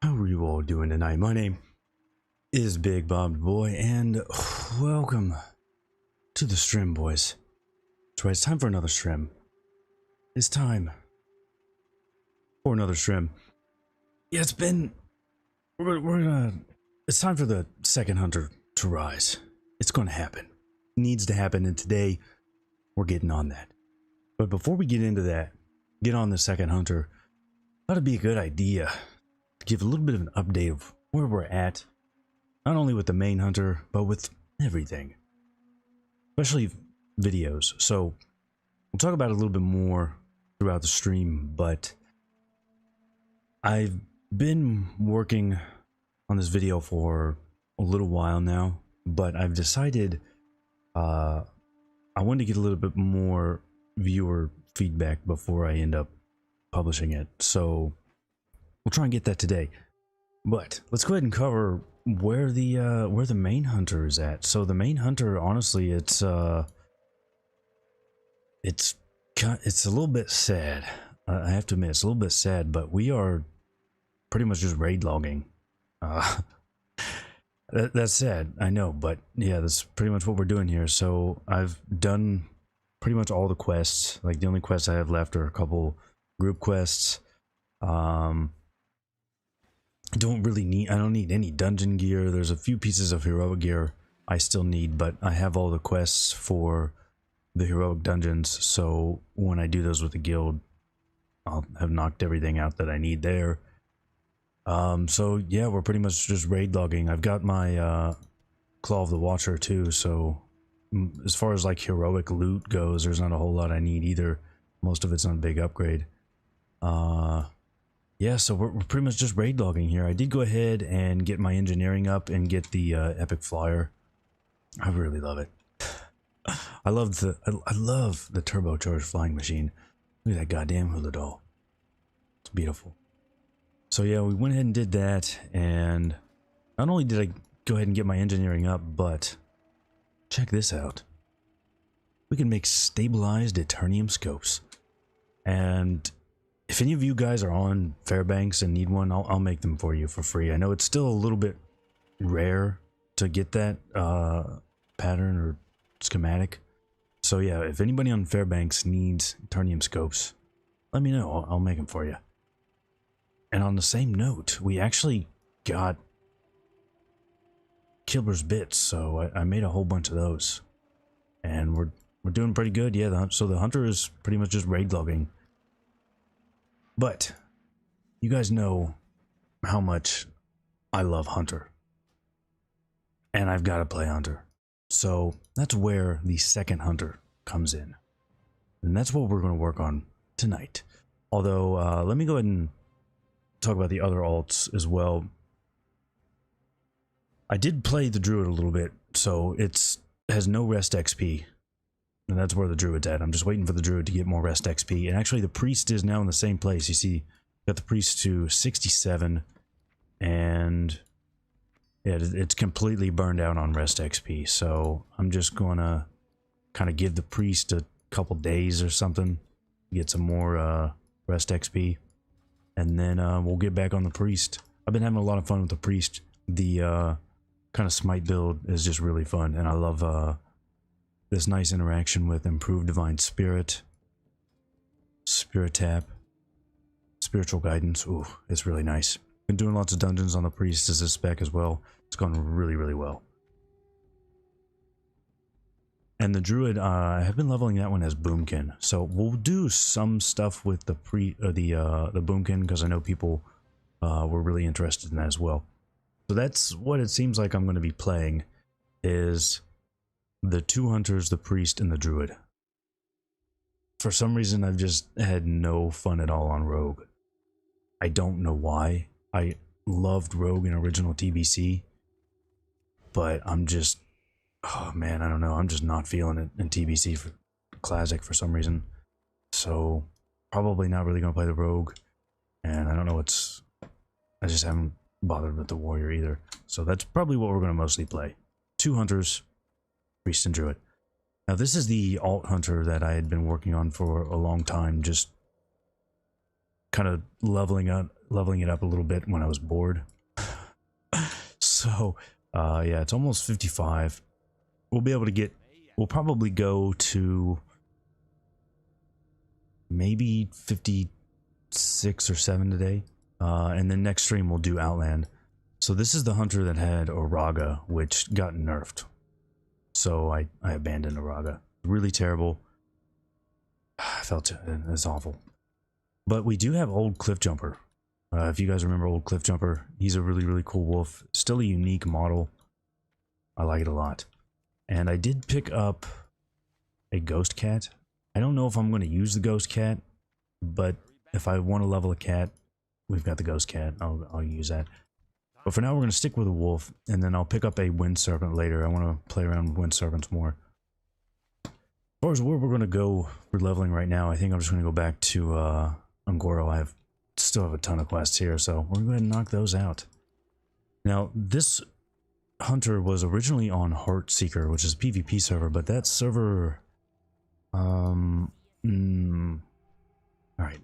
How are you all doing tonight? My name is Big Bob Boy, and welcome to the stream, boys. That's right, it's time for another stream. It's time for another stream. Yeah, it's been... It's time for the second hunter to rise. It's going to happen. It needs to happen, and today we're getting on that. But before we get into that, get on the second hunter, thought it'd be a good idea to give a little bit of an update of where we're at, not only with the main hunter, but with everything, especially videos. So we'll talk about it a little bit more throughout the stream, but I've been working on this video for a little while now, but I've decided I wanted to get a little bit more viewer feedback before I end up publishing it. So we'll try and get that today. But let's go ahead and cover where the main hunter is at. So the main hunter, honestly, it's a little bit sad. I have to admit, it's a little bit sad, but we are pretty much just raid logging. That's sad, I know, but yeah, that's pretty much what we're doing here. So I've done pretty much all the quests. Like, the only quests I have left are a couple group quests. I don't need any dungeon gear. There's a few pieces of heroic gear I still need, but I have all the quests for the heroic dungeons, so when I do those with the guild, I'll have knocked everything out that I need there. So yeah, we're pretty much just raid logging. I've got my Claw of the Watcher too, so as far as like heroic loot goes, there's not a whole lot I need either. Most of it's on a big upgrade. Yeah, so we're pretty much just raid logging here. I did go ahead and get my engineering up and get the epic flyer. I really love it. I love the turbocharged flying machine. Look at that goddamn hula doll. It's beautiful. So yeah, we went ahead and did that, and not only did I go ahead and get my engineering up, but check this out. We can make stabilized Eternium scopes. And if any of you guys are on Fairbanks and need one, I'll make them for you for free. I know it's still a little bit rare to get that pattern or schematic. So yeah, if anybody on Fairbanks needs Eternium scopes, let me know. I'll make them for you. And on the same note, we actually got Killer's bits, so I made a whole bunch of those. And we're doing pretty good. Yeah, so the hunter is pretty much just raid logging. But you guys know how much I love Hunter, and I've got to play Hunter. So that's where the second Hunter comes in, and that's what we're going to work on tonight. Although let me go ahead and talk about the other alts as well. I did play the Druid a little bit, so it has no rest XP. And that's where the Druid's at. I'm just waiting for the Druid to get more rest XP. And actually the Priest is now in the same place. You see, got the Priest to 67. And yeah, it's completely burned out on rest XP. So I'm just going to kind of give the Priest a couple days or something. Get some more rest XP. And then we'll get back on the Priest. I've been having a lot of fun with the Priest. The kind of smite build is just really fun. And I love... this nice interaction with improved divine spirit, spirit tap, spiritual guidance. Ooh, it's really nice. Been doing lots of dungeons on the priest as a spec as well. It's gone really, really well. And the druid, I have been leveling that one as boomkin. So we'll do some stuff with the boomkin, because I know people were really interested in that as well. So that's what it seems like I'm going to be playing, is the two hunters, the priest, and the druid. For some reason, I've just had no fun at all on rogue. I don't know why. I loved rogue in original TBC, but I'm just, oh man, I don't know. I'm just not feeling it in TBC for classic for some reason. So probably not really gonna play the rogue, and I don't know what's. I just haven't bothered with the warrior either. So that's probably what we're gonna mostly play. Two hunters, Priest and Druid. Now this is the alt hunter that I had been working on for a long time, just kind of leveling leveling it up a little bit when I was bored. So, yeah, it's almost 55. We'll be able to get, we'll probably go to maybe 56 or 7 today. And then next stream we'll do Outland. So this is the hunter that had Oraga, which got nerfed. So I abandoned Oraga. Really terrible. I felt it's awful. But we do have Old Cliffjumper. If you guys remember Old Cliffjumper, he's a really, really cool wolf. Still a unique model. I like it a lot. And I did pick up a ghost cat. I don't know if I'm going to use the ghost cat, but if I want to level a cat, we've got the ghost cat. I'll use that. But for now, we're going to stick with a wolf, and then I'll pick up a wind serpent later. I want to play around with wind serpents more. As far as where we're going to go for leveling right now, I think I'm just going to go back to Ungoro. I still have a ton of quests here, so we're going to go ahead and knock those out. Now, this hunter was originally on Heartseeker, which is a PvP server, but that server... Alright,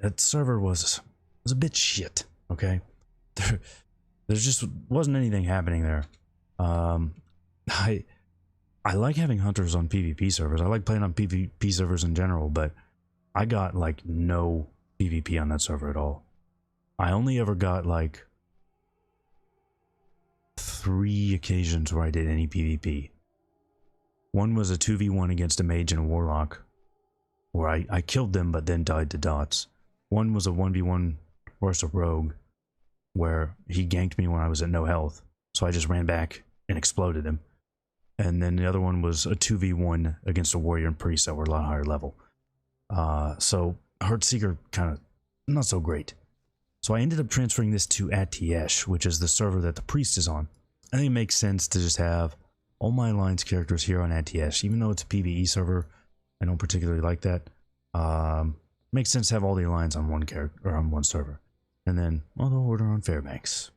that server was a bit shit, okay? There just wasn't anything happening there. I like having hunters on PvP servers. I like playing on PvP servers in general, but I got like no PvP on that server at all. I only ever got like 3 occasions where I did any PvP. One was a 2v1 against a mage and a warlock, where I killed them but then died to dots. One was a 1v1 versus a rogue, where he ganked me when I was at no health, so I just ran back and exploded him. And then the other one was a 2v1 against a warrior and priest that were a lot higher level. So Heartseeker kind of not so great. So I ended up transferring this to Add-Ons, which is the server that the priest is on. I think it makes sense to just have all my alliance characters here on Add-Ons, even though it's a PvE server. I don't particularly like that. Makes sense to have all the alliance on one character or on one server, and then all the order on Fairbanks.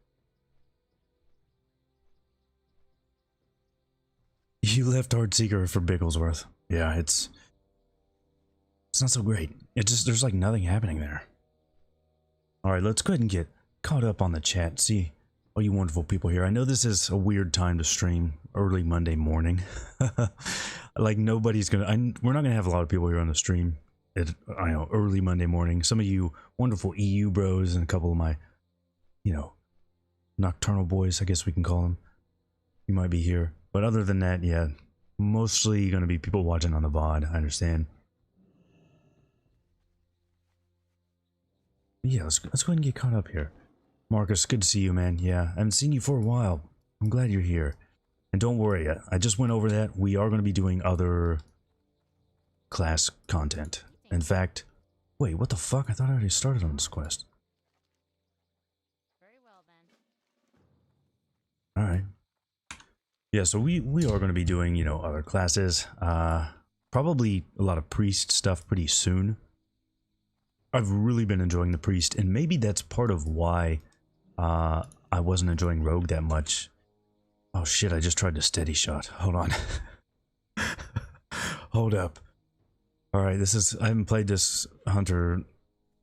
You left Heartseeker for Bigglesworth. Yeah, it's not so great. It just there's like nothing happening there. All right, let's go ahead and get caught up on the chat. See all you wonderful people here. I know this is a weird time to stream early Monday morning. Like nobody's gonna. We're not gonna have a lot of people here on the stream. I know early Monday morning. Some of you wonderful EU bros and a couple of my, you know, nocturnal boys, I guess we can call them. You might be here, but other than that, yeah, mostly gonna be people watching on the VOD. I understand. Yeah, let's go ahead and get caught up here. Marcus, good to see you, man. Yeah, I haven't seen you for a while. I'm glad you're here. And don't worry, I just went over that. We are going to be doing other class content. In fact, wait, what the fuck? I thought I already started on this quest. Very well, then. Alright. Yeah, so we are going to be doing, you know, other classes. Probably a lot of priest stuff pretty soon. I've really been enjoying the priest, and maybe that's part of why I wasn't enjoying rogue that much. Oh shit, I just tried to steady shot. Hold on. Hold up. Alright, I haven't played this hunter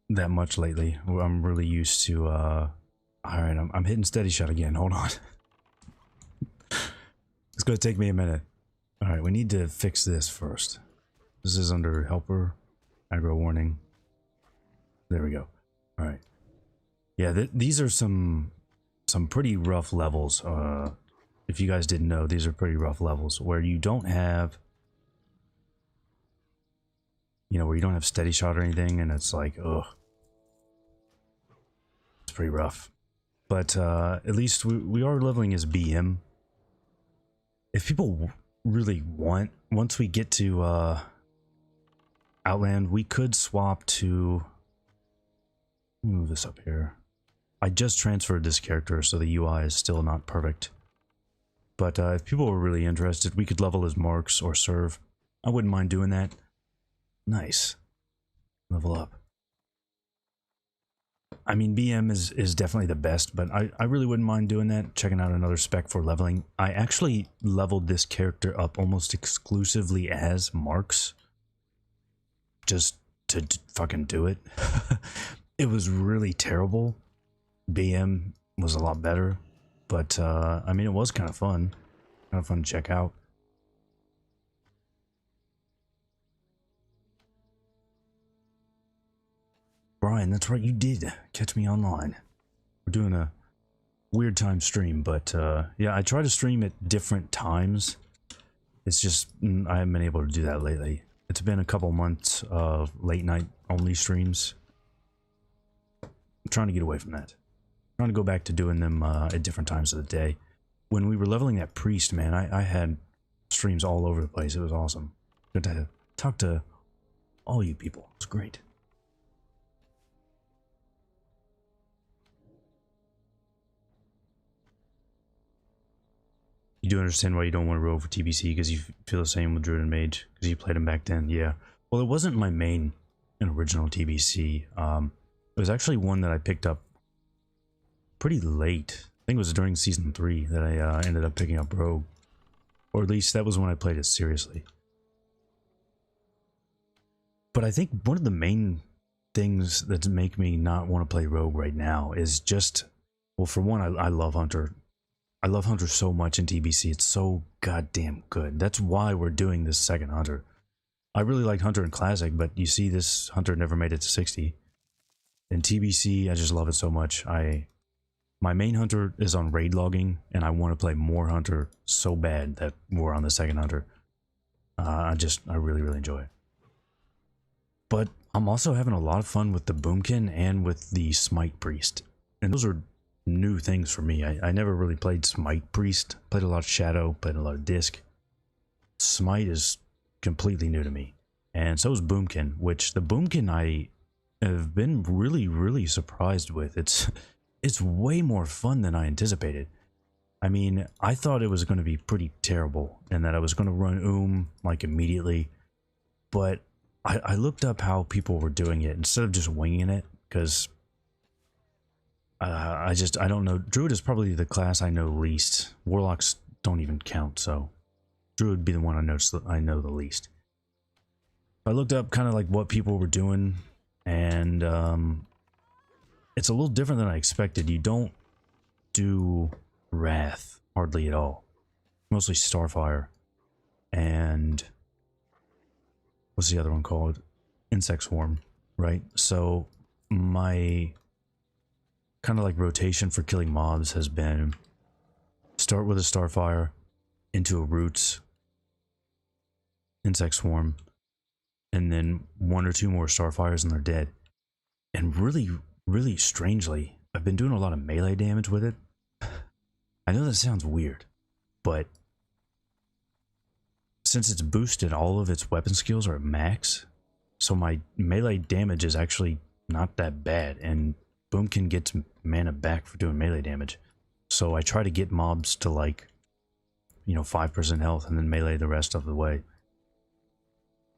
that much lately. I'm really used to, alright, I'm hitting steady shot again. Hold on. It's gonna take me a minute. Alright, we need to fix this first. This is under helper, aggro warning. There we go. Alright. Yeah, these are some pretty rough levels. If you guys didn't know, these are pretty rough levels where you don't have, you know, where you don't have steady shot or anything, and it's like, ugh. It's pretty rough. But at least we are leveling as BM. If people really want, once we get to Outland, we could swap to, let me move this up here. I just transferred this character, so the UI is still not perfect. But if people were really interested, we could level as Marks or Serve. I wouldn't mind doing that. Nice. Level up. I mean, BM is definitely the best, but I really wouldn't mind doing that, checking out another spec for leveling. I actually leveled this character up almost exclusively as Marks. Just to fucking do it. It was really terrible. BM was a lot better, but I mean, it was kind of fun to check out. Brian, that's right, you did catch me online. We're doing a weird time stream, but yeah, I try to stream at different times. It's just I haven't been able to do that lately. It's been a couple months of late night only streams. I'm trying to get away from that. I'm trying to go back to doing them at different times of the day. When we were leveling that priest, man, I had streams all over the place. It was awesome. Good to talk to all you people. It's great. You do understand why you don't want to roll for TBC, because you feel the same with Druid and Mage, because you played them back then. Yeah. Well, it wasn't my main and original TBC. It was actually one that I picked up pretty late. I think it was during Season 3 that I ended up picking up Rogue. Or at least that was when I played it seriously. But I think one of the main things that make me not want to play Rogue right now is just... Well, for one, I love Hunter. I love Hunter so much in TBC. It's so goddamn good. That's why we're doing this second Hunter. I really liked Hunter in Classic, but you see this Hunter never made it to 60. In TBC, I just love it so much. My main Hunter is on raid logging, and I want to play more Hunter so bad that we're on the second Hunter. I really, really enjoy it. But I'm also having a lot of fun with the Boomkin and with the Smite Priest. And those are new things for me. I never really played Smite Priest. Played a lot of Shadow, played a lot of Disc. Smite is completely new to me. And so is Boomkin, which the Boomkin I have been really, really surprised with. It's way more fun than I anticipated. I mean, I thought it was going to be pretty terrible and that I was going to run like immediately. But I looked up how people were doing it instead of just winging it, because I don't know. Druid is probably the class I know least. Warlocks don't even count, so Druid would be the one I know the least. I looked up kind of like what people were doing, and it's a little different than I expected. You don't do Wrath hardly at all. Mostly Starfire. And what's the other one called? Insect Swarm, right? So my kind of like rotation for killing mobs has been start with a Starfire into a Roots, Insect Swarm, and then one or two more Starfires and they're dead. And really, really strangely, I've been doing a lot of melee damage with it. I know that sounds weird, but since it's boosted, all of its weapon skills are at max, so my melee damage is actually not that bad, and Boomkin gets mana back for doing melee damage. So I try to get mobs to like, 5% health and then melee the rest of the way.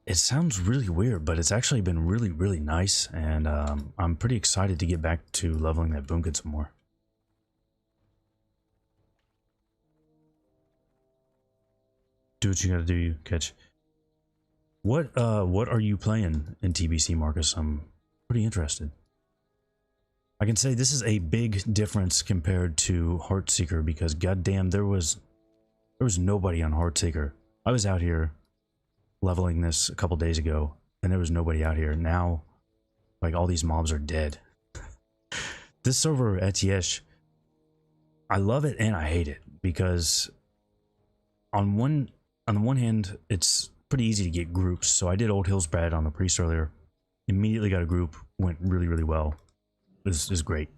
It sounds really weird, but it's actually been really, really nice, and I'm pretty excited to get back to leveling that Boomkin some more. Do what you gotta do, you catch. What are you playing in TBC, Marcus? I'm pretty interested. I can say this is a big difference compared to Heartseeker, because goddamn, there was nobody on Heartseeker. I was out here leveling this a couple days ago, and there was nobody out here. Now, like, all these mobs are dead. This server, Etiesh, I love it and I hate it, because on the one hand, it's pretty easy to get groups. So I did Old Hillsbrad on the Priest earlier. Immediately got a group, went really, really well. It was great.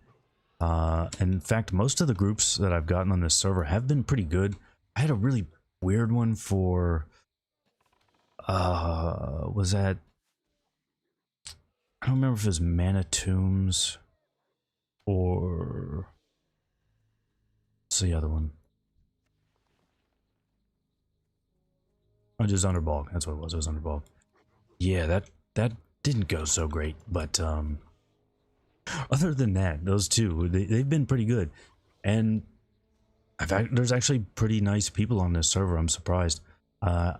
And in fact, most of the groups that I've gotten on this server have been pretty good. I had a really weird one for... was that... I don't remember if it was Mana Tombs or... What's the other one? Oh, just Underbog. That's what it was. It was Underbog. Yeah, that didn't go so great, but other than that, those two, they've been pretty good. And there's actually pretty nice people on this server. I'm surprised. I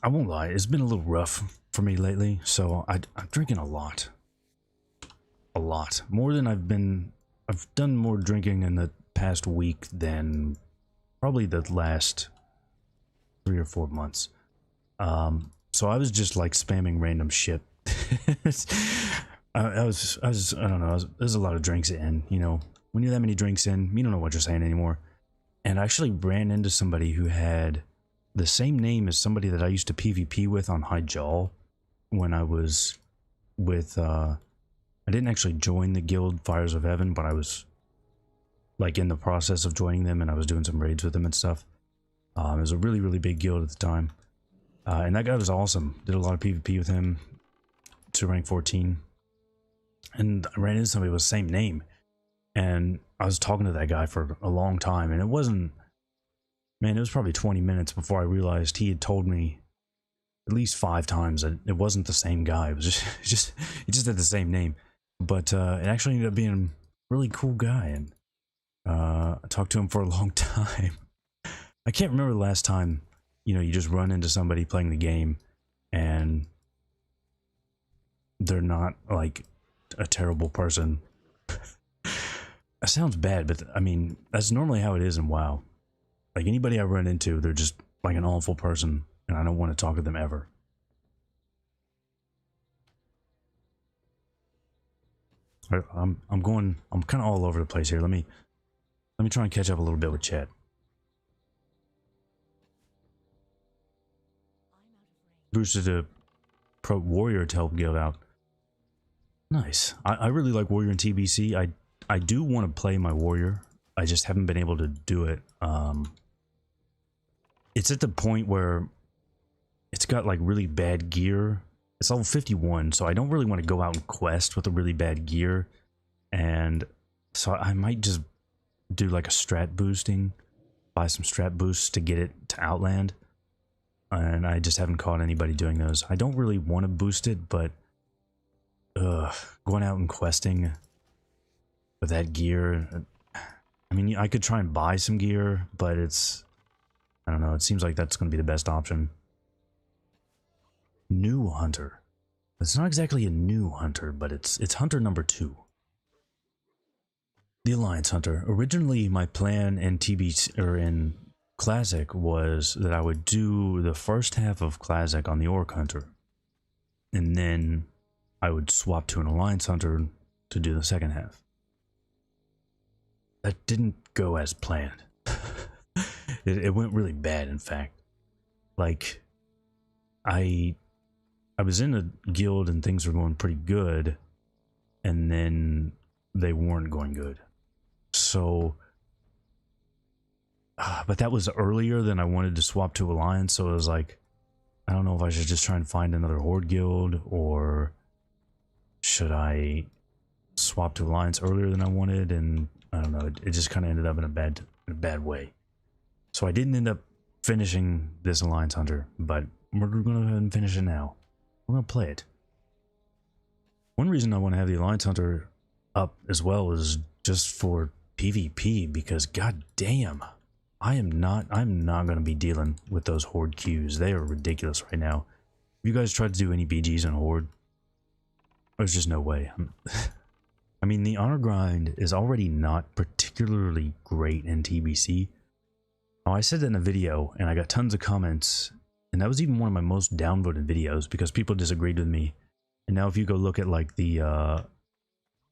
won't lie, it's been a little rough for me lately, so I'm drinking a lot. a lot. More than I've done more drinking in the past week than probably the last 3 or 4 months. So I was just like spamming random shit. I don't know, there's a lot of drinks in, you know. When you're that many drinks in, you don't know what you're saying anymore. And I actually ran into somebody who had the same name as somebody that I used to PvP with on High Jaw when I was with, I didn't actually join the guild Fires of Heaven, but I was like in the process of joining them, and I was doing some raids with them and stuff. It was a really, really big guild at the time. And that guy was awesome. Did a lot of PvP with him to rank 14. And I ran into somebody with the same name. And I was talking to that guy for a long time, and it wasn't, man, it was probably 20 minutes before I realized he had told me at least 5 times that it wasn't the same guy. It was just he just had the same name. But it actually ended up being a really cool guy, and I talked to him for a long time. I can't remember the last time, you know, you just run into somebody playing the game and they're not like a terrible person. That sounds bad, but I mean, that's normally how it is in WoW. Like, anybody I run into, they're just like an awful person, and I don't want to talk to them ever. I'm kind of all over the place here. Let me try and catch up a little bit with chat. Boosted a pro warrior to help guild out. Nice. I really like warrior in TBC. I do want to play my warrior. I just haven't been able to do it. It's at the point where it's got like really bad gear. It's level 51, so I don't really want to go out and quest with a really bad gear. And so I might just do like a strat boosting, buy some strat boosts to get it to Outland. And I just haven't caught anybody doing those. I don't really want to boost it, but going out and questing with that gear, I mean, I could try and buy some gear, but it's, I don't know, it seems like that's going to be the best option. New hunter. It's not exactly a new hunter, but it's hunter number 2. The Alliance Hunter. Originally, my plan in TBC, or in Classic, was that I would do the first half of Classic on the Orc Hunter, and then I would swap to an Alliance Hunter to do the second half. That didn't go as planned. It went really bad, in fact. Like, I was in a guild and things were going pretty good, and then they weren't going good. So, but that was earlier than I wanted to swap to Alliance, so it was like, I don't know if I should just try and find another Horde guild, or should I swap to Alliance earlier than I wanted, and I don't know, it just kind of ended up in a bad way. So I didn't end up finishing this Alliance Hunter, but we're going to go ahead and finish it now. We're going to play it. One reason I want to have the Alliance Hunter up as well is just for PvP, because god damn, I'm not going to be dealing with those Horde queues. They are ridiculous right now. Have you guys tried to do any BGs on Horde? There's just no way. I mean, the honor grind is already not particularly great in TBC. Oh, I said that in a video, and I got tons of comments, and that was even one of my most downvoted videos because people disagreed with me. And now if you go look at like the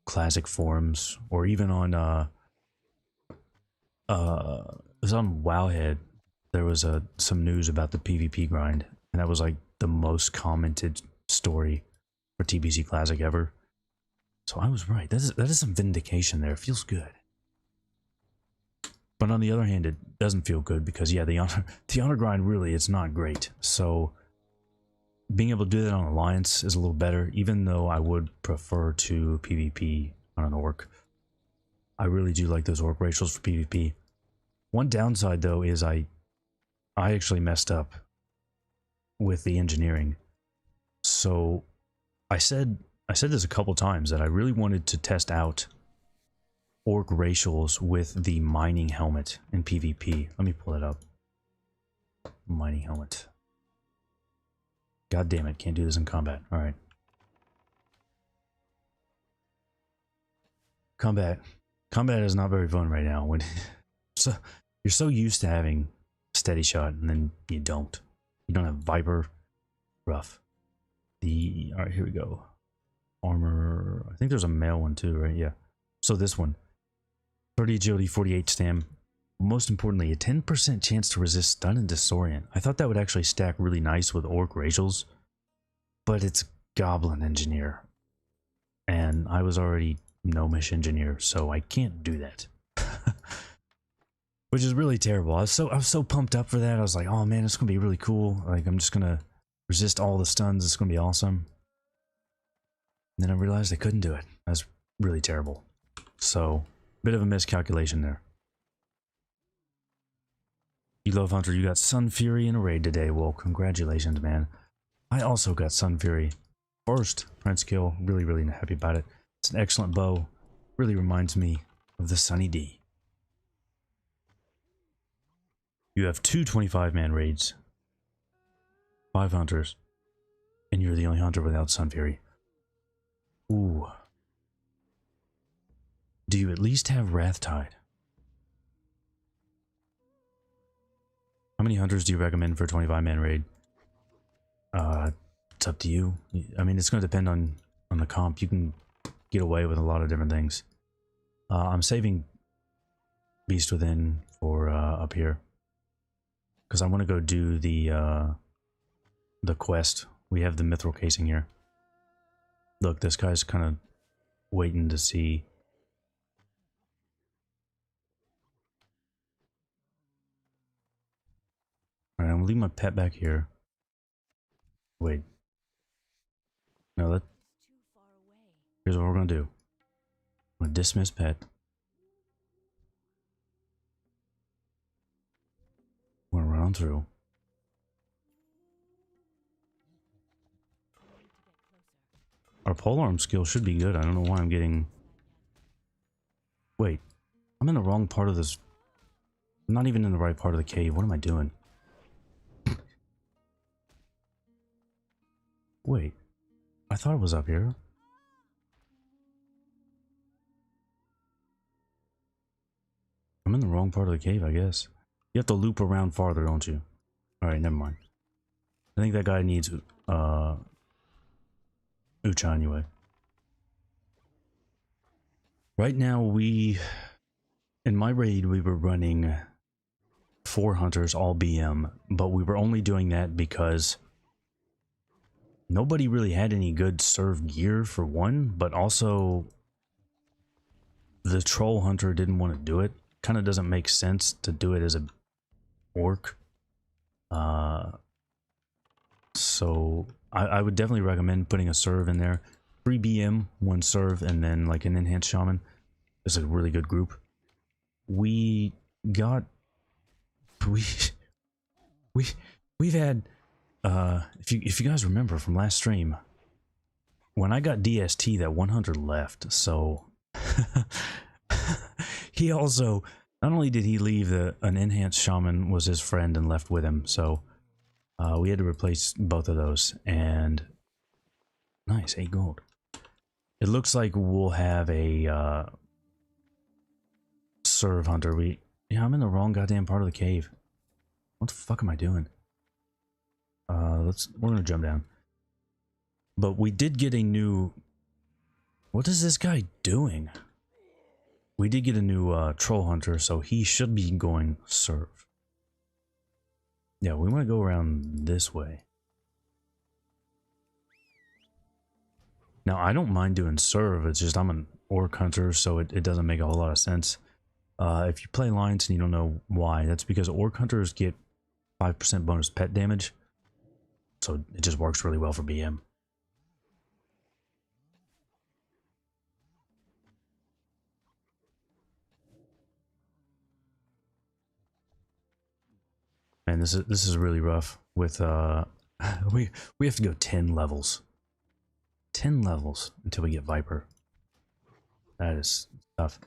Classic forums, or even on it was on Wowhead, there was some news about the PvP grind, and that was like the most commented story for TBC Classic ever. So I was right. That is some vindication there. It feels good. But on the other hand, it doesn't feel good because, yeah, the honor grind, really, it's not great. So being able to do that on Alliance is a little better, even though I would prefer to PvP on an Orc. I really do like those Orc racials for PvP. One downside, though, is I actually messed up with the engineering. So I said this a couple times, that I really wanted to test out Orc racials with the mining helmet in PvP. Let me pull it up. Mining helmet. God damn it, can't do this in combat. Alright. Combat. Combat is not very fun right now. When so you're so used to having steady shot, and then you don't. You don't have Viper. Rough. All right, here we go. Armor. I think there's a male one too, right? Yeah. So this one. 30 agility, 48 stam. Most importantly, a 10% chance to resist stun and disorient. I thought that would actually stack really nice with Orc Racials, but it's Goblin Engineer. And I was already Gnomish Engineer, so I can't do that. Which is really terrible. I was so pumped up for that. I was like, oh man, it's gonna be really cool. Like, I'm just gonna resist all the stuns. It's gonna be awesome. And then I realized I couldn't do it. That's really terrible. So, bit of a miscalculation there. You Love Hunter, you got Sun Fury in a raid today. Well, congratulations, man. I also got Sun Fury. First Prince kill. Really, really happy about it. It's an excellent bow. Really reminds me of the Sunny D. You have two 25-man raids. 5 hunters. And you're the only hunter without Sun Fury. Ooh. Do you at least have Wrathtide? How many hunters do you recommend for a 25-man raid? It's up to you. I mean, it's going to depend on the comp. You can get away with a lot of different things. I'm saving Beast Within for up here, because I want to go do the quest. We have the mithril casing here. Look, this guy's kind of waiting to see. Alright, I'm gonna leave my pet back here. Wait. No, here's what we're gonna do. I'm gonna dismiss pet. We're gonna run on through. Our polearm skill should be good. I don't know why I'm getting... Wait. I'm in the wrong part of this... I'm not even in the right part of the cave. What am I doing? Wait. I thought it was up here. I'm in the wrong part of the cave, I guess. You have to loop around farther, don't you? Alright, never mind. I think that guy needs Ucha anyway. Right now in my raid we were running 4 hunters, all BM, but we were only doing that because nobody really had any good serve gear for one, but also the troll hunter didn't want to do it. Kind of doesn't make sense to do it as a orc. So I would definitely recommend putting a serve in there. 3 BM, 1 serve, and then like an enhanced shaman. It's a really good group. We've had if you guys remember from last stream, when I got DST, that 100 left. So he also, not only did he leave, an enhanced shaman was his friend and left with him. So we had to replace both of those. And nice, 8 gold. It looks like we'll have a serve hunter. Yeah, I'm in the wrong goddamn part of the cave. What the fuck am I doing? We're gonna jump down. But we did get a new... What is this guy doing? We did get a new troll hunter, so he should be going serve. Yeah, we want to go around this way. Now, I don't mind doing serve, it's just I'm an orc hunter, so it doesn't make a whole lot of sense. If you play Alliance and you don't know why, that's because orc hunters get 5% bonus pet damage. So it just works really well for BM. And this is really rough with we have to go 10 levels. 10 levels until we get Viper. That is tough.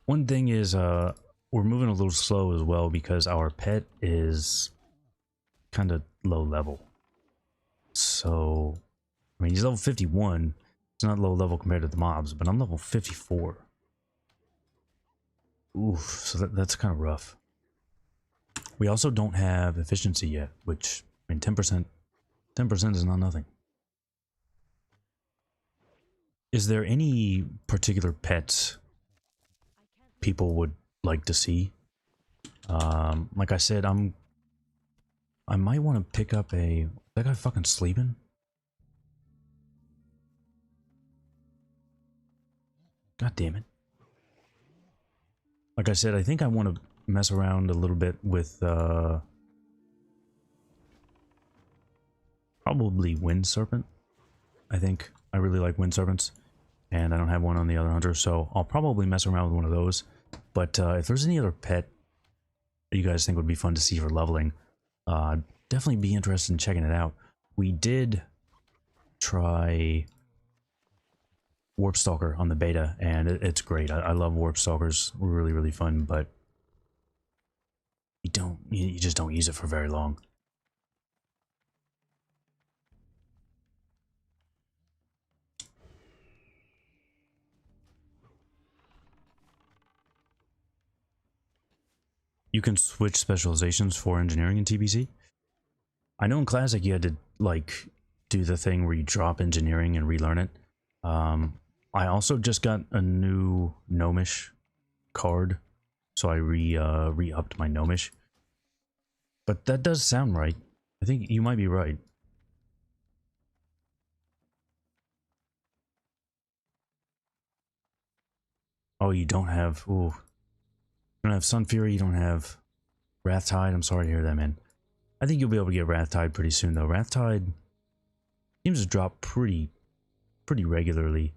One thing is we're moving a little slow as well because our pet is kind of low level. So, I mean, he's level 51. It's not low level compared to the mobs, but I'm level 54. Oof, so that's kind of rough. We also don't have efficiency yet, which, I mean, 10%, 10% is not nothing. Is there any particular pets people would like to see? Like I said, I might want to pick up a... That guy fucking sleeping? God damn it. Like I said, I think I want to mess around a little bit with, probably Wind Serpent. I think I really like Wind Serpents, and I don't have one on the other hunter, so I'll probably mess around with one of those. But if there's any other pet that you guys think would be fun to see for leveling, definitely be interested in checking it out. We did try Warp Stalker on the beta, and it's great. I love Warp Stalkers. Really, really fun, but you just don't use it for very long. You can switch specializations for engineering in TBC. I know in Classic you had to, like, do the thing where you drop engineering and relearn it. I also just got a new Gnomish card, so I re-upped my Gnomish. But that does sound right. I think you might be right. Oh, you don't have... Ooh. You don't have Sun Fury, you don't have Wrath Tide. I'm sorry to hear that, man. I think you'll be able to get Wrath Tide pretty soon, though. Wrath Tide seems to drop pretty regularly.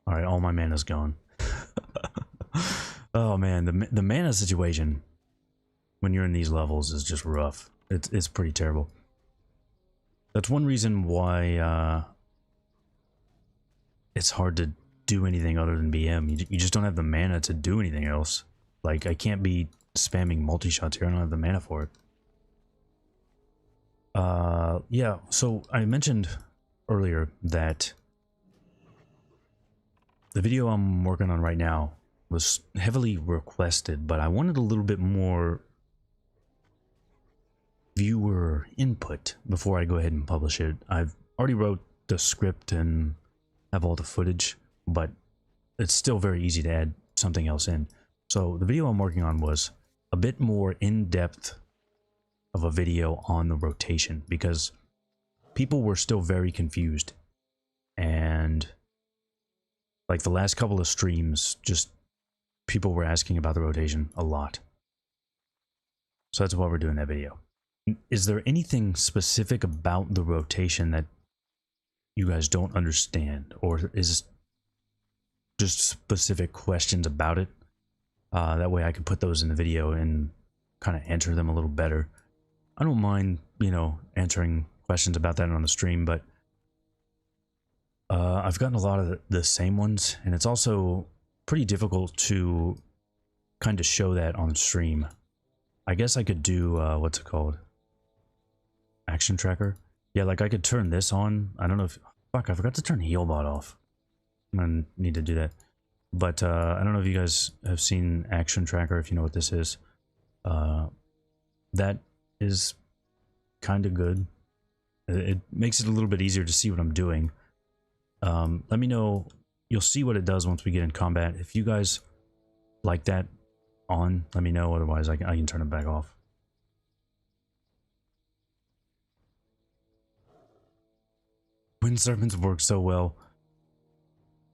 Alright, all my mana's gone. Oh man, the mana situation when you're in these levels is just rough. It's pretty terrible. That's one reason why it's hard to do anything other than BM. You just don't have the mana to do anything else. Like, I can't be spamming multi-shots here. I don't have the mana for it. Yeah, so I mentioned earlier that the video I'm working on right now was heavily requested, but I wanted a little bit more viewer input before I go ahead and publish it. I've already wrote the script and have all the footage, but it's still very easy to add something else in. So the video I'm working on was a bit more in-depth of a video on the rotation, because people were still very confused, and like the last couple of streams, just people were asking about the rotation a lot. So that's why we're doing that video. Is there anything specific about the rotation that you guys don't understand, or is just specific questions about it? That way I can put those in the video and kind of answer them a little better. I don't mind, you know, answering questions about that on the stream, but I've gotten a lot of the same ones, and it's also pretty difficult to kind of show that on stream. I guess I could do, what's it called? Action tracker? Yeah, like I could turn this on. I don't know if... Fuck, I forgot to turn Healbot off. I'm gonna need to do that. But I don't know if you guys have seen Action Tracker, if you know what this is. That is kind of good. It makes it a little bit easier to see what I'm doing. Let me know. You'll see what it does once we get in combat. If you guys like that on, let me know. Otherwise, I can turn it back off. Wind Serpents work so well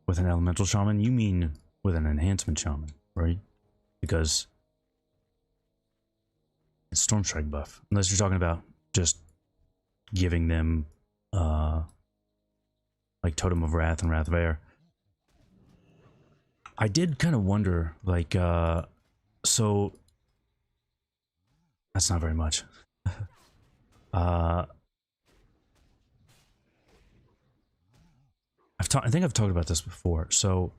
with an Elemental Shaman. You mean with an Enhancement Shaman, right? Because it's Storm Strike buff. Unless you're talking about just giving them like Totem of Wrath and Wrath of Air. I did kind of wonder, like, so that's not very much. I think I've talked about this before. So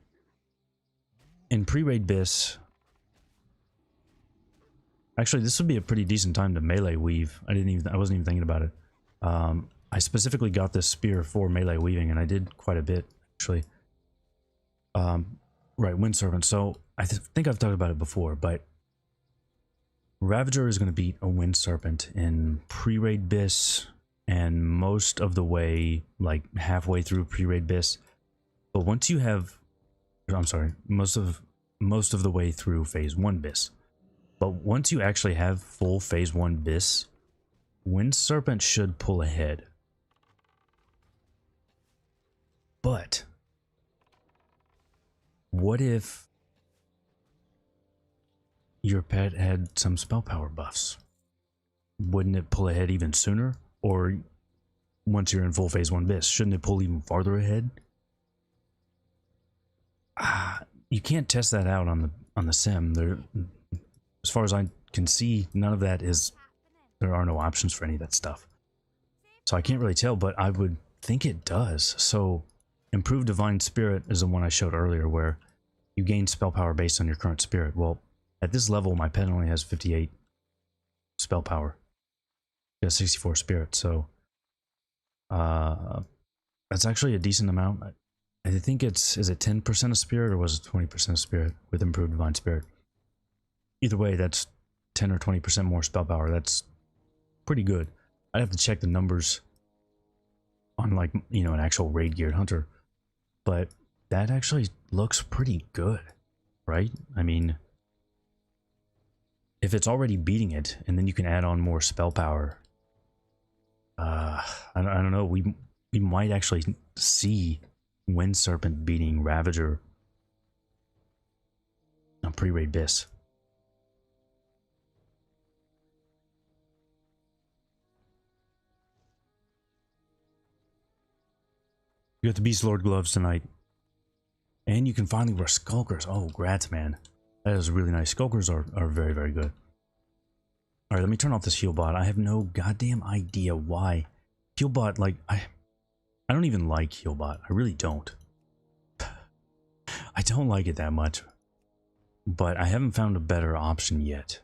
in pre-raid BIS, Actually, this would be a pretty decent time to melee weave. I wasn't even thinking about it. I specifically got this spear for melee weaving, and I did quite a bit, actually. Right, Wind Serpent. So, I think I've talked about it before, but Ravager is going to beat a Wind Serpent in pre-raid bis, and most of the way, like halfway through pre-raid bis. But once you have, I'm sorry, most of the way through phase 1 bis. But once you actually have full phase 1 bis, Wind Serpent should pull ahead. But what if your pet had some spell power buffs? Wouldn't it pull ahead even sooner? Or once you're in full phase 1 bis, shouldn't it pull even farther ahead? You can't test that out on the sim. There, as far as I can see, none of that is. There are no options for any of that stuff. So I can't really tell, but I would think it does. So Improved Divine Spirit is the one I showed earlier, where you gain spell power based on your current spirit. Well, at this level, my pet only has 58 spell power. It has 64 spirit, so that's actually a decent amount. I think is it 10% of spirit, or was it 20% of spirit with Improved Divine Spirit? Either way, that's 10 or 20% more spell power. That's pretty good. I'd have to check the numbers on, like, you know, an actual raid geared hunter, but that actually looks pretty good, right? I mean, if it's already beating it, and then you can add on more spell power, I don't know. We might actually see Wind Serpent beating Ravager on pre-raid bis. You got the Beast Lord gloves tonight, and you can finally wear Skulkers. Oh, grats, man! That is really nice. Skulkers are very, very good. All right, let me turn off this heal bot. I have no goddamn idea why heal bot. Like I don't even like heal bot. I really don't. I don't like it that much, but I haven't found a better option yet.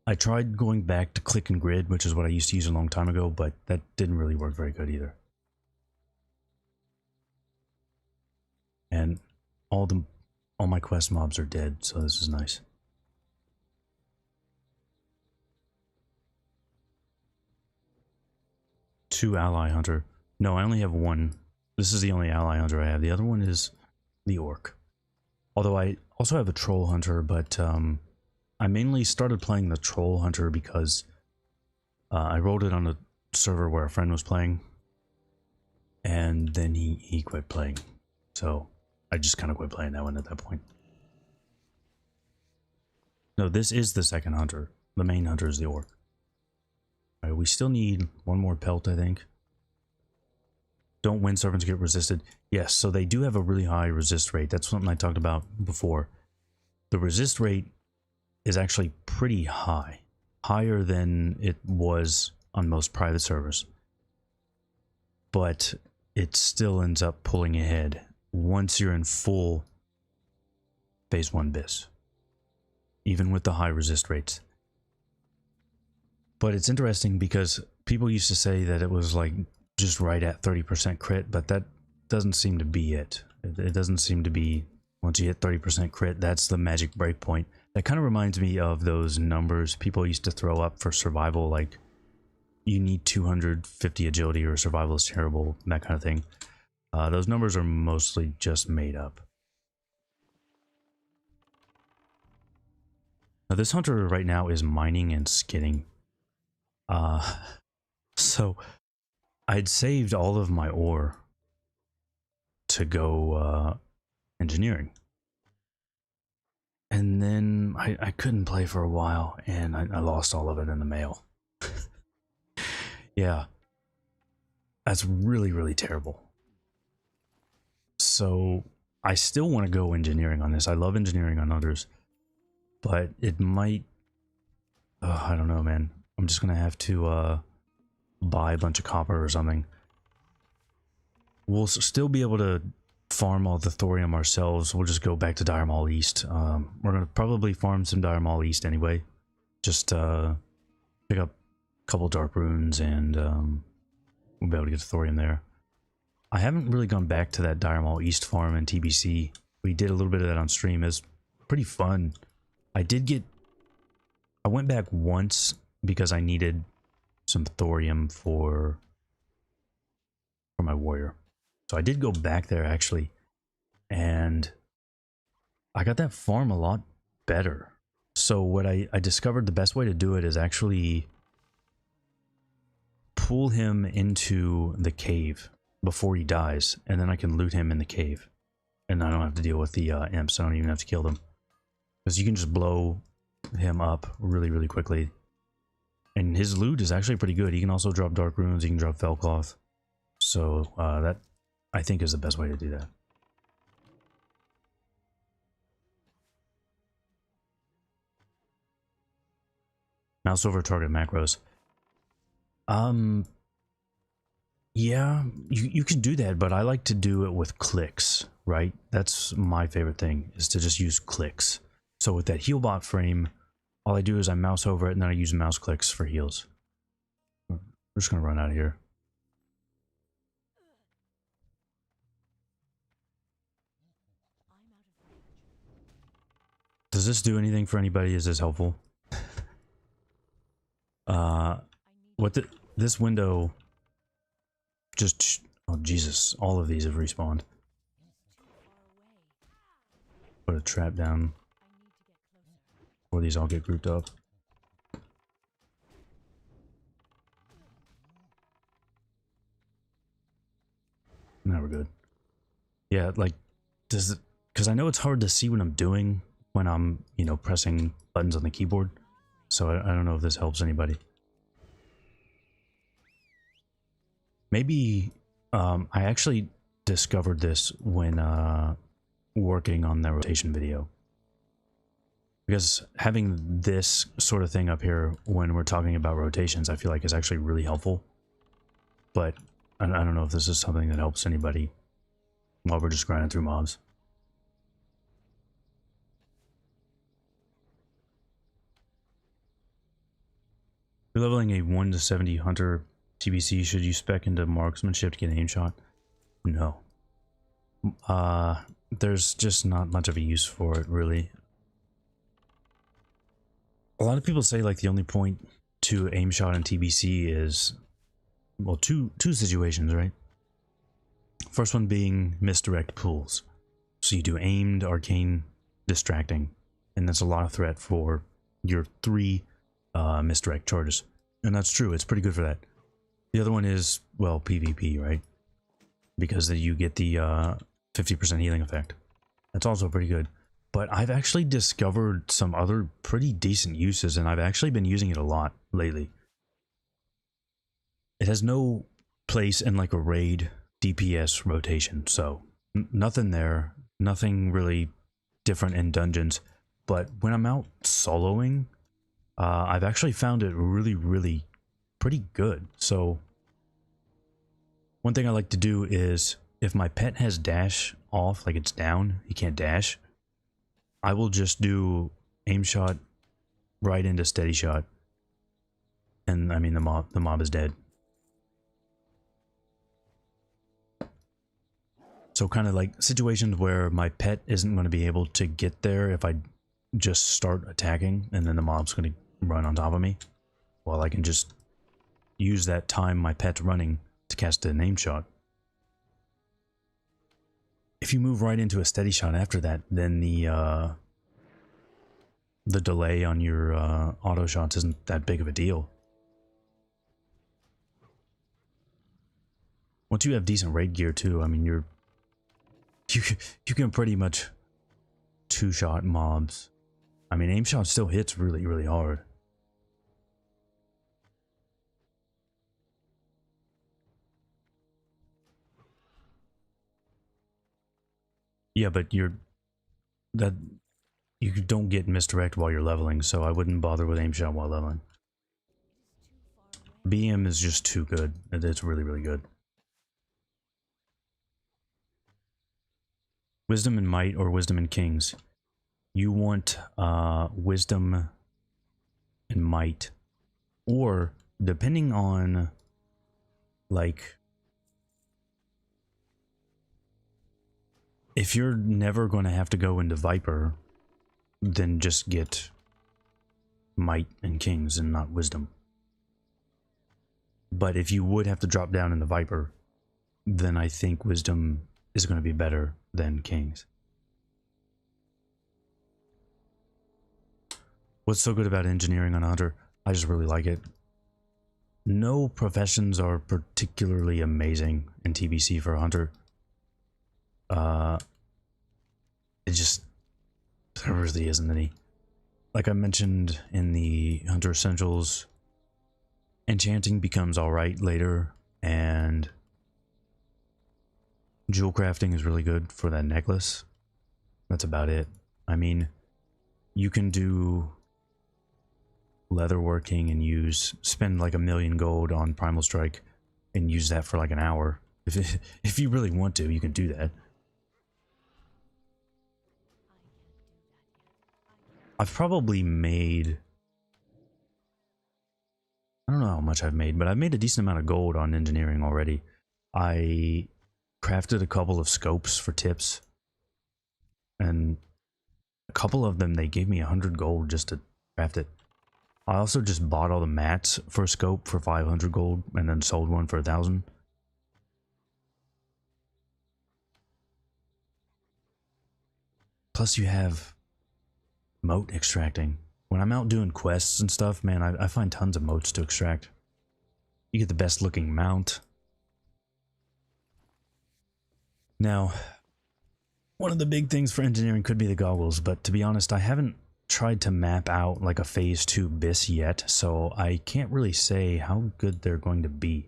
I tried going back to click and grid, which is what I used to use a long time ago, but that didn't really work very good either. And all my quest mobs are dead, so this is nice. Two ally hunter. No, I only have one. This is the only ally hunter I have. The other one is the orc. Although I also have a troll hunter, but I mainly started playing the troll hunter because I rolled it on a server where a friend was playing, and then he quit playing. So I just kind of quit playing that one at that point. No, this is the second hunter. The main hunter is the orc. All right, we still need one more pelt, I think. Don't Wind Serpents get resisted? Yes, so they do have a really high resist rate. That's something I talked about before. The resist rate is actually pretty high. Higher than it was on most private servers. But it still ends up pulling ahead once you're in full phase 1 bis. Even with the high resist rates. But it's interesting because people used to say that it was like just right at 30% crit, but that doesn't seem to be it. It doesn't seem to be, once you hit 30% crit, that's the magic breakpoint. That kind of reminds me of those numbers people used to throw up for survival, like you need 250 agility or survival is terrible, that kind of thing. Those numbers are mostly just made up. Now this hunter right now is mining and skidding. So I'd saved all of my ore to go engineering. And then I couldn't play for a while, and I lost all of it in the mail. Yeah. That's really, really terrible. So I still want to go engineering on this. I love engineering on others. But it might... I don't know, man. I'm just going to have to buy a bunch of copper or something. We'll still be able to farm all the thorium ourselves. We'll just go back to Dire Maul East. We're going to probably farm some Dire Maul East anyway. Just pick up a couple dark runes and we'll be able to get the thorium there. I haven't really gone back to that Dire Maul East farm in TBC. We did a little bit of that on stream. It's pretty fun. I went back once because I needed some thorium for my warrior. So I did go back there actually, and I got that farm a lot better. So what I discovered the best way to do it is actually pull him into the cave before he dies, and then I can loot him in the cave. And I don't have to deal with the imps. I don't even have to kill them. Because you can just blow him up really, really quickly. And his loot is actually pretty good. He can also drop dark runes, he can drop fellcloth. So that, I think, is the best way to do that. Mouse over target macros. Yeah, you can do that, but I like to do it with clicks, right? That's my favorite thing, is to just use clicks. So with that heal bot frame, all I do is I mouse over it and then I use mouse clicks for heals. We're just gonna run out of here. Does this do anything for anybody? Is this helpful? This window just, oh Jesus, all of these have respawned. Put a trap down before these all get grouped up. Now we're good. Yeah, like, does it, because I know it's hard to see what I'm doing when I'm, you know, pressing buttons on the keyboard. So I don't know if this helps anybody. Maybe I actually discovered this when working on the rotation video. Because having this sort of thing up here when we're talking about rotations, I feel like is actually really helpful. But I don't know if this is something that helps anybody while we're just grinding through mobs. You're leveling a 1 to 70 hunter TBC. Should you spec into marksmanship to get an aim shot? No. There's just not much of a use for it, really. A lot of people say like the only point to aim shot in TBC is, well, two situations, right? First one being misdirect pools. So you do aimed, arcane, distracting, and that's a lot of threat for your 3 misdirect charges. And that's true, it's pretty good for that. The other one is, well, PvP, right? Because then you get the 50% healing effect. That's also pretty good. But I've actually discovered some other pretty decent uses, and I've actually been using it a lot lately. It has no place in like a raid DPS rotation, so nothing there, nothing really different in dungeons. But when I'm out soloing, I've actually found it really pretty good. So one thing I like to do is, if my pet has dash off, like it's down, he can't dash, I will just do aim shot right into steady shot, and I mean the mob is dead. So kind of like situations where my pet isn't going to be able to get there if I just start attacking, and then the mob's going to run on top of me. Well, I can just use that time my pet's running to cast a aim shot. If you move right into a steady shot after that, then the delay on your auto shots isn't that big of a deal. Once you have decent raid gear too, I mean you can pretty much 2-shot mobs. I mean, aim shot still hits really hard. Yeah, but you don't get misdirect while you're leveling, so I wouldn't bother with aim shot while leveling. BM is just too good. It's really good. Wisdom and Might or Wisdom and Kings. You want Wisdom and might, or depending on like if you're never going to have to go into Viper, then just get might and kings and not wisdom. But if you would have to drop down in the Viper, then I think wisdom is going to be better than kings. What's so good about engineering on Hunter? I just really like it. No professions are particularly amazing in TBC for Hunter. There really isn't any. Like I mentioned in the Hunter Essentials, enchanting becomes alright later, and jewel crafting is really good for that necklace. That's about it. I mean, you can do leatherworking and spend like 1,000,000 gold on Primal Strike and use that for like an hour. If you really want to, you can do that. I've probably made, I don't know how much I've made, but I've made a decent amount of gold on engineering already. I crafted a couple of scopes for tips, and a couple of them they gave me 100 gold just to craft it. I also just bought all the mats for a scope for 500 gold and then sold one for 1,000. Plus you have moat extracting. When I'm out doing quests and stuff, man, I find tons of moats to extract. You get the best looking mount. Now, one of the big things for engineering could be the goggles, but to be honest, I haven't tried to map out like a phase 2 BIS yet, so I can't really say how good they're going to be.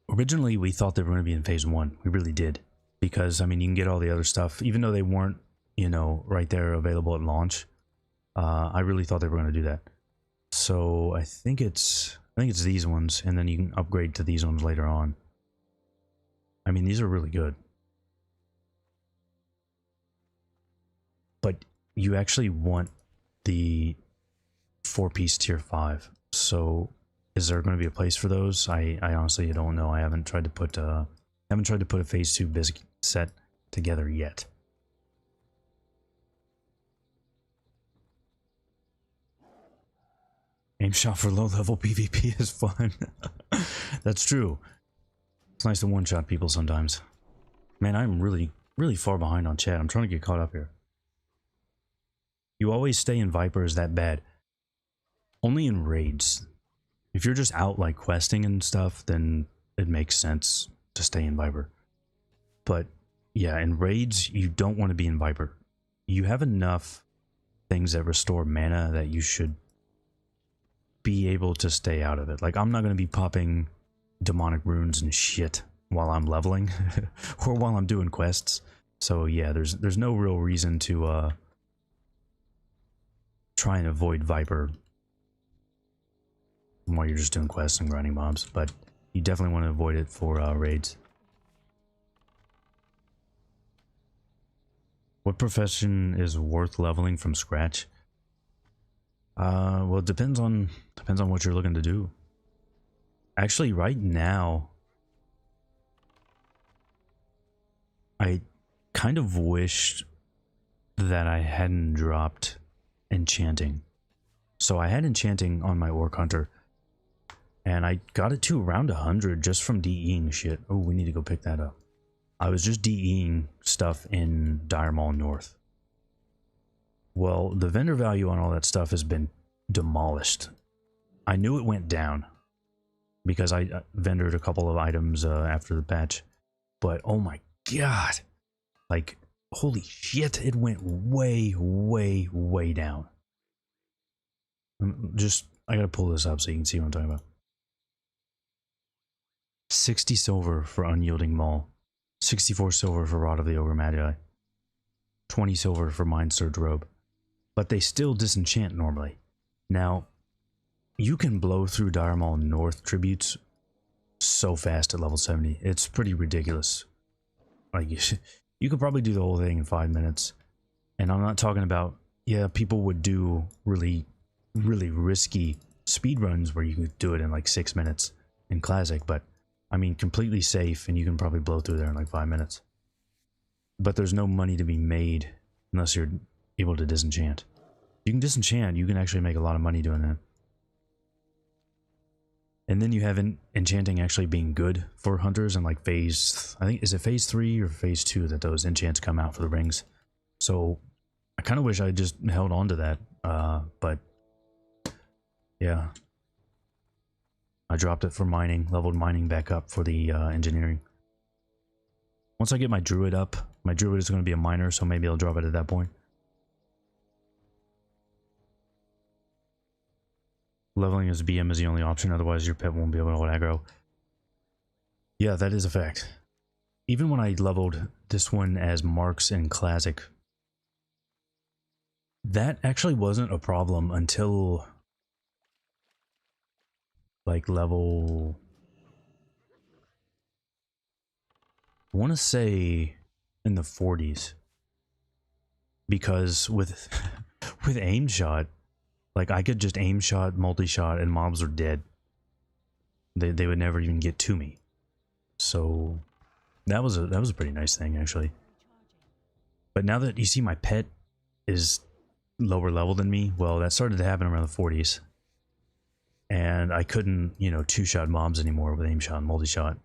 Originally, we thought they were going to be in phase 1. We really did. Because, I mean, you can get all the other stuff, even though they weren't, you know, right there available at launch. I really thought they were going to do that. So I think it's these ones, and then you can upgrade to these ones later on. I mean, these are really good. But you actually want the 4-piece tier 5. So is there going to be a place for those? I honestly don't know. I haven't tried to put a phase 2 BIS set together yet. Aim shot for low level PvP is fun. That's true. It's nice to one-shot people sometimes. Man, I'm really far behind on chat. I'm trying to get caught up here. You always stay in Viper is that bad. Only in raids. If you're just out like questing and stuff, then it makes sense to stay in Viper. But yeah, in raids, you don't want to be in Viper. You have enough things that restore mana that you should be able to stay out of it. Like, I'm not going to be popping demonic runes and shit while I'm leveling or while I'm doing quests. So yeah, there's no real reason to try and avoid Viper while you're just doing quests and grinding mobs, but you definitely want to avoid it for raids. What profession is worth leveling from scratch? Well, it depends on what you're looking to do. Actually, right now, I kind of wish that I hadn't dropped enchanting. So I had enchanting on my Orc Hunter, and I got it to around 100 just from DEing shit. Oh, we need to go pick that up. I was just DEing stuff in Dire Maul North. Well, the vendor value on all that stuff has been demolished. I knew it went down because I vendored a couple of items after the patch, but oh my god, like holy shit, it went way down. I gotta pull this up so you can see what I'm talking about. 60 silver for Unyielding Maul, 64 silver for Rod of the Ogre Magi, 20 silver for Mind Surge Robe. But they still disenchant normally. Now, you can blow through Dire Maul North tributes so fast at level 70. It's pretty ridiculous. Like, you could probably do the whole thing in 5 minutes. And I'm not talking about yeah, people would do really, really risky speed runs where you could do it in like 6 minutes in Classic, but I mean, completely safe, and you can probably blow through there in like 5 minutes. But there's no money to be made unless you're able to disenchant. You can disenchant, you can actually make a lot of money doing that. And then you have enchanting actually being good for hunters in like phase, I think, is it phase 3 or phase 2 that those enchants come out for the rings? So I kind of wish I just held on to that, but yeah. I dropped it for mining, leveled mining back up for the engineering. Once I get my druid up, my druid is going to be a miner, so maybe I'll drop it at that point. Leveling as BM is the only option, otherwise your pet won't be able to hold aggro. Yeah, that is a fact. Even when I leveled this one as Marks in Classic, that actually wasn't a problem until like level, I want to say in the 40s, because with with aim shot, like I could just aim shot, multi-shot, and mobs are dead. They would never even get to me. So that was a pretty nice thing actually. But now that you see my pet is lower level than me, well, that started to happen around the 40s. And I couldn't, you know, two-shot mobs anymore with aim shot and multi-shot.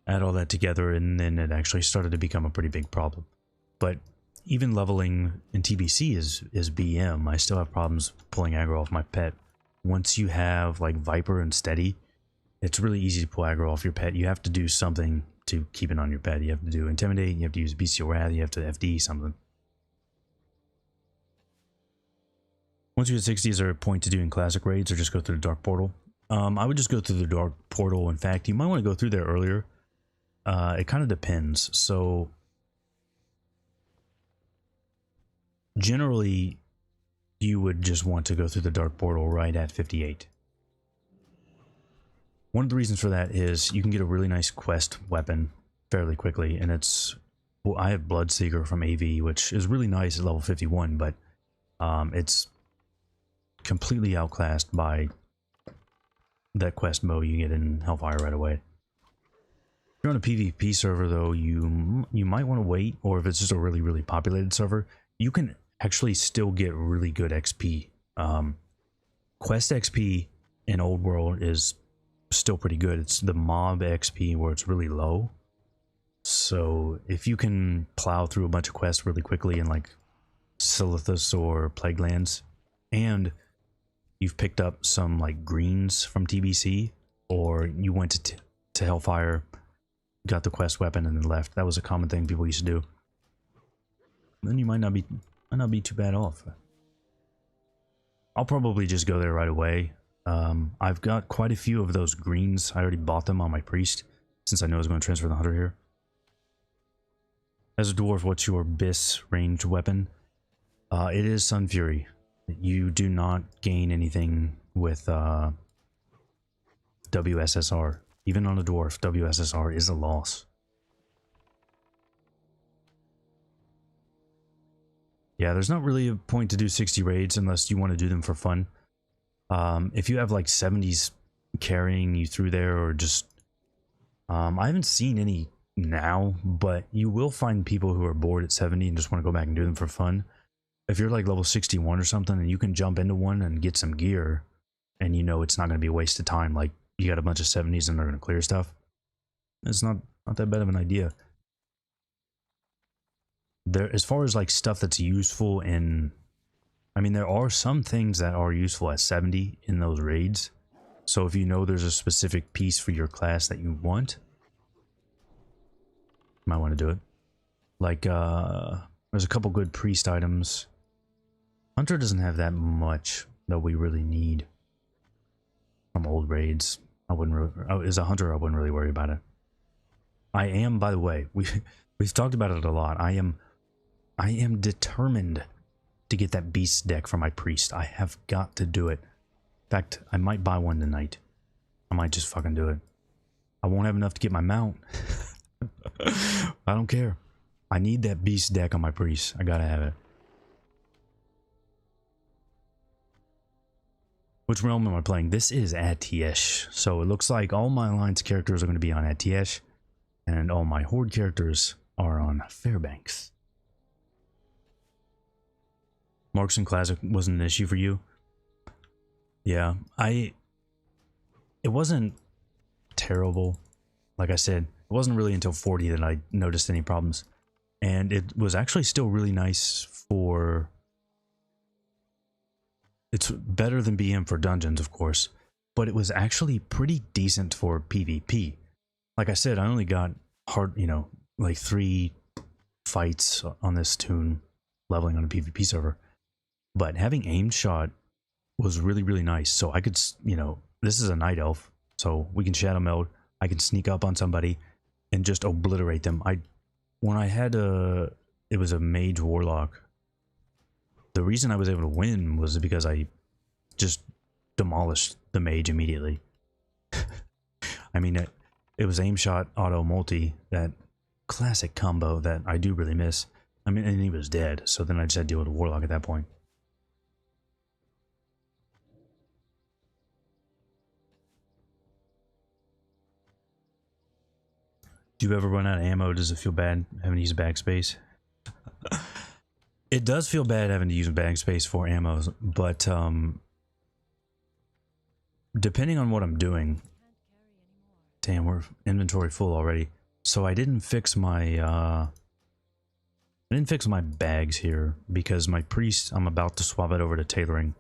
Add all that together, and then it actually started to become a pretty big problem. But even leveling in TBC is BM. I still have problems pulling aggro off my pet. Once you have like Viper and Steady, it's really easy to pull aggro off your pet. You have to do something to keep it on your pet. You have to do Intimidate, you have to use Bestial Wrath, you have to FD something. Once you hit 60, is there a point to doing Classic raids or just go through the Dark Portal? I would just go through the Dark Portal. In fact, you might want to go through there earlier. It kind of depends. So generally, you would just want to go through the Dark Portal right at 58. One of the reasons for that is you can get a really nice quest weapon fairly quickly, and it's, well, I have Bloodseeker from AV, which is really nice at level 51, but it's completely outclassed by that quest bow you get in Hellfire right away. If you're on a PvP server though, you might want to wait, or if it's just a really, really populated server, you can actually still get really good XP. Quest XP in Old World is still pretty good. It's the mob XP where it's really low. So if you can plow through a bunch of quests really quickly in like Silithus or Plague Lands, and you've picked up some like greens from TBC, or you went to Hellfire, got the quest weapon, and then left. That was a common thing people used to do. Then you might not be too bad off. I'll probably just go there right away. I've got quite a few of those greens. I already bought them on my priest, since I know I was going to transfer the hunter here. As a dwarf, what's your BIS ranged weapon? It is Sun Fury. You do not gain anything with WSSR. Even on a dwarf, WSSR is a loss. Yeah, there's not really a point to do 60 raids unless you want to do them for fun. If you have like 70s carrying you through there, or just... I haven't seen any now, but you will find people who are bored at 70 and just want to go back and do them for fun. If you're like level 61 or something and you can jump into one and get some gear, and you know it's not going to be a waste of time, like you got a bunch of 70s and they're going to clear stuff, it's not that bad of an idea. There, as far as like stuff that's useful in, I mean, there are some things that are useful at 70 in those raids. So if you know there's a specific piece for your class that you want, you might want to do it. Like, there's a couple good priest items. Hunter doesn't have that much that we really need from old raids. I wouldn't really, as a hunter, I wouldn't really worry about it. I am, by the way, we've talked about it a lot. I am determined to get that beast deck for my priest. I have got to do it. In fact, I might buy one tonight. I might just fucking do it. I won't have enough to get my mount. I don't care. I need that beast deck on my priest. I gotta have it. Which realm am I playing? This is Add-Ons. So it looks like all my alliance characters are going to be on Add-Ons, and all my horde characters are on Fairbanks. Marksman Classic wasn't an issue for you? Yeah, it wasn't terrible. Like I said, it wasn't really until 40 that I noticed any problems. And it was actually still really nice for... It's better than BM for dungeons, of course, but it was actually pretty decent for PvP. Like I said, I only got hard, you know, like 3 fights on this tune leveling on a PvP server. But having aimed shot was really, really nice. So I could, you know, this is a night elf, so we can shadow meld. I can sneak up on somebody and just obliterate them. When I had it was a mage warlock. The reason I was able to win was because I just demolished the mage immediately. I mean, it was aim shot, auto, multi, that classic combo that I do really miss. I mean, and he was dead, so then I just had to deal with a warlock at that point. Do you ever run out of ammo? Does it feel bad having to use backspace? It does feel bad having to use backspace for ammo, but depending on what I'm doing... Damn, we're inventory full already. So I didn't fix my bags here because my priest, I'm about to swap it over to tailoring.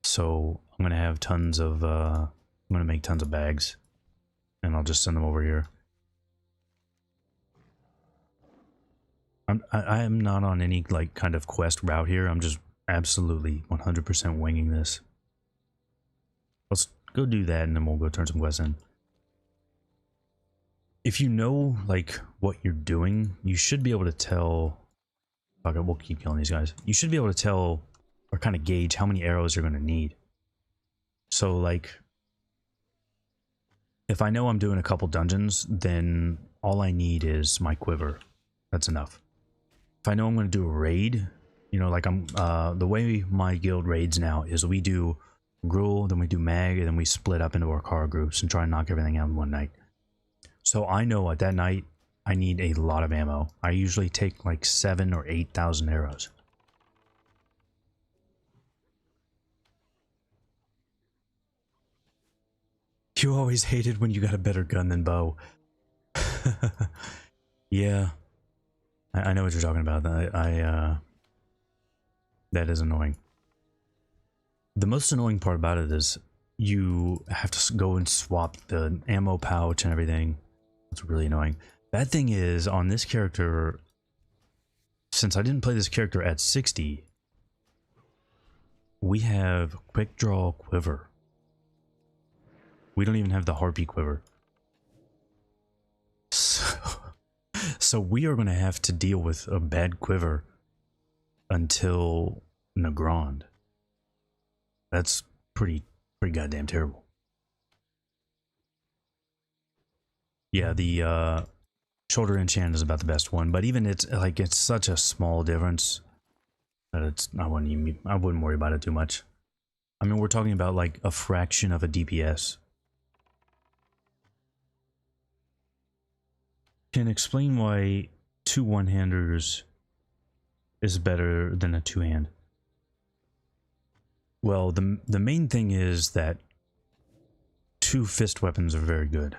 So I'm gonna have tons of I'm gonna make tons of bags, and I'll just send them over here. I am not on any like kind of quest route here. I'm just absolutely 100% winging this. Let's go do that, and then we'll go turn some quests in. If you know like what you're doing, you should be able to tell. Okay, we'll keep killing these guys. You should be able to tell or kind of gauge how many arrows you're going to need. So like, if I know I'm doing a couple dungeons, then all I need is my quiver. That's enough. If I know I'm going to do a raid, you know, like the way my guild raids now is we do Gruul, then we do Mag, and then we split up into our car groups and try and knock everything out in one night. So I know at that night, I need a lot of ammo. I usually take like 7,000 or 8,000 arrows. You always hated when you got a better gun than bow. Yeah. I know what you're talking about. That is annoying. The most annoying part about it is you have to go and swap the ammo pouch and everything. It's really annoying. Bad thing is, on this character, since I didn't play this character at 60, we have quick draw quiver. We don't even have the harpy quiver. So we are going to have to deal with a bad quiver until Nagrand. That's pretty goddamn terrible. Yeah, the shoulder enchant is about the best one, but even it's such a small difference that I wouldn't worry about it too much. I mean, we're talking about like a fraction of a DPS. Can explain why 2 one-handers is better than a 2-hand. Well, the main thing is that 2 fist weapons are very good.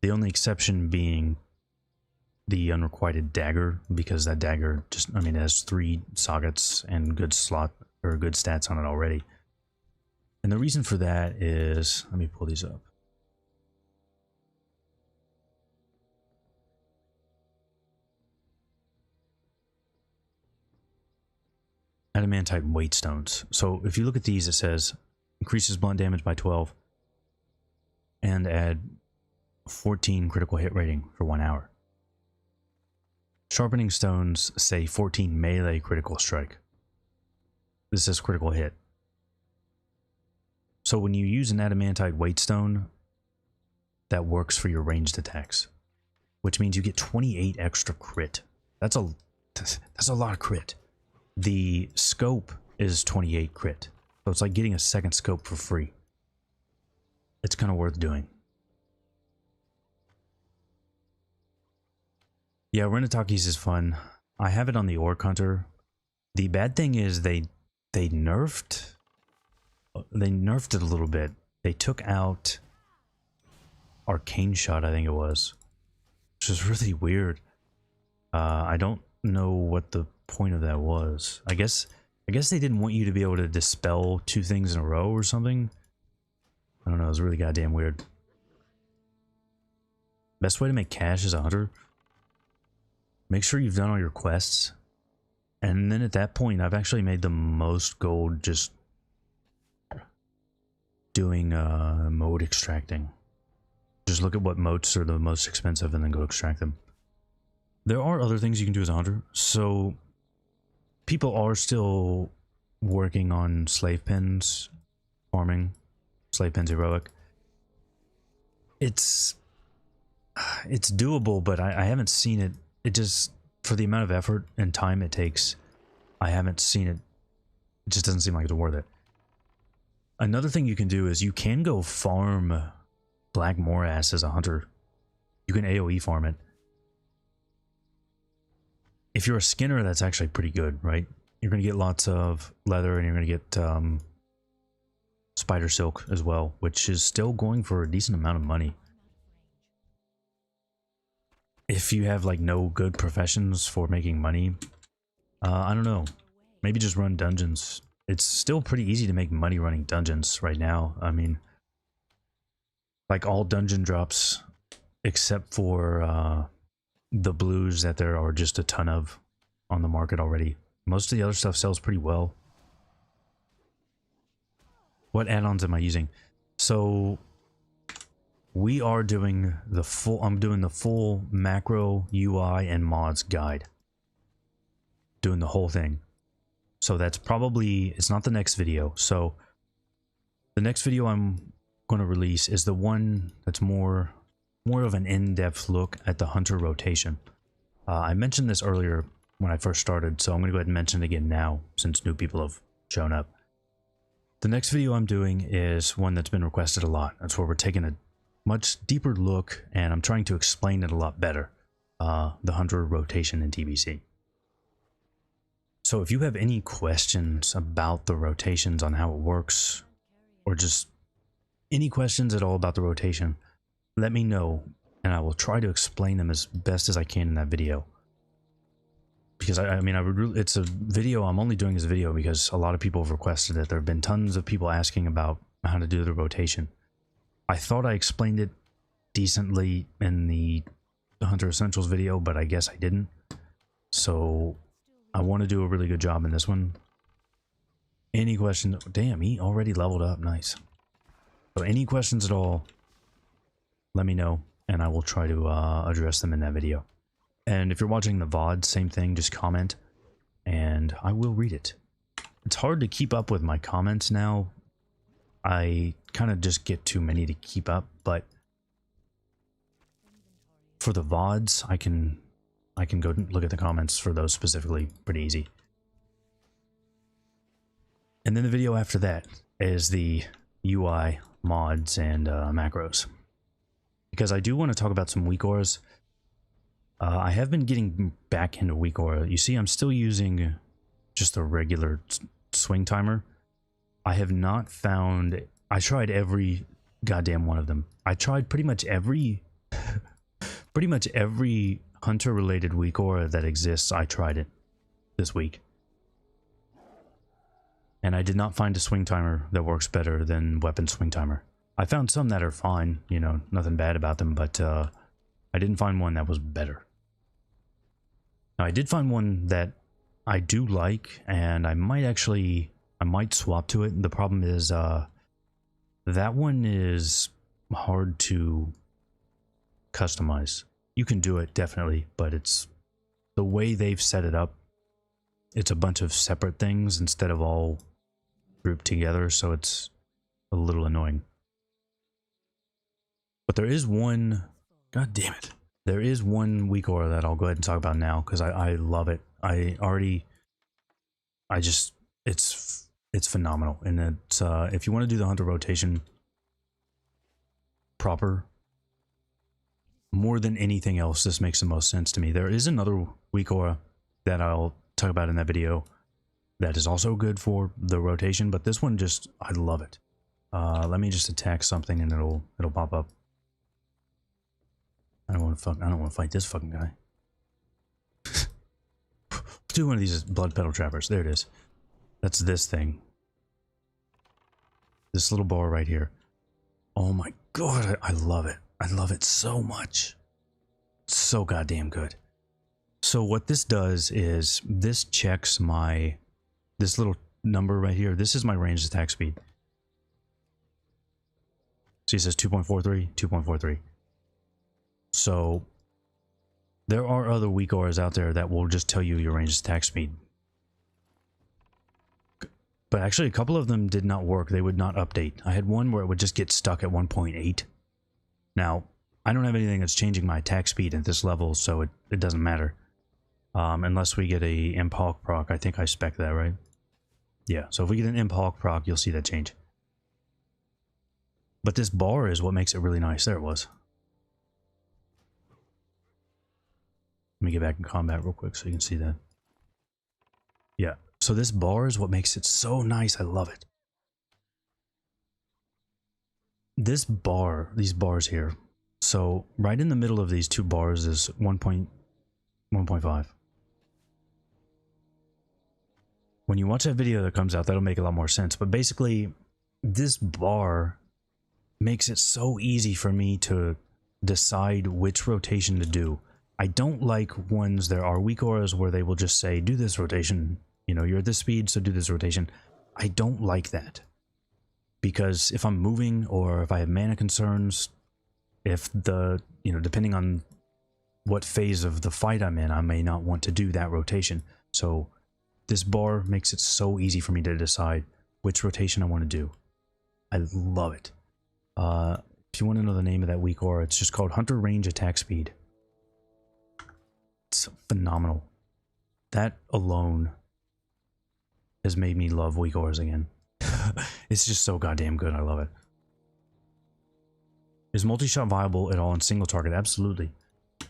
The only exception being the unrequited dagger, because that dagger just, I mean, it has 3 sockets and good slot or good stats on it already. And the reason for that is, let me pull these up. Adamantite weight stones. So if you look at these, it says increases blunt damage by 12 and add 14 critical hit rating for 1 hour. Sharpening stones say 14 melee critical strike. This is critical hit. So when you use an adamantite weight stone, that works for your ranged attacks, which means you get 28 extra crit. That's a lot of crit. The scope is 28 crit. So it's like getting a second scope for free. It's kind of worth doing. Yeah, Renatakis is fun. I have it on the Orc Hunter. The bad thing is they nerfed it a little bit. They took out Arcane Shot, I think it was, which is really weird. I don't know what the point of that was. I guess they didn't want you to be able to dispel 2 things in a row or something. I don't know, it was really goddamn weird. Best way to make cash as a hunter, make sure you've done all your quests. And then at that point, I've actually made the most gold just doing mode extracting. Just look at what motes are the most expensive and then go extract them. There are other things you can do as a hunter. So people are still working on slave pens, farming, slave pens heroic. It's doable, but I haven't seen it. It just, for the amount of effort and time it takes, I haven't seen it. It just doesn't seem like it's worth it. Another thing you can do is you can go farm Black Morass as a hunter. You can AoE farm it. If you're a skinner, that's actually pretty good, right? You're going to get lots of leather and you're going to get spider silk as well, which is still going for a decent amount of money. If you have like no good professions for making money, I don't know, maybe just run dungeons. It's still pretty easy to make money running dungeons right now. I mean, like all dungeon drops except for the blues that there are just a ton of on the market already. Most of the other stuff sells pretty well. What add-ons am I using? So we are doing the full, I'm doing the full macro UI and mods guide. Doing the whole thing. So that's probably, it's not the next video. So the next video I'm going to release is the one that's more of an in-depth look at the hunter rotation. I mentioned this earlier when I first started, so I'm going to go ahead and mention it again now since new people have shown up. The next video I'm doing is one that's been requested a lot. That's where we're taking a much deeper look and I'm trying to explain it a lot better. The hunter rotation in TBC. So if you have any questions about the rotations on how it works, or just any questions at all about the rotation, let me know and I will try to explain them as best as I can in that video. Because I mean, it's a video, I'm only doing this video because a lot of people have requested it. There have been tons of people asking about how to do the rotation. I thought I explained it decently in the Hunter Essentials video, but I guess I didn't. So I want to do a really good job in this one. Any questions? Damn, he already leveled up. Nice. So any questions at all, let me know and I will try to address them in that video. And if you're watching the VOD, same thing, just comment and I will read it. It's hard to keep up with my comments now. I kind of just get too many to keep up, but for the VODs, I can go look at the comments for those specifically pretty easy. And then the video after that is the UI, mods, and macros. Because I do want to talk about some weak auras. I have been getting back into weak aura. You see, I'm still using just a regular swing timer. I have not found... I tried every goddamn one of them. I tried pretty much every hunter related weak aura that exists. I tried it this week. And I did not find a swing timer that works better than weapon swing timer. I found some that are fine, you know, nothing bad about them, but I didn't find one that was better. Now, I did find one that I do like, and I might swap to it. The problem is, that one is hard to customize. You can do it, definitely, but it's the way they've set it up. It's a bunch of separate things instead of all grouped together, so it's a little annoying. But there is one, god damn it, there is one weak aura that I'll go ahead and talk about now because I love it. It's It's phenomenal, and it's if you want to do the hunter rotation proper, more than anything else, this makes the most sense to me. There is another weak aura that I'll talk about in that video that is also good for the rotation, but this one just, I love it. Let me just attack something and it'll pop up. I don't want to fight this fucking guy. Do one of these blood petal trappers. There it is. That's this thing. This little bar right here. Oh my god, I love it. I love it so much. It's so goddamn good. So what this does is this checks my, this little number right here. This is my ranged attack speed. See, it says 2.43, 2.43. So there are other weak auras out there that will just tell you your ranged attack speed. But actually, a couple of them did not work. They would not update. I had one where it would just get stuck at 1.8. Now, I don't have anything that's changing my attack speed at this level, so it doesn't matter. Unless we get a Imp Hawk proc. I think I spec that, right? Yeah, so if we get an Imp Hawk proc, you'll see that change. But this bar is what makes it really nice. There it was. Let me get back in combat real quick so you can see that. Yeah, so this bar is what makes it so nice. I love it. This bar, these bars here. So right in the middle of these two bars is 1.5. When you watch that video that comes out, that'll make a lot more sense. But basically, this bar makes it so easy for me to decide which rotation to do. I don't like ones, there are weak auras where they will just say, do this rotation. You know, you're at this speed, so do this rotation. I don't like that. Because if I'm moving or if I have mana concerns, if the, you know, depending on what phase of the fight I'm in, I may not want to do that rotation. So this bar makes it so easy for me to decide which rotation I want to do. I love it. If you want to know the name of that weak aura, it's just called Hunter Range Attack Speed. It's phenomenal. That alone has made me love weak auras again. It's just so goddamn good. I love it. Is multi-shot viable at all in single target? Absolutely.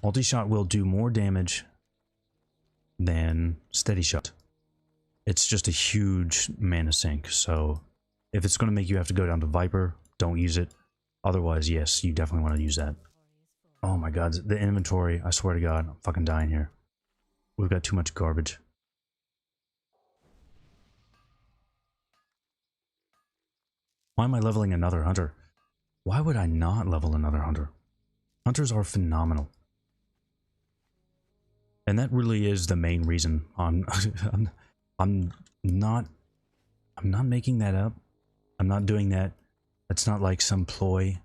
Multi-shot will do more damage than steady shot. It's just a huge mana sink, so if it's going to make you have to go down to Viper, don't use it. Otherwise, yes, you definitely want to use that. Oh my god, the inventory, I swear to god, I'm fucking dying here. We've got too much garbage. Why am I leveling another hunter? Why would I not level another hunter? Hunters are phenomenal. And that really is the main reason I'm not making that up. I'm not doing that. That's not like some ploy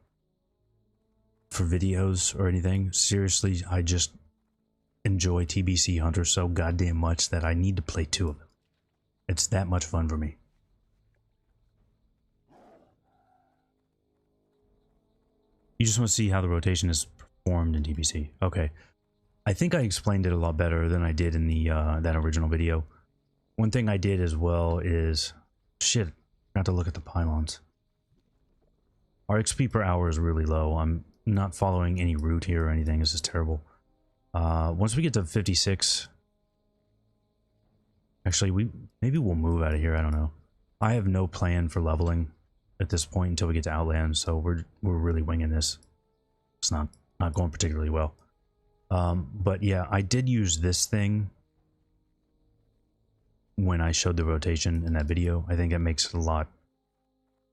for videos or anything. Seriously, I just enjoy TBC Hunter so goddamn much that I need to play 2 of them. It's that much fun for me. You just want to see how the rotation is performed in TBC. Okay. I think I explained it a lot better than I did in the that original video. One thing I did as well is... Shit, I forgot to look at the pylons. Our XP per hour is really low. I'm not following any route here or anything. This is terrible. Once we get to 56... Actually, maybe we'll move out of here. I don't know. I have no plan for leveling at this point until we get to Outland, so we're really winging this. It's not going particularly well. But yeah, I did use this thing when I showed the rotation in that video. I think it makes it a lot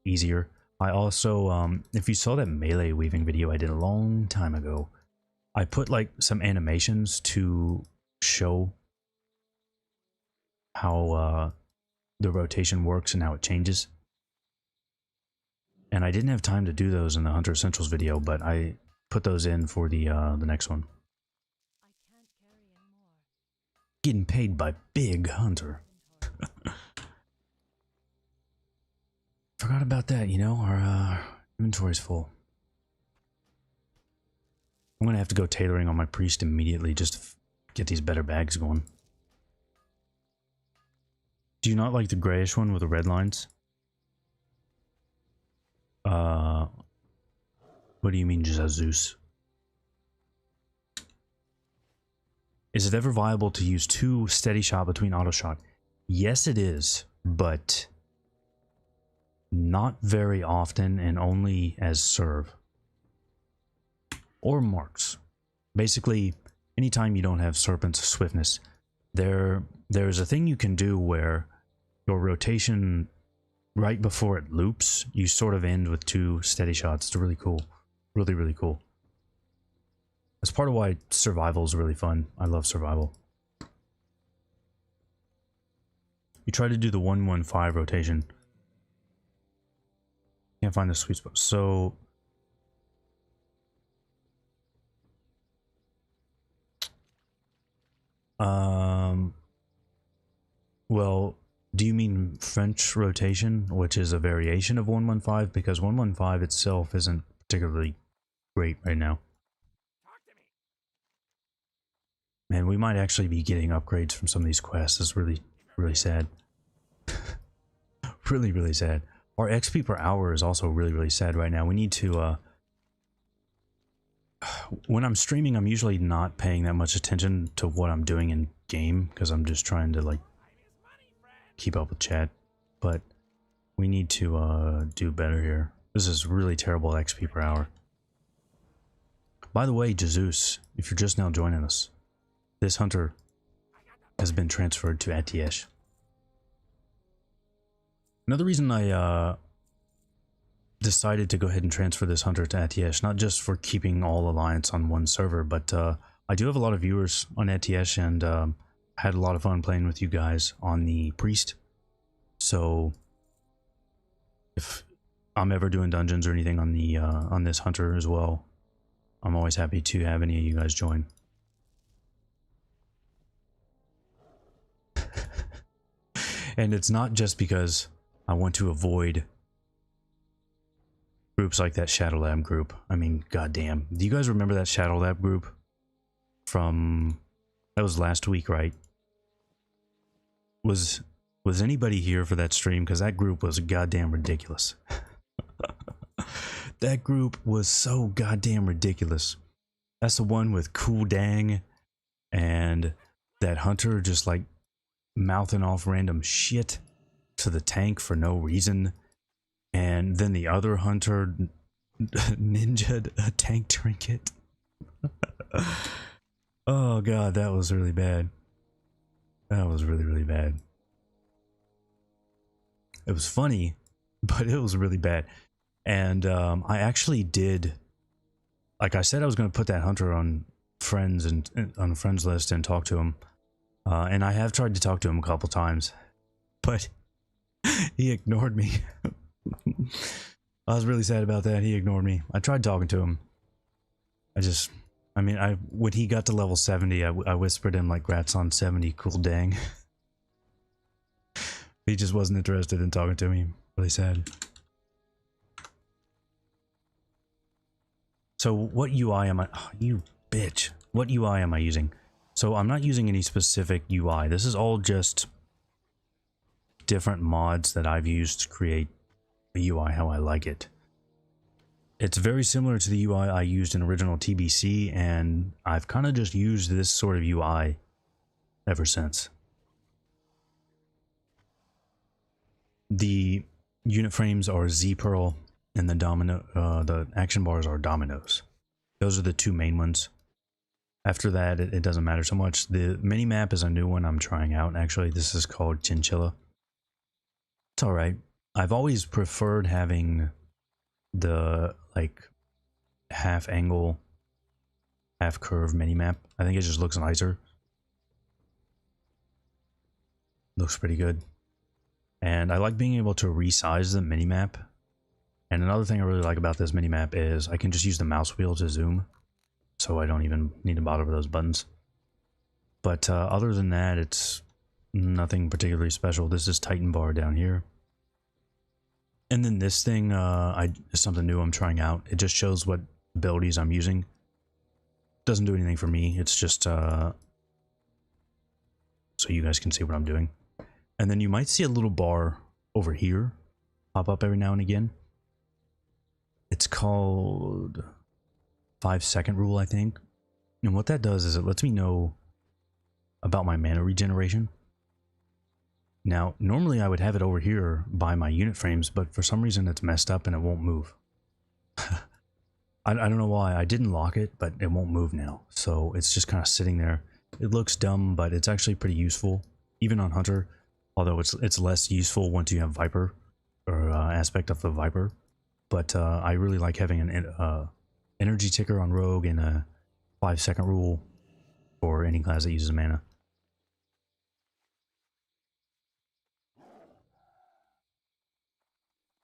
easier. I also, if you saw that melee weaving video I did a long time ago, I put like some animations to show how the rotation works and how it changes. And I didn't have time to do those in the Hunter Essentials video, but I put those in for the next one. Getting paid by Big Hunter. Forgot about that, you know, our inventory's full. I'm gonna have to go tailoring on my priest immediately just to get these better bags going. Do you not like the grayish one with the red lines? What do you mean, Jesus? Is it ever viable to use 2 steady shot between auto shot? Yes, it is, but not very often, and only as serve or marks. Basically, anytime you don't have Serpent's Swiftness, there's a thing you can do where your rotation right before it loops, you sort of end with 2 steady shots. It's really cool. Really, really cool. That's part of why survival is really fun. I love survival. You try to do the 1-1-5 rotation. Can't find the sweet spot. So well, do you mean French rotation, which is a variation of 1-1-5? Because 1-1-5 itself isn't particularly great right now. Man, we might actually be getting upgrades from some of these quests. It's really, really sad. Really, really sad. Our XP per hour is also really, really sad right now. We need to, when I'm streaming, I'm usually not paying that much attention to what I'm doing in game, because I'm just trying to, like, keep up with chat. But we need to, do better here. This is really terrible XP per hour. By the way, Jesus, if you're just now joining us, this hunter has been transferred to Add-Ons. Another reason I decided to go ahead and transfer this hunter to Add-Ons, not just for keeping all Alliance on one server, but I do have a lot of viewers on Add-Ons, and had a lot of fun playing with you guys on the Priest. So if I'm ever doing dungeons or anything on the on this hunter as well, I'm always happy to have any of you guys join. And it's not just because I want to avoid groups like that Shadow Lab group. I mean, goddamn. Do you guys remember that Shadow Lab group from... That was last week, right? Was anybody here for that stream? Because that group was goddamn ridiculous. That group was so goddamn ridiculous. That's the one with Cool Dang and that hunter just like mouthing off random shit to the tank for no reason, and then the other hunter ninja'd a tank trinket. Oh god, that was really bad. That was really, really bad. It was funny, but it was really bad. And I actually did, like I said, I was going to put that hunter on friends and on a friends list and talk to him. And I have tried to talk to him a couple times, but he ignored me. I was really sad about that. He ignored me. I tried talking to him. When he got to level 70, I whispered him like, "Grats on 70, cool dang." He just wasn't interested in talking to me. Really sad. So what UI am I... Oh, you bitch. What UI am I using? So I'm not using any specific UI. This is all just different mods that I've used to create a UI how I like it. It's very similar to the UI I used in original TBC, and I've kind of just used this sort of UI ever since. The unit frames are Z-Pearl, and the action bars are dominoes. Those are the two main ones. After that, it doesn't matter so much. The mini-map is a new one I'm trying out, actually. This is called Chinchilla. It's alright. I've always preferred having the, like, half-angle, half-curve mini-map. I think it just looks nicer. Looks pretty good. And I like being able to resize the mini-map. And another thing I really like about this mini-map is I can just use the mouse wheel to zoom. So I don't even need to bother with those buttons. But other than that, it's nothing particularly special. This is Titan Bar down here. And then this thing is something new I'm trying out. It just shows what abilities I'm using. Doesn't do anything for me. It's just so you guys can see what I'm doing. And then you might see a little bar over here pop up every now and again. It's called 5-second rule, I think. And what that does is it lets me know about my mana regeneration. Now, normally I would have it over here by my unit frames, but for some reason it's messed up and it won't move. I don't know why. I didn't lock it, but it won't move now. So it's just kind of sitting there. It looks dumb, but it's actually pretty useful, even on Hunter. Although it's less useful once you have Viper, or aspect of the Viper. But I really like having an energy ticker on Rogue and a 5-second rule for any class that uses mana.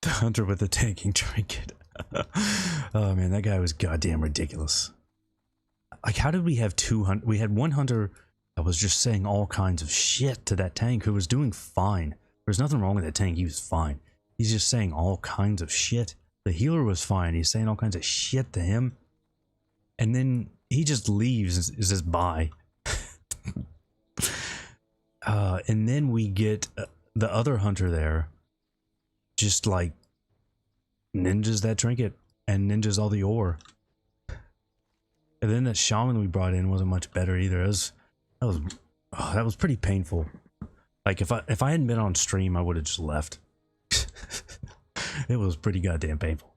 The Hunter with the tanking trinket. Oh man, that guy was goddamn ridiculous. Like, how did we have 200? We had one Hunter that was just saying all kinds of shit to that tank who was doing fine. There's nothing wrong with that tank, he was fine. He's just saying all kinds of shit. The healer was fine, he's saying all kinds of shit to him. And then he just leaves and says bye. And then we get the other Hunter there, just like ninjas that trinket and ninjas all the ore. And then that shaman we brought in wasn't much better either. That was pretty painful. Like if I hadn't been on stream, I would have just left. It was pretty goddamn painful.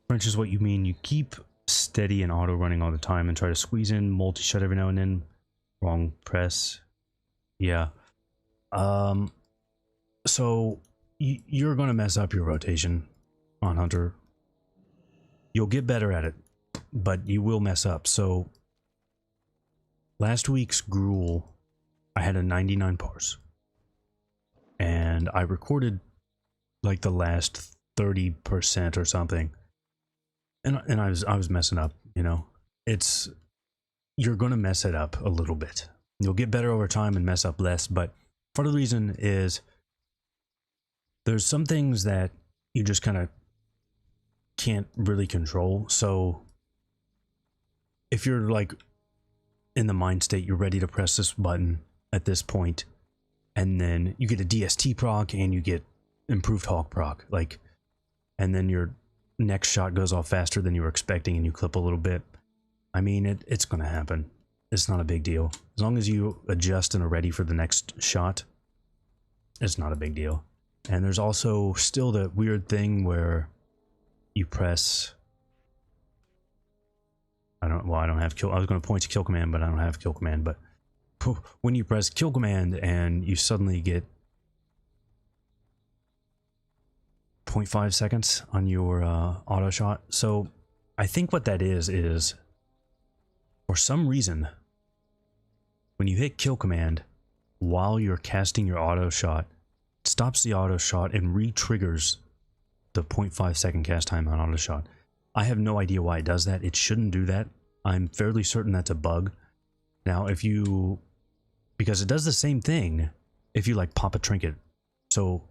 French is what you mean. You keep steady and auto running all the time and try to squeeze in multi-shot every now and then. Wrong press. Yeah. So you're going to mess up your rotation on Hunter. You'll get better at it, but you will mess up. So last week's Gruul, I had a 99 parse. And I recorded like the last 30% or something. And I was messing up, you know. You're going to mess it up a little bit. You'll get better over time and mess up less, but part of the reason is there's some things that you just kind of can't really control. So if you're like in the mind state, you're ready to press this button at this point, and then you get a DST proc and you get improved Hawk proc, like, and then your next shot goes off faster than you were expecting and you clip a little bit. I mean, it's going to happen. It's not a big deal. As long as you adjust and are ready for the next shot, it's not a big deal. And there's also still the weird thing where you press... I don't have kill... I was going to point to kill command, but I don't have kill command. But when you press kill command and you suddenly get 0.5 seconds on your auto shot. So I think what that is for some reason, when you hit kill command while you're casting your auto shot, it stops the auto shot and re-triggers the 0.5 second cast time on auto shot. I have no idea why it does that. It shouldn't do that. I'm fairly certain that's a bug. Now, because it does the same thing if you like pop a trinket. So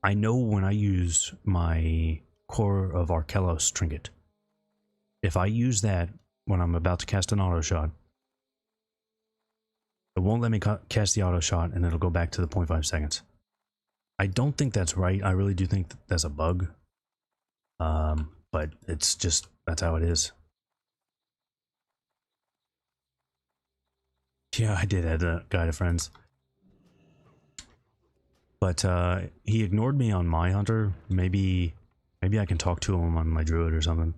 I know when I use my Core of Arkelos trinket, if I use that when I'm about to cast an auto shot, it won't let me cast the auto shot and it'll go back to the 0.5 seconds. I don't think that's right. I really do think that's a bug. But it's just, that's how it is. Yeah, I did add a guy to friends. But he ignored me on my Hunter. Maybe I can talk to him on my Druid or something.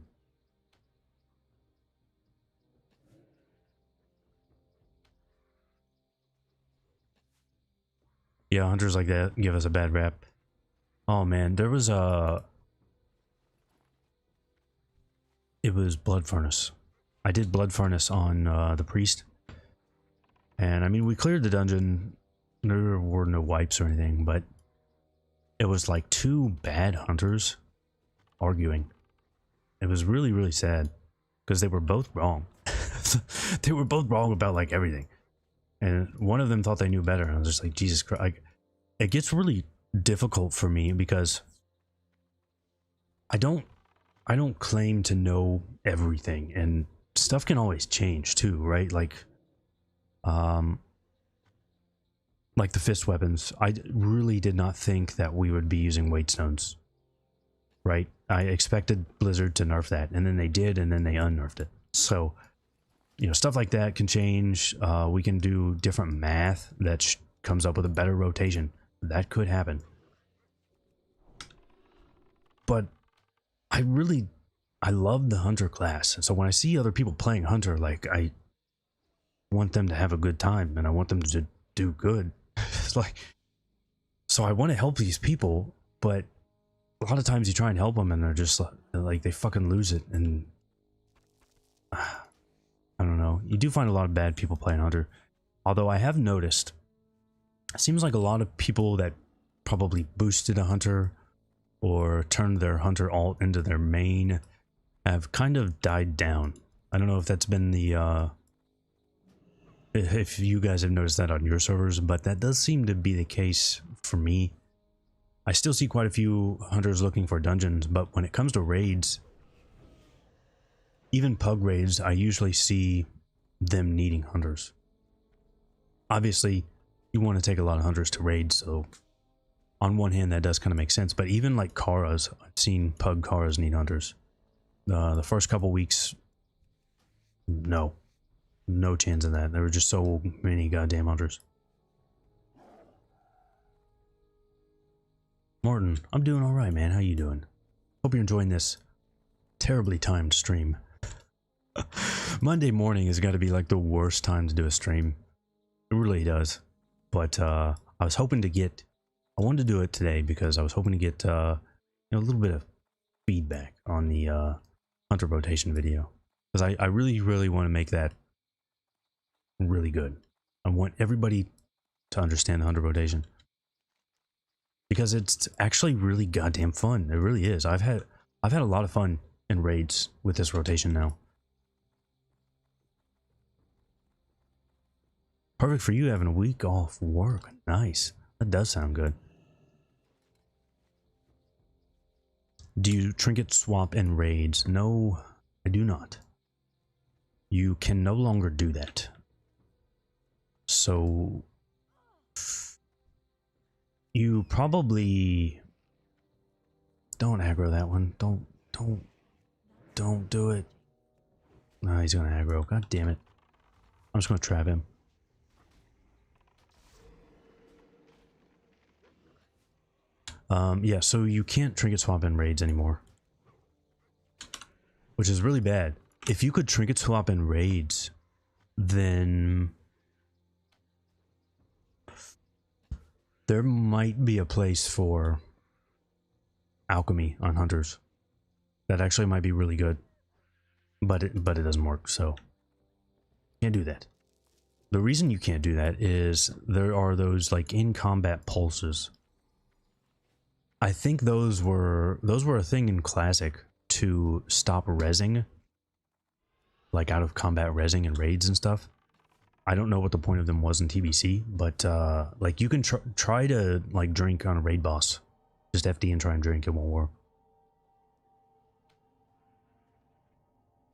Yeah, Hunters like that give us a bad rap. Oh man, there was it was Blood Furnace. I did Blood Furnace on the Priest. And I mean, we cleared the dungeon. There were no wipes or anything, but it was like two bad Hunters arguing. It was really, really sad because they were both wrong. They were both wrong about like everything. And one of them thought they knew better. And I was just like, Jesus Christ. It gets really difficult for me because I don't claim to know everything, and stuff can always change too, right? Like, like the fist weapons, I really did not think that we would be using weight stones. Right? I expected Blizzard to nerf that, and then they did, and then they unnerfed it. So, you know, stuff like that can change. We can do different math that comes up with a better rotation. That could happen. But I love the Hunter class. And so when I see other people playing Hunter, like, I want them to have a good time, and I want them to do good. It's like, so I want to help these people, but a lot of times you try and help them and they're just like they fucking lose it, and I don't know. You do find a lot of bad people playing Hunter. Although I have noticed, it seems like a lot of people that probably boosted a Hunter or turned their Hunter alt into their main have kind of died down. I don't know if that's been the if you guys have noticed that on your servers, but that does seem to be the case for me. I still see quite a few Hunters looking for dungeons, but when it comes to raids, even pug raids, I usually see them needing Hunters. Obviously, you want to take a lot of Hunters to raids, so on one hand that does kind of make sense, but even like Karas, I've seen pug Karas need Hunters. The first couple weeks, no chance of that. There were just so many goddamn Hunters. Martin, I'm doing alright, man. How you doing? Hope you're enjoying this terribly timed stream. Monday morning has got to be like the worst time to do a stream. It really does. But I was hoping to get... I wanted to do it today because I was hoping to get you know, a little bit of feedback on the Hunter rotation video. Because I really, really want to make that really good. I want everybody to understand the Hunter rotation. Because it's actually really goddamn fun. It really is. I've had a lot of fun in raids with this rotation now. Perfect for you having a week off work. Nice. That does sound good. Do you trinket swap in raids? No, I do not. You can no longer do that. So you probably don't aggro that one. Don't do it. No, he's gonna aggro. God damn it. I'm just gonna trap him. Yeah, so you can't trinket swap in raids anymore, which is really bad. If you could trinket swap in raids, then there might be a place for alchemy on Hunters. That actually might be really good, but it doesn't work, so can't do that. The reason you can't do that is there are those like in combat pulses. I think those were a thing in Classic to stop rezzing, like out of combat rezzing and raids and stuff. I don't know what the point of them was in TBC, but like you can try to like drink on a raid boss. Just FD and try and drink, it won't work.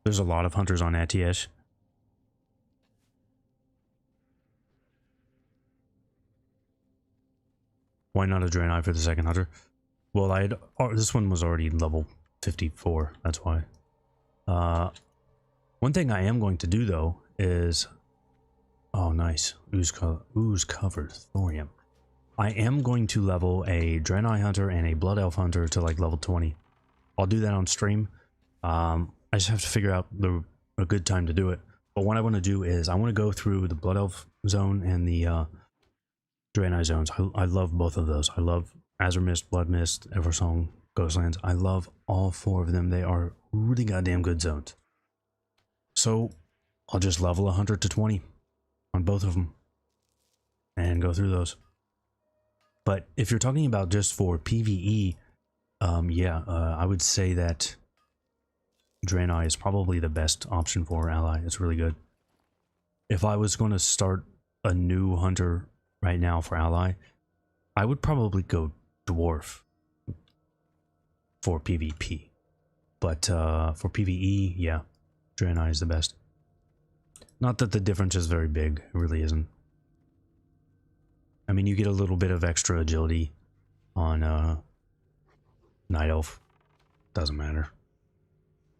There's a lot of Hunters on ATS. Why not a Draenei for the second Hunter? Well, this one was already level 54, that's why. One thing I am going to do though is, oh nice, ooze covered thorium. I am going to level a Draenei Hunter and a Blood Elf Hunter to like level 20. I'll do that on stream. I just have to figure out a good time to do it. But what I want to do is I want to go through the Blood Elf zone and the Draenei zones. I love both of those. I love Azure Mist, Blood Mist, Eversong, Ghostlands. I love all four of them. They are really goddamn good zones. So I'll just level a Hunter to 20 on both of them and go through those. But if you're talking about just for PvE, I would say that Draenei is probably the best option for ally. It's really good. If I was going to start a new Hunter right now for ally, I would probably go Dwarf for PvP. But for PvE, yeah, Draenei is the best. Not that the difference is very big, it really isn't. I mean, you get a little bit of extra agility on Night Elf. Doesn't matter.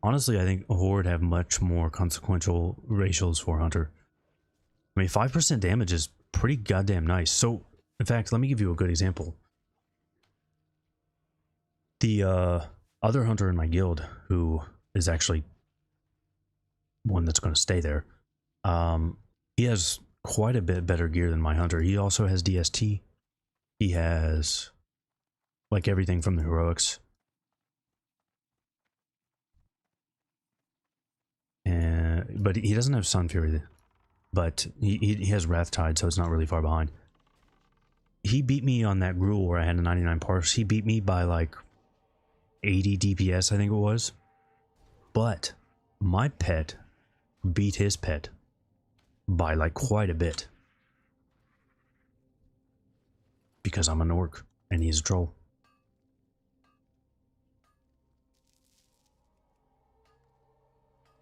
Honestly, I think Horde have much more consequential ratios for Hunter. I mean, 5% damage is pretty goddamn nice. So, in fact, let me give you a good example. The other Hunter in my guild, who is actually one that's going to stay there, he has quite a bit better gear than my Hunter. He also has DST. He has, like, everything from the heroics. But he doesn't have Sun Fury. But he has Wrath Tide, so it's not really far behind. He beat me on that Gruul where I had a 99 parse. He beat me by like 80 DPS, I think it was. But my pet beat his pet by like quite a bit. Because I'm an orc and he's a troll.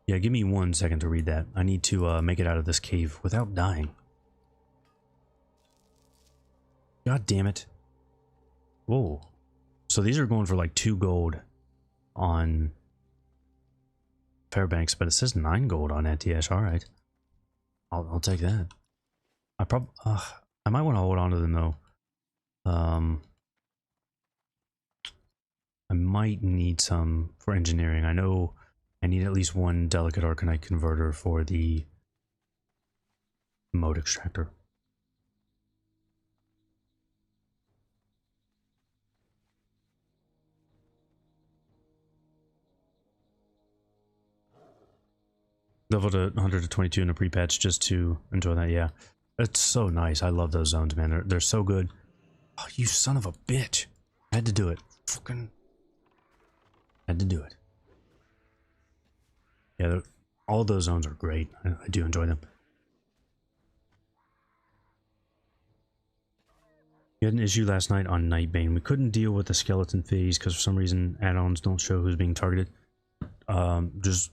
Yeah, give me 1 second to read that. I need to make it out of this cave without dying. God damn it. Whoa. So these are going for like 2 gold on Fairbanks, but it says 9 gold on Etiash. Alright. I'll take that. I might want to hold on to them though. I might need some for engineering. I know I need at least 1 delicate arcanite converter for the mode extractor. Level to 100 to 22 in a pre-patch just to enjoy that, yeah. It's so nice. I love those zones, man. They're so good. Oh, you son of a bitch. I had to do it. Fucking had to do it. Yeah, all those zones are great. I do enjoy them. We had an issue last night on Nightbane. We couldn't deal with the skeleton phase because for some reason add-ons don't show who's being targeted. Just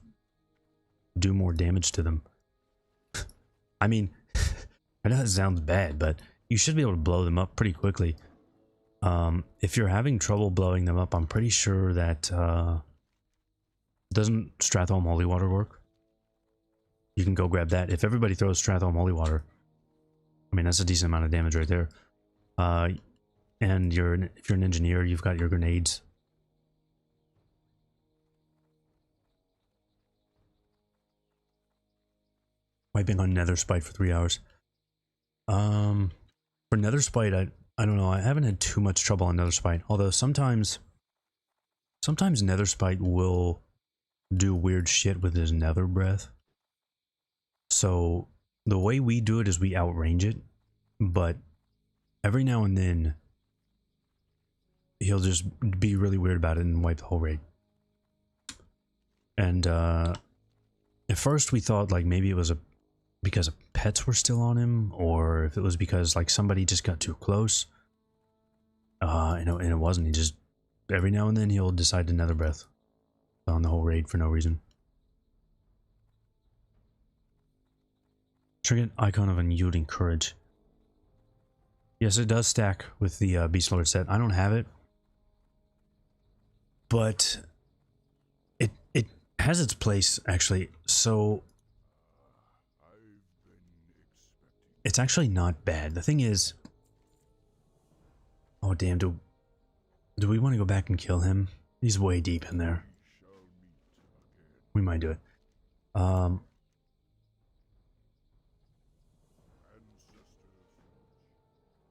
do more damage to them. I mean, I know that sounds bad, but you should be able to blow them up pretty quickly. If you're having trouble blowing them up, I'm pretty sure that doesn't Stratholm Holy Water work? You can go grab that. If everybody throws Stratholm Holy Water, I mean that's a decent amount of damage right there. And if you're an engineer, you've got your grenades. Wiping on Nether Spite for 3 hours. For Nether Spite, I don't know. I haven't had too much trouble on Nether Spite. Although sometimes Nether Spite will do weird shit with his Nether Breath. So the way we do it is we outrange it, but every now and then he'll just be really weird about it and wipe the whole raid. And at first we thought like maybe it was because pets were still on him, or if it was because like somebody just got too close. And it wasn't. He just every now and then he'll decide to Nether Breath on the whole raid for no reason. Trinket Icon of Unyielding Courage. Yes, it does stack with the Beast Lord set. I don't have it, but it has its place actually. So it's actually not bad. The thing is, oh damn, do we want to go back and kill him? He's way deep in there. We might do it.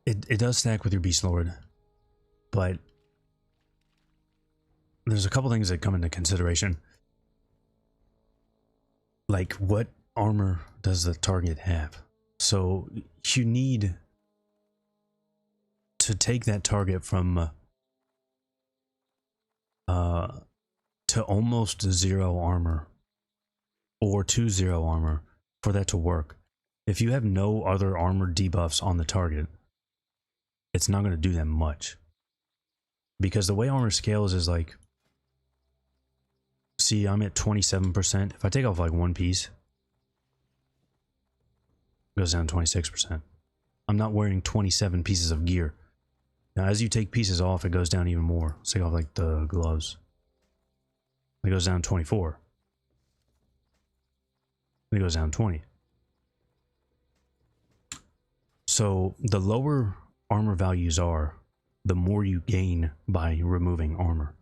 It does stack with your Beast Lord, but there's a couple things that come into consideration. Like, what armor does the target have? So you need to take that target from to almost 0 armor or to 0 armor for that to work. If you have no other armor debuffs on the target, it's not going to do that much. Because the way armor scales is like, see, I'm at 27%. If I take off like 1 piece, it goes down 26%. I'm not wearing 27 pieces of gear. Now, as you take pieces off, it goes down even more. Let's take off like the gloves. It goes down 24. It goes down 20. So the lower armor values are, the more you gain by removing armor.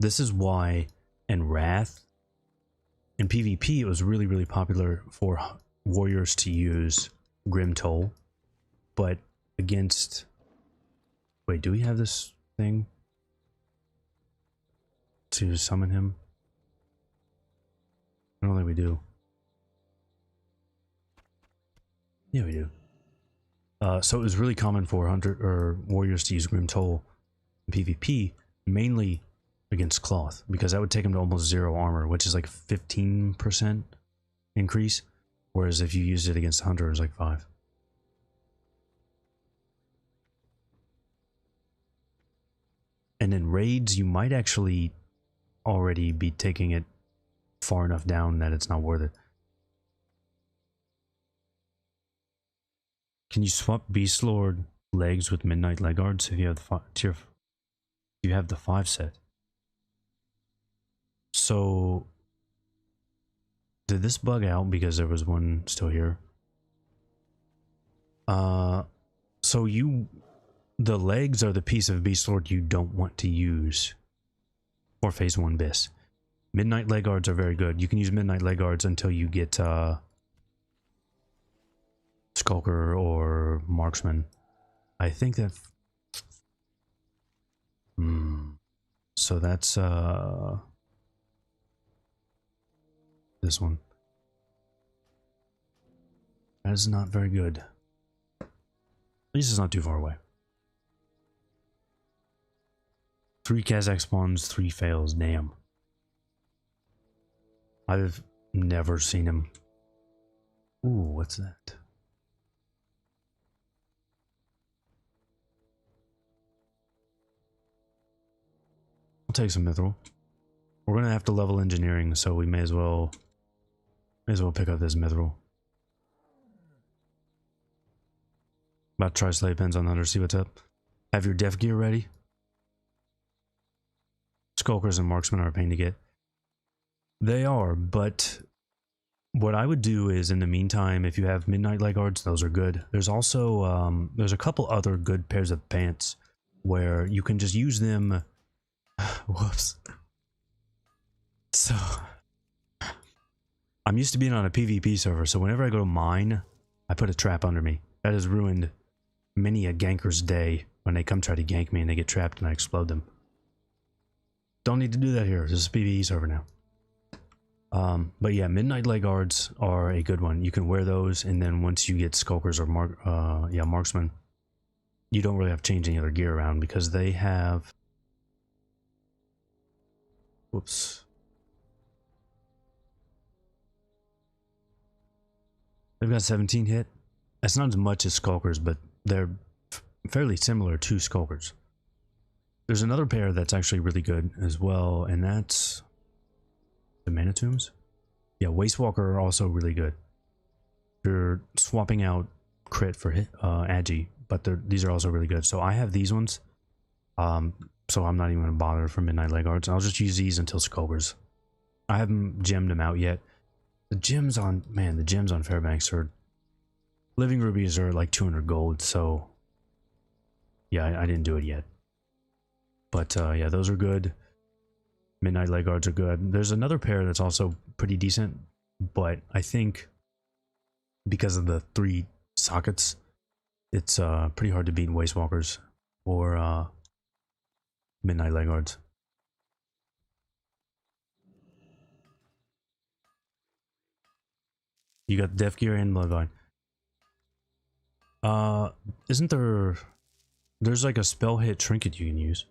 This is why in Wrath, in PvP, it was really, really popular for warriors to use Grim Toll. But against... Wait, do we have this thing to summon him? I don't think we do. Yeah, we do. So it was really common for hunter or warriors to use Grim Toll in PvP, mainly against cloth, because that would take them to almost 0 armor, which is like 15% increase, whereas if you used it against hunter, it's like 5. And in raids, you might actually already be taking it far enough down that it's not worth it. Can you swap Beast Lord legs with Midnight Legguards if you have the 5 set? So did this bug out because there was one still here? So the legs are the piece of Beast Lord you don't want to use for Phase 1 Bis. Midnight Legguards are very good. You can use Midnight Legguards until you get Skulker or Marksman. I think that... So that's this one. That is not very good. At least it's not too far away. 3 Kazakh spawns, 3 fails. Damn. I've never seen him. Ooh, what's that? I'll take some mithril. We're gonna have to level engineering, so we may as well pick up this mithril. About to try slave pens on the hunter, see what's up. Have your def gear ready. Skulkers and marksmen are a pain to get. They are, but what I would do is, in the meantime, if you have Midnight Legguards, those are good. There's also there's a couple other good pairs of pants where you can just use them. Whoops. So I'm used to being on a PvP server, so whenever I go to mine, I put a trap under me. That has ruined many a ganker's day when they come try to gank me and they get trapped and I explode them. Don't need to do that here. This is a PvE server now. But yeah, Midnight Legguards are a good one. You can wear those, and then once you get Skulkers or Marksman, you don't really have to change any other gear around because they have... Whoops. They've got 17 hit. That's not as much as Skulkers, but they're fairly similar to Skulkers. There's another pair that's actually really good as well, and that's the Mana Tombs. Yeah, Wastewalker are also really good. You're swapping out crit for Agi, but these are also really good. So I have these ones. So I'm not even going to bother for Midnight Legguards. I'll just use these until Skulkers. I haven't gemmed them out yet. The gems on, man, the gems on Fairbanks are... Living Rubies are like 200 gold, so... Yeah, I didn't do it yet. But yeah, those are good. Midnight Legguards are good. There's another pair that's also pretty decent, but I think because of the 3 sockets, it's pretty hard to beat Wastewalkers or Midnight Legguards. You got Def Gear and Bloodvine. Isn't there... There's like a spell hit trinket you can use.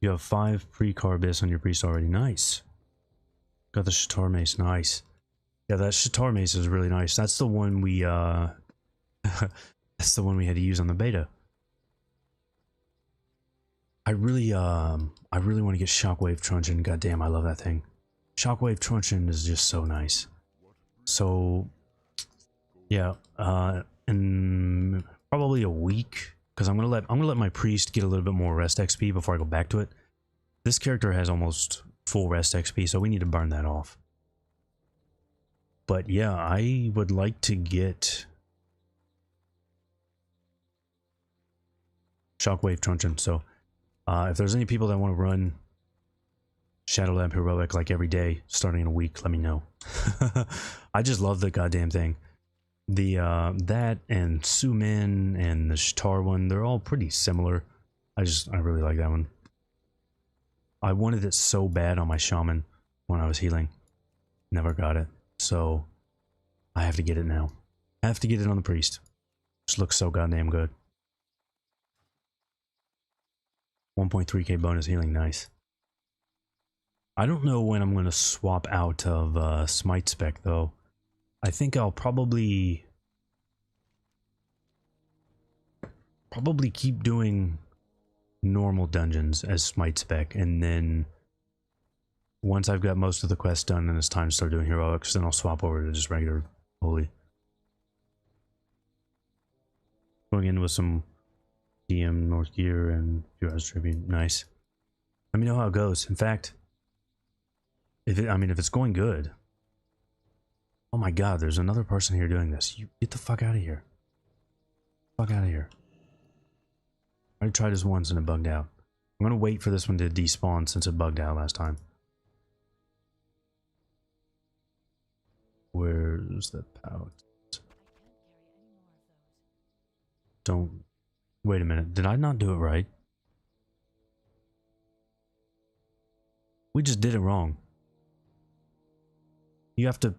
You have 5 pre-carbis on your priest already. Nice. Got the Shatar Mace. Nice. Yeah, that Shatar Mace is really nice. That's the one we that's the one we had to use on the beta. I really want to get Shockwave Truncheon. Goddamn, I love that thing. Shockwave Truncheon is just so nice. So, yeah, in probably a week, because I'm gonna let my priest get a little bit more rest XP before I go back to it. This character has almost full rest XP, so we need to burn that off. But yeah, I would like to get Shockwave Truncheon. So if there's any people that want to run Shadow Lab Heroic like every day starting in a week, let me know. I just love the goddamn thing. The that and Sumin and the Shtar one, they're all pretty similar. I really like that one. I wanted it so bad on my shaman when I was healing. Never got it. So I have to get it now. I have to get it on the priest. Just looks so goddamn good. 1.3k bonus healing, nice. I don't know when I'm going to swap out of Smite spec though. I think I'll probably keep doing normal dungeons as Smite spec, and then once I've got most of the quests done and it's time to start doing heroics, then I'll swap over to just regular holy. Going in with some DM North Gear and Heroes Tribute, nice. Let me know how it goes. In fact, if it's going good. Oh my god, there's another person here doing this. You get the fuck out of here. Fuck out of here. I already tried this once and it bugged out. I'm gonna wait for this one to despawn since it bugged out last time. Where's the pouch? Don't... Wait a minute. Did I not do it right? We just did it wrong. You have to...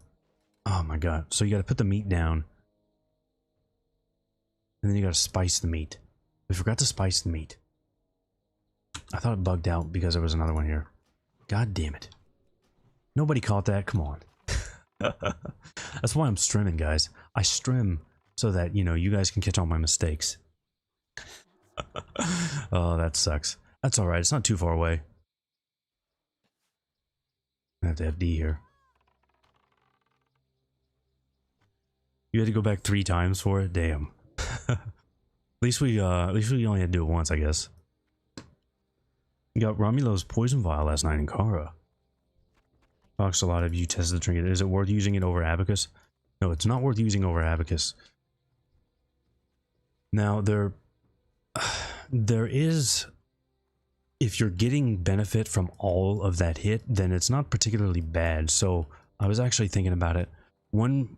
Oh my god. So you gotta put the meat down. And then you gotta spice the meat. We forgot to spice the meat. I thought it bugged out because there was another one here. God damn it. Nobody caught that? Come on. That's why I'm streaming, guys. I stream so that, you know, you guys can catch all my mistakes. Oh, that sucks. That's alright. It's not too far away. I have to FD here. You had to go back 3 times for it? Damn. At least we only had to do it once, I guess. You got Romulo's poison vial last night in Kara. Talks a lot of you tested the trinket. Is it worth using it over Abacus? No, it's not worth using over Abacus. Now, there is... If you're getting benefit from all of that hit, then it's not particularly bad. So, I was actually thinking about it. One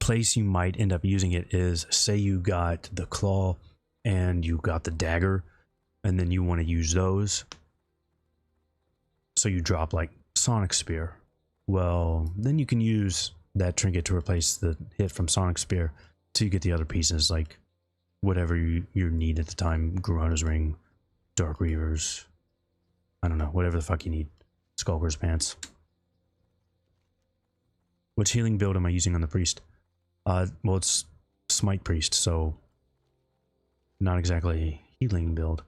place you might end up using it is, say you got the claw and you got the dagger, and then you want to use those. So you drop like Sonic Spear. Well, then you can use that trinket to replace the hit from Sonic Spear till you get the other pieces, like whatever you need at the time. Garona's Ring, Dark Reavers, I don't know, whatever the fuck you need. Skulker's Pants. Which healing build am I using on the priest? Well, it's Smite Priest, so not exactly a healing build.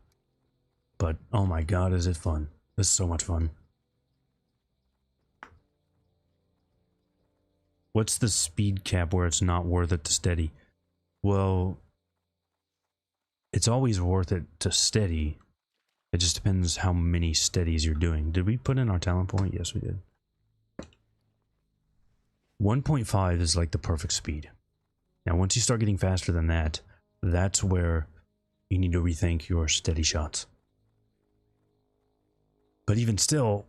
But, oh my god, is it fun. This is so much fun. What's the speed cap where it's not worth it to steady? Well, it's always worth it to steady. It just depends how many steadies you're doing. Did we put in our talent point? Yes, we did. 1.5 is like the perfect speed. Now, once you start getting faster than that, that's where you need to rethink your steady shots. But even still,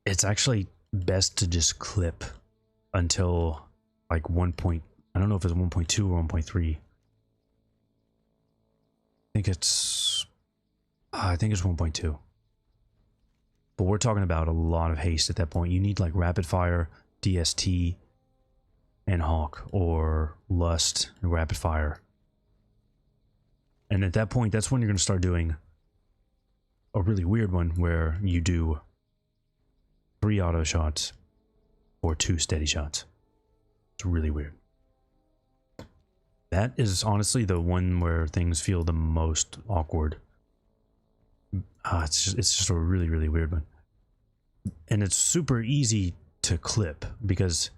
it's actually best to just clip until like 1. I don't know if it's 1.2 or 1.3. I think it's 1.2. But we're talking about a lot of haste at that point. You need like rapid fire, DST, and Hawk, or Lust and rapid fire. And at that point, that's when you're going to start doing a really weird one where you do 3 auto shots or 2 steady shots. It's really weird. That is honestly the one where things feel the most awkward. It's just a really, really weird one. and it's super easy to clip because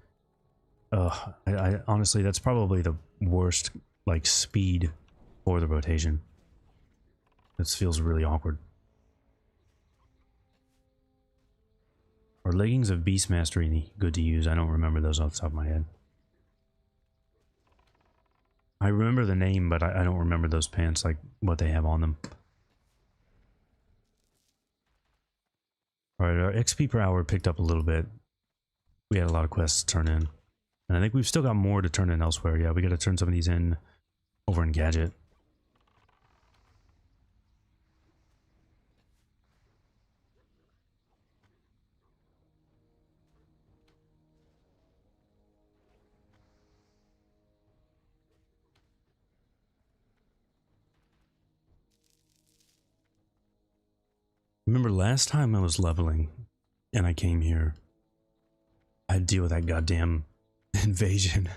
I honestly, that's probably the worst like speed for the rotation. This feels really awkward. Are leggings of Beast Mastery good to use? I don't remember those off the top of my head. I remember the name, but I don't remember those pants, like what they have on them. Alright, our XP per hour picked up a little bit. We had a lot of quests to turn in. And I think we've still got more to turn in elsewhere. Yeah, we gotta turn some of these in over in Gadget. Remember last time I was leveling and I came here, I had to deal with that goddamn invasion.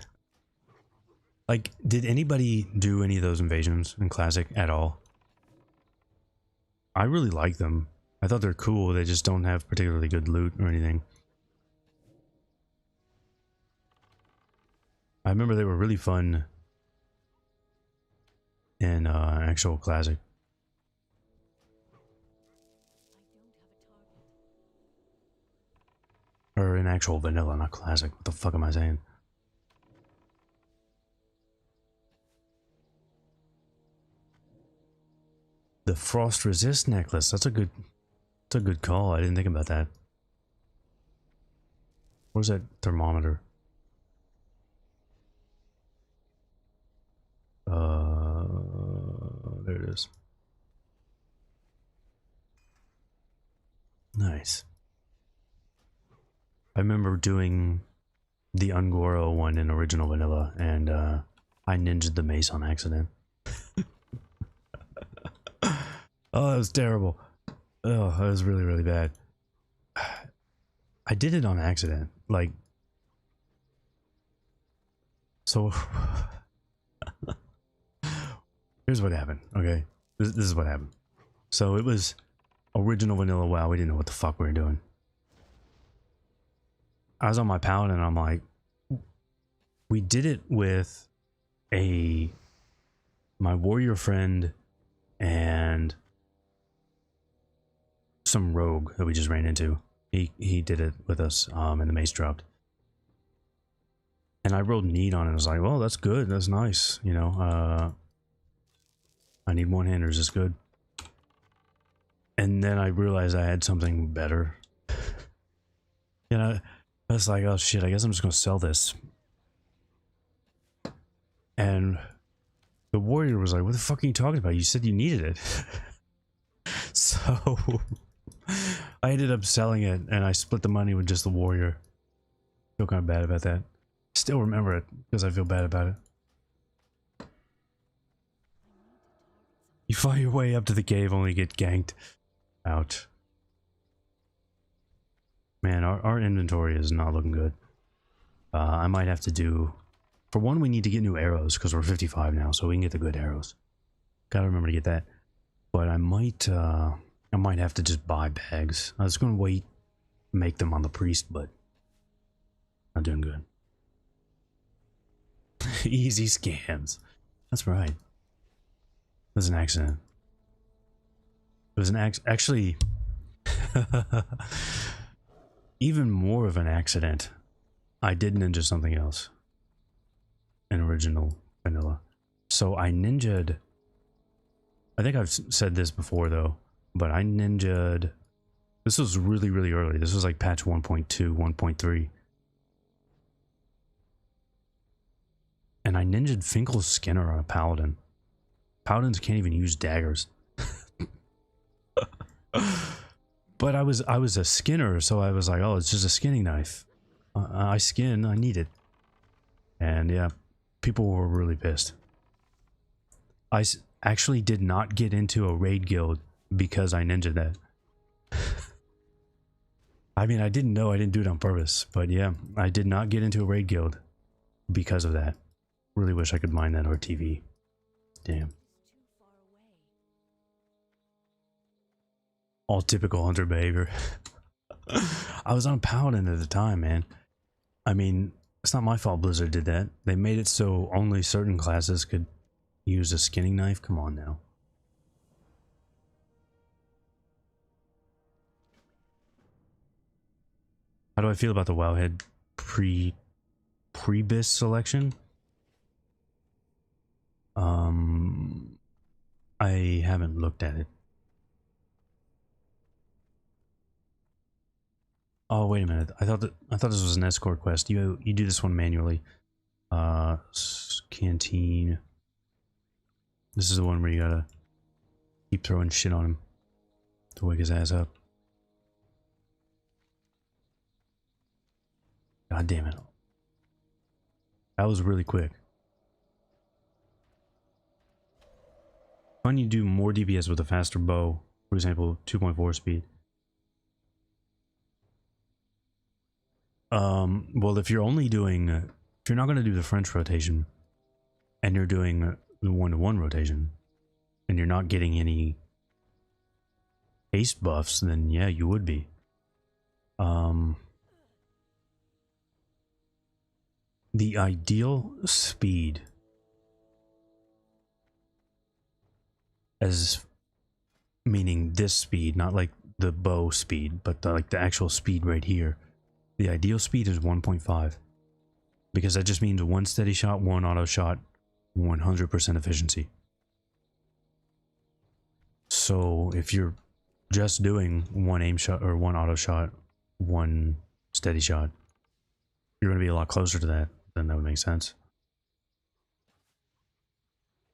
Like, did anybody do any of those invasions in Classic at all? I really like them. I thought they're cool, they just don't have particularly good loot or anything. I remember they were really fun in actual Classic. Or in actual vanilla, not Classic. What the fuck am I saying? The Frost Resist necklace. That's a good call. I didn't think about that. Where's that thermometer? There it is. Nice. I remember doing the Ungoro one in original vanilla, and I ninja'd the mace on accident. Oh, that was terrible. Oh, that was really, really bad. I did it on accident. Like, so here's what happened, okay? This is what happened. So it was original vanilla WoW. We didn't know what the fuck we were doing. I was on my paladin and I'm like, we did it with my warrior friend and some rogue that we just ran into. He did it with us, and the mace dropped. And I rolled need on it. I was like, well, that's good. That's nice. You know, I need one-handers. It's good. And then I realized I had something better. You know, I was like, oh shit, I guess I'm just going to sell this. And the warrior was like, what the fuck are you talking about? You said you needed it. So I ended up selling it, and I split the money with just the warrior. Feel kind of bad about that. Still remember it because I feel bad about it. You find your way up to the cave only to get ganked. Ouch. Man, our inventory is not looking good. I might have to do... For one, we need to get new arrows because we're 55 now, so we can get the good arrows. Gotta remember to get that. But I might have to just buy bags. I was going to wait, make them on the priest, but not doing good. Easy scams. That's right. It was an accident. It was an actually even more of an accident. I did ninja something else in original vanilla. So I ninja'd, I think I've said this before though, but I ninja'd, this was really, really early. This was like patch 1.2, 1.3. And I ninja'd Finkel's Skinner on a paladin. Paladins can't even use daggers. But I was a skinner, so I was like, oh, it's just a skinning knife. I skin, I need it. And yeah, people were really pissed. I actually did not get into a raid guild because I ninja'd that. I mean, I didn't know, I didn't do it on purpose, but yeah, I did not get into a raid guild because of that. Really wish I could mine that RTV. Damn. All typical hunter behavior. I was on a paladin at the time, man. I mean, it's not my fault Blizzard did that. They made it so only certain classes could use a skinning knife. Come on now. How do I feel about the Wowhead pre-bis selection? I haven't looked at it. Oh, wait a minute. I thought this was an escort quest. You do this one manually. Canteen. This is the one where you gotta keep throwing shit on him to wake his ass up. God damn it. That was really quick. When you do more DPS with a faster bow, for example, 2.4 speed. Well, if you're only doing, if you're not going to do the French rotation, and you're doing the 1-to-1 rotation, and you're not getting any haste buffs, then yeah, you would be. The ideal speed, as meaning this speed, not like the bow speed, but like the actual speed right here. The ideal speed is 1.5, because that just means one steady shot, one auto shot, 100% efficiency. So if you're just doing one aim shot or one auto shot, one steady shot, you're going to be a lot closer to that. Then that would make sense.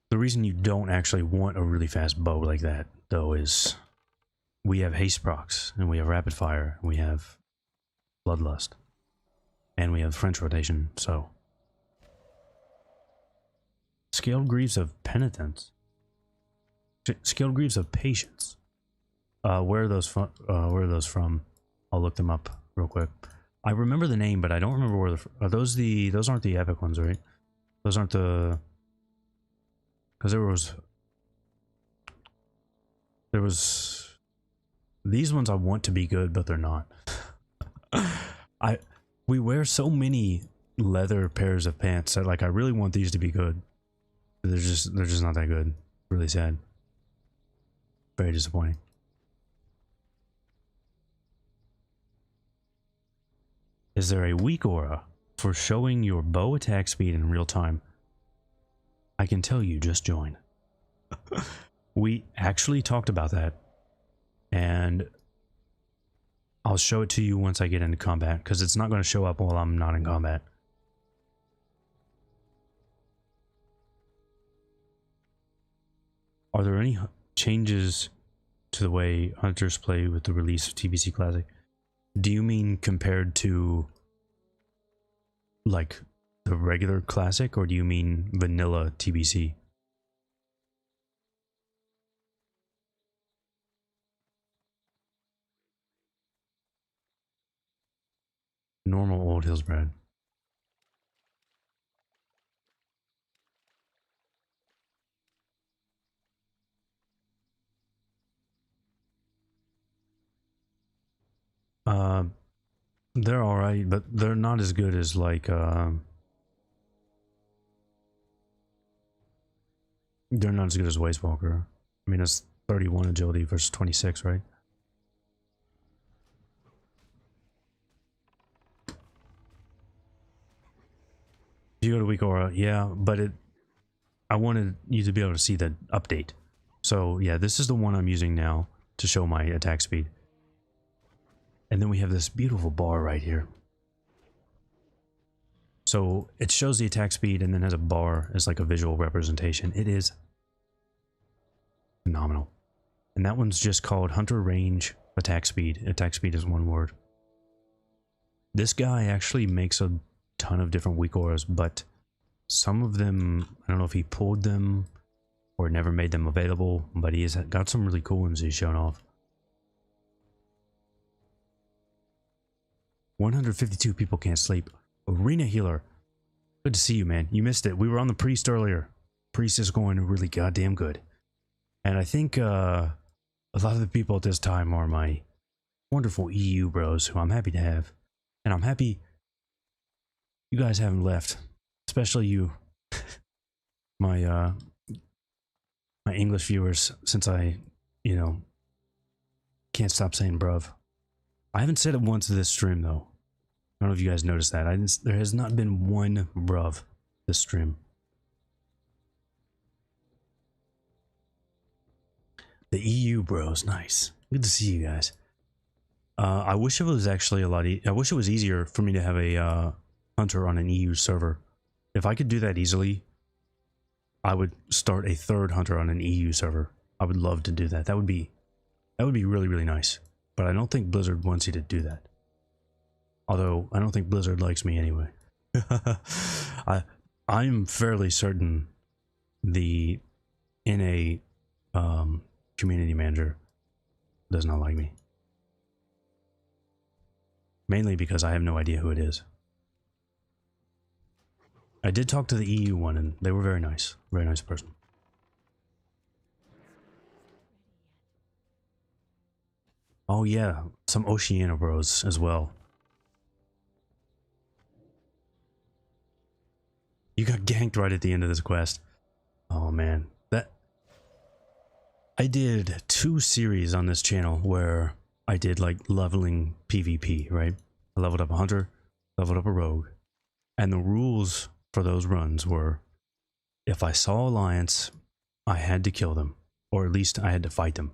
The reason you don't actually want a really fast bow like that, though, is we have haste procs, and we have rapid fire, and we have bloodlust, and we have French rotation. So scaled greaves of penitence, scaled greaves of patience. Where are those from? I'll look them up real quick. I remember the name, but I don't remember where are those the, those aren't the epic ones, right? Those aren't the, because there was these ones I want to be good, but they're not. We wear so many leather pairs of pants that, like, I really want these to be good. They're just not that good. Really sad. Very disappointing. Is there a weak aura for showing your bow attack speed in real time? I can tell you, just join. We actually talked about that, and I'll show it to you once I get into combat, because it's not going to show up while I'm not in combat. Are there any changes to the way hunters play with the release of TBC Classic? Do you mean compared to, like, the regular Classic, or do you mean vanilla TBC? Normal Old Hillsbrad. They're alright, but they're not as good as, like, they're not as good as Wastewalker. I mean, it's 31 agility versus 26, right? You go to weak aura, yeah, but I wanted you to be able to see the update. So yeah, this is the one I'm using now to show my attack speed. And then we have this beautiful bar right here. So it shows the attack speed and then has a bar as like a visual representation. It is phenomenal. And that one's just called Hunter Range Attack Speed. Attack speed is one word. This guy actually makes a ton of different weak auras, but some of them, I don't know if he pulled them or never made them available, but he has got some really cool ones he's shown off. 152 people can't sleep. Arena Healer. Good to see you, man. You missed it. We were on the Priest earlier. Priest is going really goddamn good. And I think a lot of the people at this time are my wonderful EU bros who I'm happy to have. And I'm happy you guys haven't left. Especially you. my my English viewers, since I, you know, can't stop saying bruv. I haven't said it once this stream though. I don't know if you guys noticed that. There has not been one bruv this stream. The EU bros, nice. Good to see you guys. I wish it was actually a lot. I wish it was easier for me to have a hunter on an EU server. If I could do that easily, I would start a third hunter on an EU server. I would love to do that. That would be really, really nice. But I don't think Blizzard wants you to do that. Although I don't think Blizzard likes me anyway. I'm fairly certain the NA community manager does not like me. Mainly because I have no idea who it is. I did talk to the EU one and they were very nice. Very nice person. Oh yeah, some Oceania bros as well. You got ganked right at the end of this quest. Oh man, I did 2 series on this channel where I did like leveling PvP, right? I leveled up a hunter, leveled up a rogue, and the rules for those runs were if I saw Alliance, I had to kill them, or at least I had to fight them.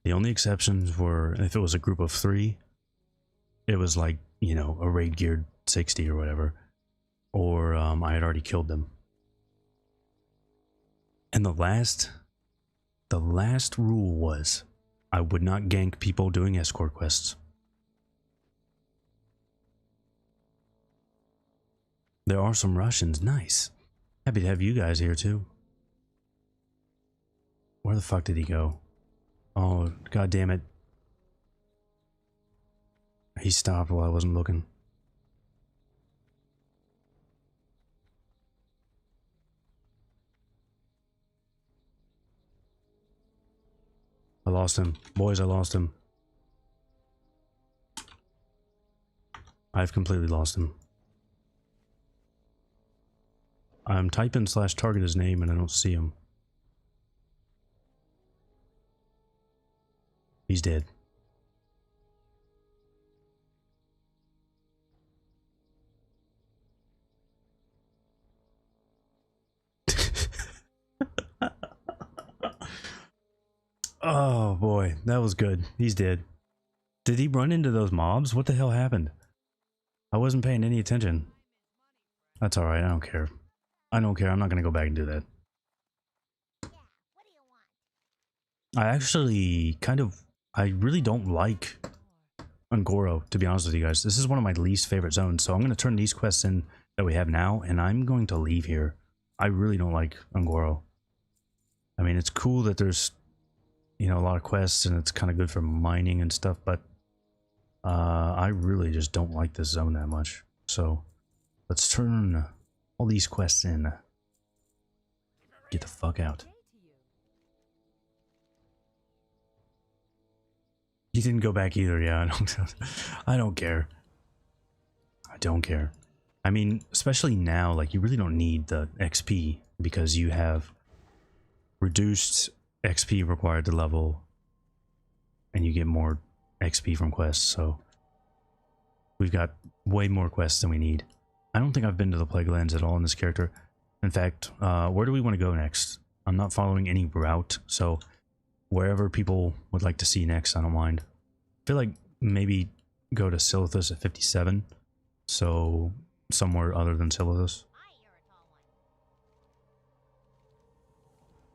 The only exceptions were if it was a group of 3, it was like, you know, a raid geared 60 or whatever, or I had already killed them. And the last rule was I would not gank people doing escort quests. There are some Russians, nice. Happy to have you guys here too. Where the fuck did he go? Oh, god damn it. He stopped while I wasn't looking. I lost him. Boys, I lost him. I've completely lost him. I'm typing /target his name and I don't see him. He's dead. Oh boy, that was good. He's dead. Did he run into those mobs? What the hell happened? I wasn't paying any attention. That's alright, I don't care. I don't care, I'm not gonna go back and do that. I actually I really don't like Ungoro, to be honest with you guys. This is one of my least favorite zones, so I'm gonna turn these quests in that we have now, and I'm going to leave here. I really don't like Ungoro. I mean, it's cool that there's, you know, a lot of quests and it's kind of good for mining and stuff, but I really just don't like this zone that much. So let's turn all these quests in. Get the fuck out. You didn't go back either, yeah. I don't care. I don't care. I mean, especially now, like, you really don't need the XP because you have reduced XP required to level and you get more XP from quests, so we've got way more quests than we need. I don't think I've been to the Plague Lands at all in this character. In fact, where do we want to go next? I'm not following any route, so wherever people would like to see next, I don't mind. I feel like maybe go to Silithus at 57, so somewhere other than Silithus.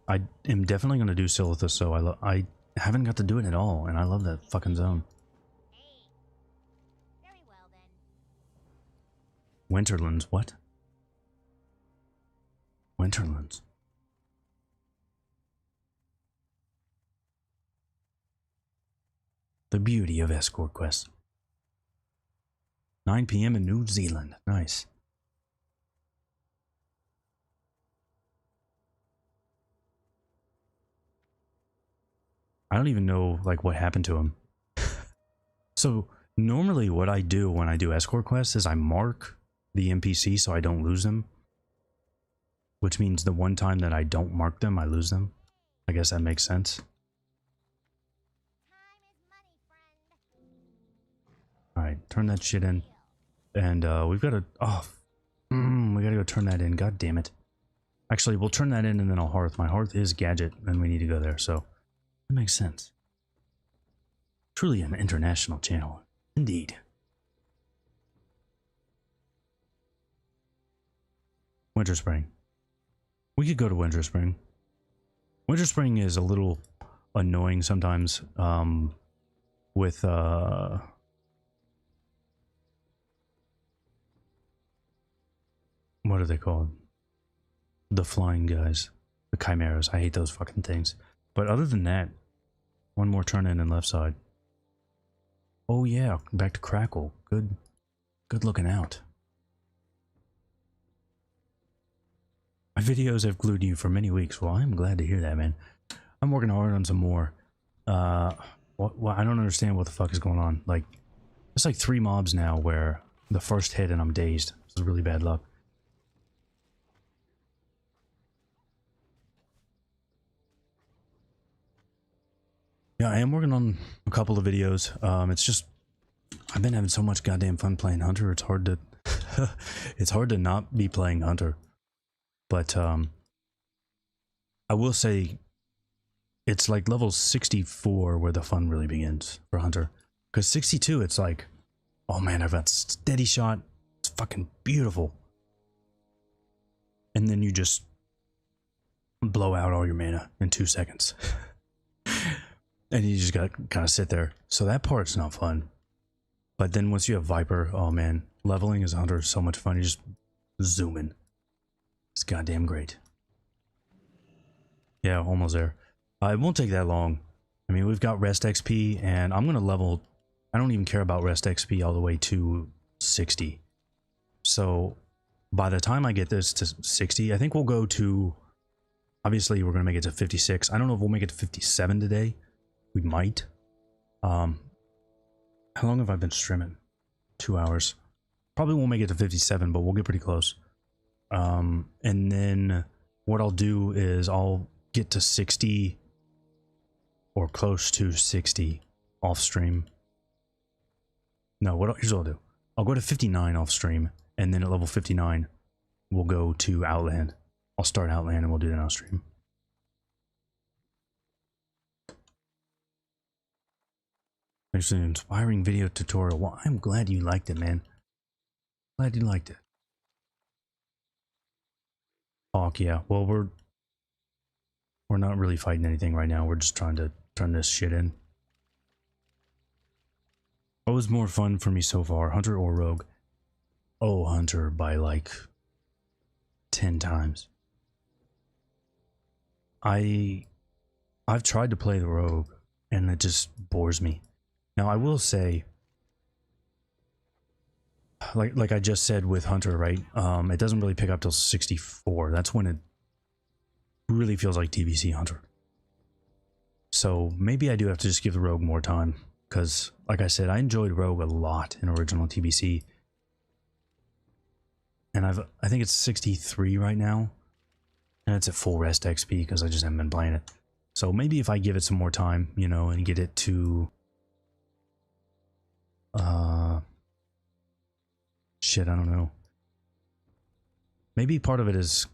I am definitely going to do Silithus, so I haven't got to do it at all, and I love that fucking zone. Very well, then. Winterlands, what? Winterlands. The beauty of escort quests. 9 PM in New Zealand. Nice. I don't even know, like, what happened to him. So normally what I do when I do escort quests is I mark the NPC so I don't lose them. Which means the one time that I don't mark them, I lose them. I guess that makes sense. Alright, turn that shit in. And we've got to... Oh, we gotta go turn that in. God damn it. Actually, we'll turn that in and then I'll hearth. My hearth is gadget and we need to go there, so that makes sense. Truly an international channel. Indeed. Winter Spring. We could go to Winter Spring. Winter Spring is a little annoying sometimes with what are they called? The flying guys. The chimeras. I hate those fucking things. But other than that, one more turn in and left side. Oh yeah, back to Crackle. Good looking out. My videos have glued you for many weeks. Well, I'm glad to hear that, man. I'm working hard on some more. I don't understand what the fuck is going on. Like, it's like 3 mobs now where the first hit and I'm dazed. This is really bad luck. Yeah, I am working on a couple of videos. It's just I've been having so much goddamn fun playing Hunter. It's hard to it's hard to not be playing Hunter. But I will say it's like level 64 where the fun really begins for Hunter. Because 62, it's like, oh man, I've got steady shot. It's fucking beautiful. And then you just blow out all your mana in 2 seconds. And you just gotta kind of sit there. So that part's not fun. But then once you have Viper, oh man, leveling as a Hunter is so much fun. You just zoom in. It's goddamn great. Yeah, almost there. It won't take that long. I mean, we've got rest XP, and I'm gonna level... I don't even care about rest XP all the way to 60. So, by the time I get this to 60, I think we'll go to... Obviously, we're gonna make it to 56. I don't know if we'll make it to 57 today. We might. How long have I been streaming? 2 hours. Probably won't make it to 57, but we'll get pretty close. And then what I'll do is I'll get to 60 or close to 60 off stream. No, here's what I'll do. I'll go to 59 off stream, and then at level 59, we'll go to Outland. I'll start Outland and we'll do that on stream. There's an inspiring video tutorial. Well, I'm glad you liked it, man. Glad you liked it. Hawk, yeah. Well, we're not really fighting anything right now. We're just trying to turn this shit in. What was more fun for me so far, Hunter or Rogue? Oh, Hunter by like 10 times. I've tried to play the Rogue, and it just bores me. Now, I will say, like I just said with Hunter, right? It doesn't really pick up till 64. That's when it really feels like TBC Hunter. So maybe I do have to just give the Rogue more time, because, like I said, I enjoyed Rogue a lot in original TBC, and I think it's 63 right now, and it's at full rest XP because I just haven't been playing it. So maybe if I give it some more time, you know, and get it to shit, I don't know. Maybe part of it is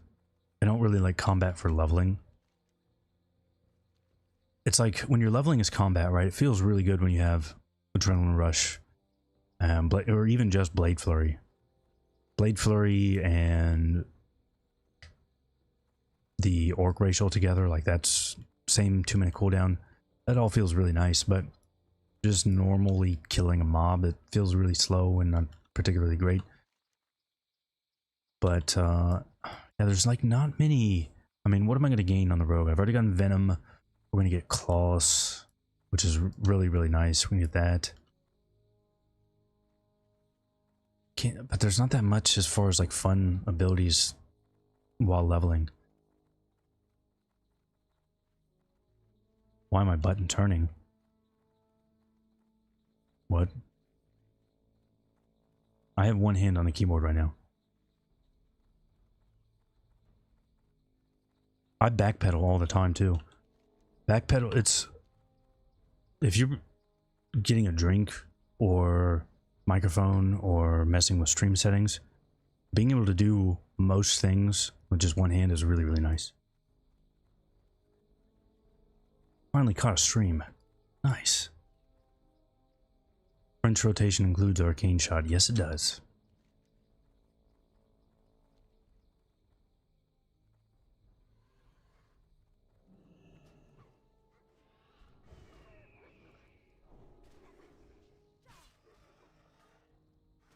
I don't really like combat for leveling. It's like when you're leveling as combat, right? It feels really good when you have Adrenaline Rush, or even just Blade Flurry. Blade Flurry and the Orc Racial together, like that's same 2-minute cooldown. That all feels really nice, but just normally killing a mob, it feels really slow and not particularly great. But yeah, there's like not many. I mean, what am I going to gain on the Rogue? I've already gotten Venom. We're going to get Claws, which is really, really nice. We can get that. But there's not that much as far as like fun abilities while leveling. Why am I button turning? What? I have one hand on the keyboard right now. I backpedal all the time too. Backpedal, it's... If you're getting a drink or microphone or messing with stream settings, being able to do most things with just one hand is really, really nice. Finally caught a stream. Nice. French rotation includes arcane shot. Yes, it does.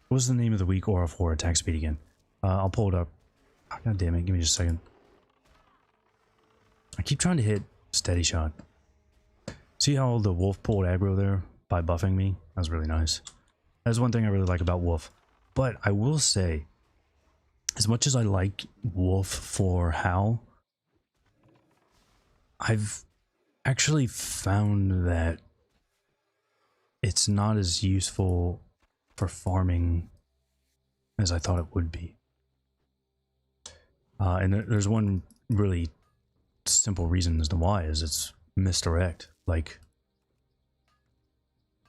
What's the name of the weak aura for attack speed again? I'll pull it up. Oh, God damn it, give me just a second. I keep trying to hit steady shot. See how the wolf pulled aggro there by buffing me? That was really nice. That's one thing I really like about wolf. But I will say, as much as I like wolf for Howl, I've actually found that it's not as useful for farming as I thought it would be. And there's one really simple reason as to why, is it's misdirect. Like,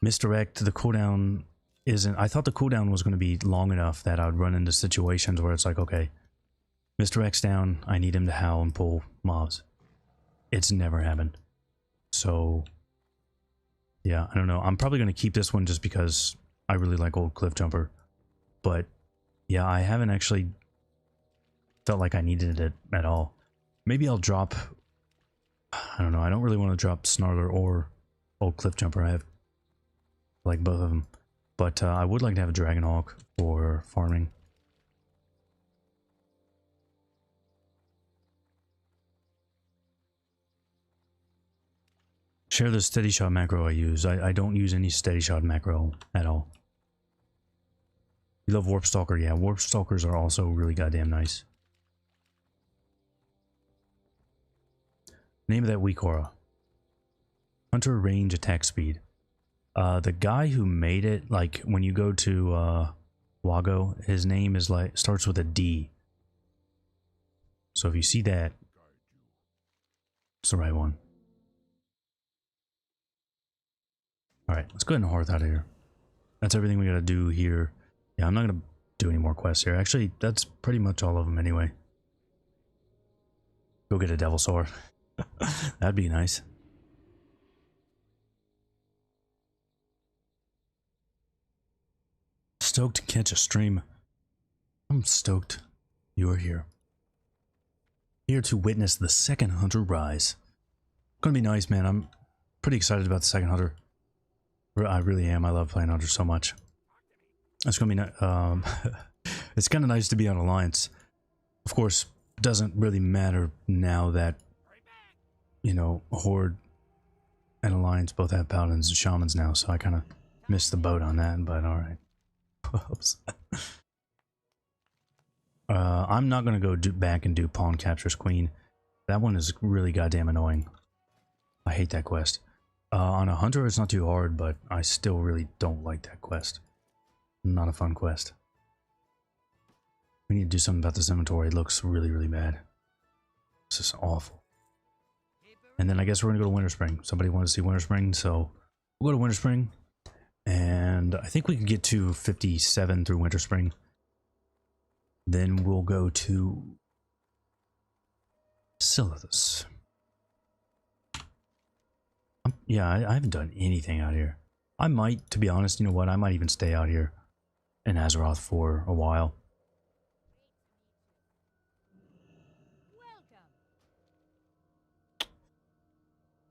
misdirect, the cooldown isn't... I thought the cooldown was going to be long enough that I would run into situations where it's like, okay, misdirect's down, I need him to howl and pull mobs. It's never happened. So, yeah, I don't know. I'm probably going to keep this one just because I really like old Cliff Jumper. But, yeah, I haven't actually felt like I needed it at all. Maybe I'll drop... I don't know, I don't really want to drop Snarler or old Cliff Jumper. I like both of them. But I would like to have a Dragonhawk for farming. Share the steady shot macro I use. I don't use any steady shot macro at all. You love Warp Stalker? Yeah, Warp Stalkers are also really goddamn nice. Name of that weak aura. Hunter range attack speed. The guy who made it, like when you go to Wago, his name is like starts with a D. So if you see that, it's the right one. Alright, let's go ahead and hearth out of here. That's everything we gotta do here. Yeah, I'm not gonna do any more quests here. Actually, that's pretty much all of them anyway. Go get a devil sword. That'd be nice. Stoked to catch a stream. I'm stoked you're here. Here to witness the second hunter rise. Gonna be nice, man. I'm pretty excited about the second hunter. I really am. I love playing hunter so much. It's gonna be it's kind of nice to be on Alliance. Of course, it doesn't really matter now that, you know, Horde and Alliance both have paladins and shamans now, so I kind of missed the boat on that, but alright. Whoops. I'm not going to go back and do Pawn Captures Queen. That one is really goddamn annoying. I hate that quest. On a hunter, it's not too hard, but I still really don't like that quest. Not a fun quest. We need to do something about this inventory. It looks really, really bad. This is awful. And then I guess we're going to go to Winter Spring. Somebody wanted to see Winter Spring, so we'll go to Winter Spring. And I think we can get to 57 through Winter Spring. Then we'll go to Silithus. Yeah, I haven't done anything out here. I might, to be honest, you know what? I might even stay out here in Azeroth for a while.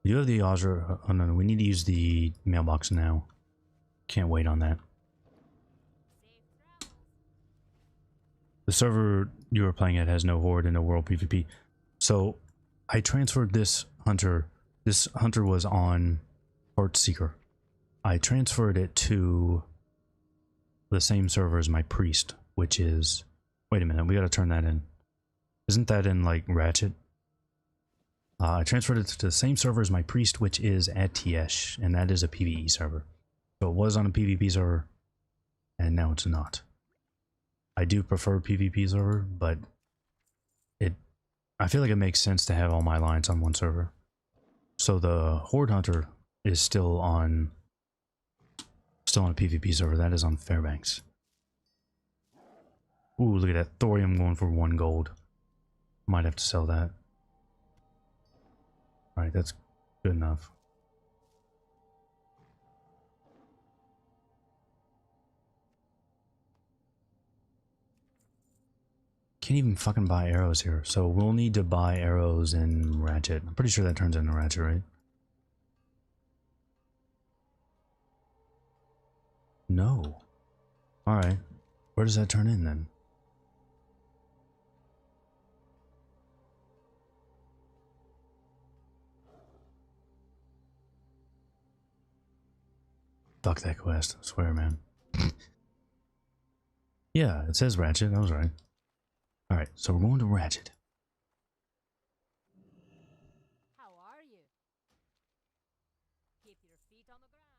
We do have the Azure. Oh no, we need to use the mailbox now. Can't wait on that. The server you were playing at has no Horde and no World PvP. So I transferred this hunter. This hunter was on Heartseeker. I transferred it to the same server as my priest, which is... Wait a minute, we gotta turn that in. Isn't that in, like, Ratchet? I transferred it to the same server as my priest, which is at Tiesh, and that is a PvE server. So it was on a PvP server, and now it's not. I do prefer PvP server, but I feel like it makes sense to have all my alliance on one server. So the Horde Hunter is still on a PvP server. That is on Fairbanks. Ooh, look at that thorium going for 1 gold. Might have to sell that. Alright, that's good enough. Can't even fucking buy arrows here. So we'll need to buy arrows in Ratchet. I'm pretty sure that turns into Ratchet, right? No. Alright. Where does that turn in then? Fuck that quest. I swear, man. Yeah, it says Ratchet. I was right. Alright, so we're going to Ratchet. How are you? Keep your feet on the ground.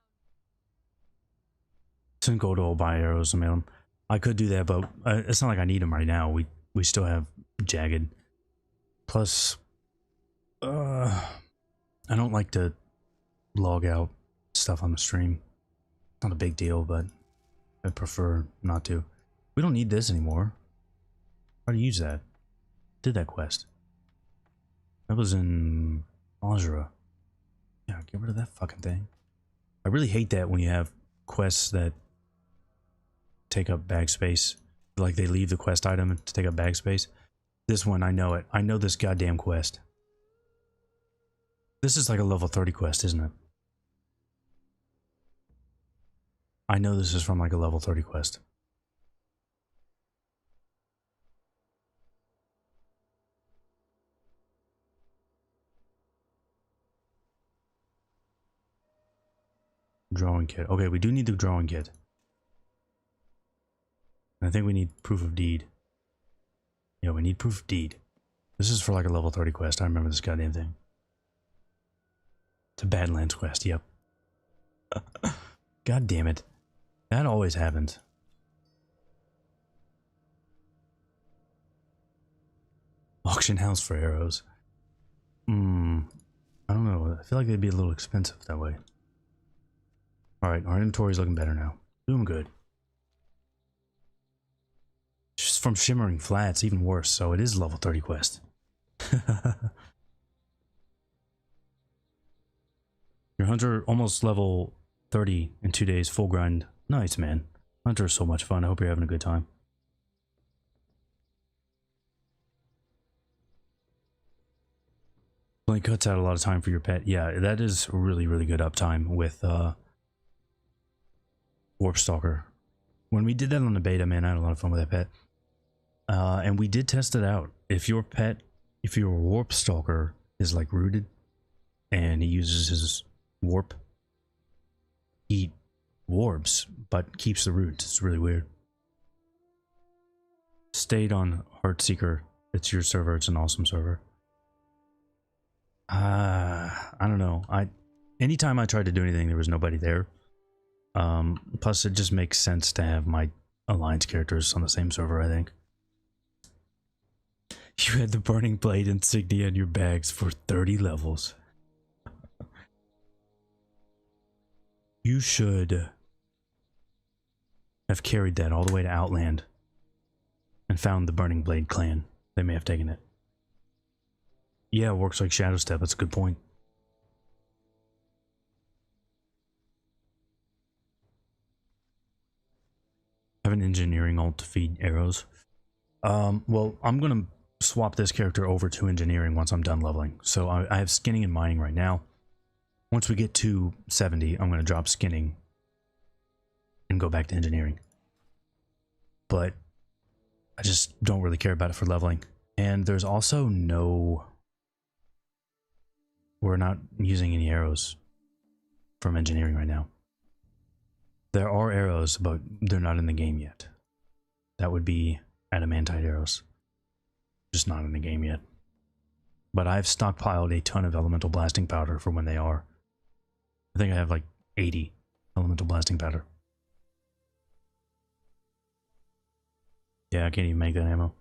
Shouldn't go to buy arrows and mail them. I could do that, but it's not like I need them right now. We still have Jagged. Plus, I don't like to log out stuff on the stream. Not a big deal, but I prefer not to. We don't need this anymore. How to use that? Did that quest? That was in Azura. Yeah, get rid of that fucking thing. I really hate that when you have quests that take up bag space. Like they leave the quest item to take up bag space. This one, I know it. I know this goddamn quest. This is like a level 30 quest, isn't it? I know this is from like a level 30 quest. Drawing kit. Okay, we do need the drawing kit. I think we need proof of deed. Yeah, we need proof of deed. This is for like a level 30 quest. I remember this goddamn thing. It's a Badlands quest, yep. God damn it. That always happens. Auction house for arrows. I don't know. I feel like they'd be a little expensive that way. Alright, our inventory's looking better now. Doing good. Just from Shimmering Flats, even worse, so it is level 30 quest. Your hunter almost level 30 in 2 days, full grind. Nice, man. Hunter is so much fun. I hope you're having a good time. Blank cuts out a lot of time for your pet. Yeah, that is really, really good uptime with Warp Stalker. When we did that on the beta, man, I had a lot of fun with that pet. And we did test it out. If your pet, if your Warp Stalker is like rooted and he uses his warp, he warps but keeps the roots. It's really weird. Stayed on Heartseeker. It's your server. It's an awesome server. I don't know. Anytime I tried to do anything, there was nobody there. Plus, it just makes sense to have my alliance characters on the same server, I think. You had the Burning Blade insignia in your bags for 30 levels. You should have carried that all the way to Outland and found the Burning Blade clan. They may have taken it. Yeah, it works like Shadow Step. That's a good point. Have an engineering ult to feed arrows. Well, I'm gonna swap this character over to engineering once I'm done leveling. So I have skinning and mining right now. Once we get to 70, I'm gonna drop skinning and go back to engineering. But I just don't really care about it for leveling. And there's also no... We're not using any arrows from engineering right now. There are arrows, but they're not in the game yet. That would be adamantite arrows. Just not in the game yet. But I've stockpiled a ton of elemental blasting powder for when they are. I think I have like 80. Elemental blasting powder. Yeah, I can't even make that ammo.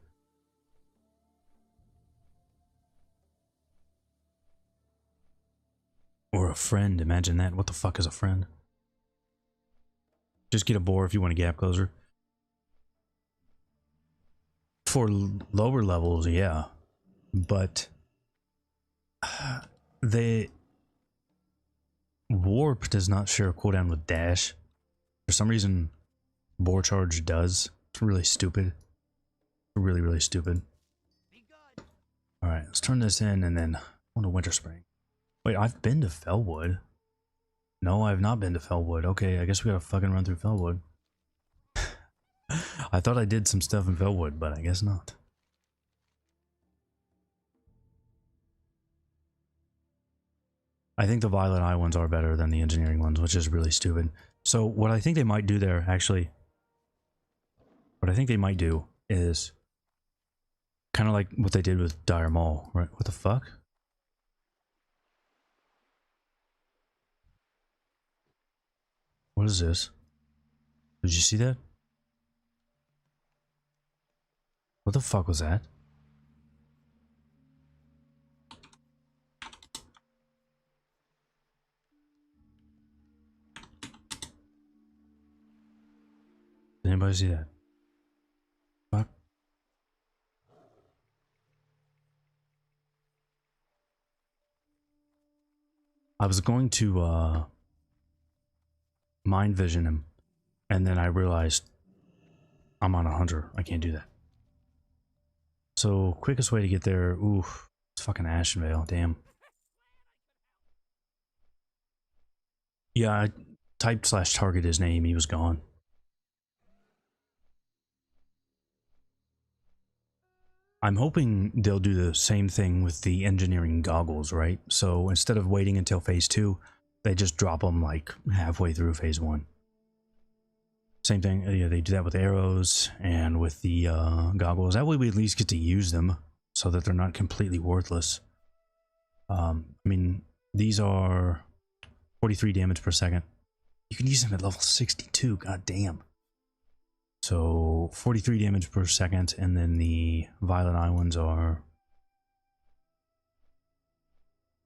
Or a friend, imagine that. What the fuck is a friend? Just get a bore if you want a gap closer. For lower levels, yeah. But the warp does not share a cooldown with dash. For some reason, bore charge does. It's really stupid. Really, really stupid. Alright, let's turn this in and then on to Winter Spring. Wait, I've been to Fellwood. No, I've not been to Fellwood. Okay, I guess we gotta fucking run through Fellwood. I thought I did some stuff in Fellwood, but I guess not. I think the Violet Eye ones are better than the engineering ones, which is really stupid. So what I think they might do there, actually, what I think they might do is kind of like what they did with Dire Maul, right? What the fuck? What is this? Did you see that? What the fuck was that? Did anybody see that? Fuck. I was going to mind vision him, and then I realized I'm on a hunter. I can't do that. So quickest way to get there, oof, it's fucking Ashenvale, damn. Yeah, I typed /target his name, he was gone. I'm hoping they'll do the same thing with the engineering goggles, right? So instead of waiting until phase 2, they just drop them like halfway through phase 1. Same thing, yeah, they do that with arrows and with the goggles. That way we at least get to use them so that they're not completely worthless. I mean, these are 43 damage per second. You can use them at level 62, god damn. So 43 damage per second, and then the Violet Eye ones are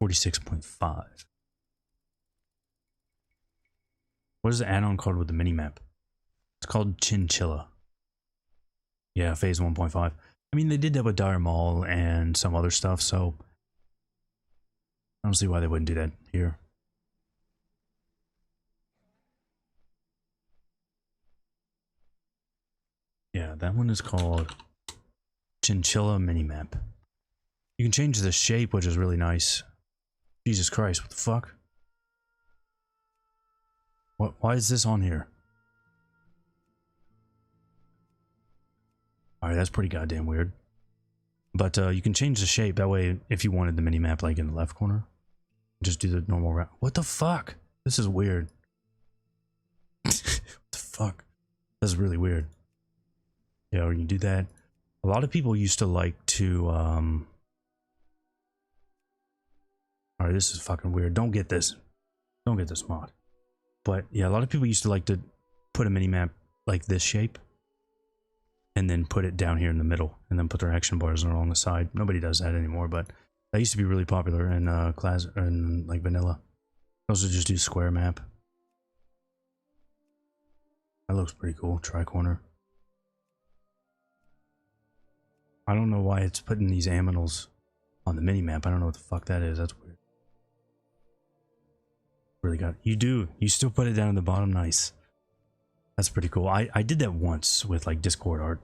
46.5. What is the add-on called with the minimap? It's called Chinchilla. Yeah, phase 1.5. I mean, they did that with Dire Maul and some other stuff, so I don't see why they wouldn't do that here. Yeah, that one is called Chinchilla Minimap. You can change the shape, which is really nice. Jesus Christ, what the fuck? What? Why is this on here? Alright, that's pretty goddamn weird. But you can change the shape. That way, if you wanted the minimap like in the left corner, just do the normal route. What the fuck? This is weird. What the fuck? This is really weird. Yeah, or you can do that. A lot of people used to like to, alright, this is fucking weird. Don't get this. Don't get this mod. But yeah, a lot of people used to like to put a minimap like this shape and then put it down here in the middle and then put their action bars along the side. Nobody does that anymore, but that used to be really popular in class or in like vanilla. Also just do square map. That looks pretty cool. Tri-corner. I don't know why it's putting these aminals on the mini-map. I don't know what the fuck that is. That's weird. Really got it. You do. You still put it down at the bottom. Nice. That's pretty cool. I did that once with like Discord art.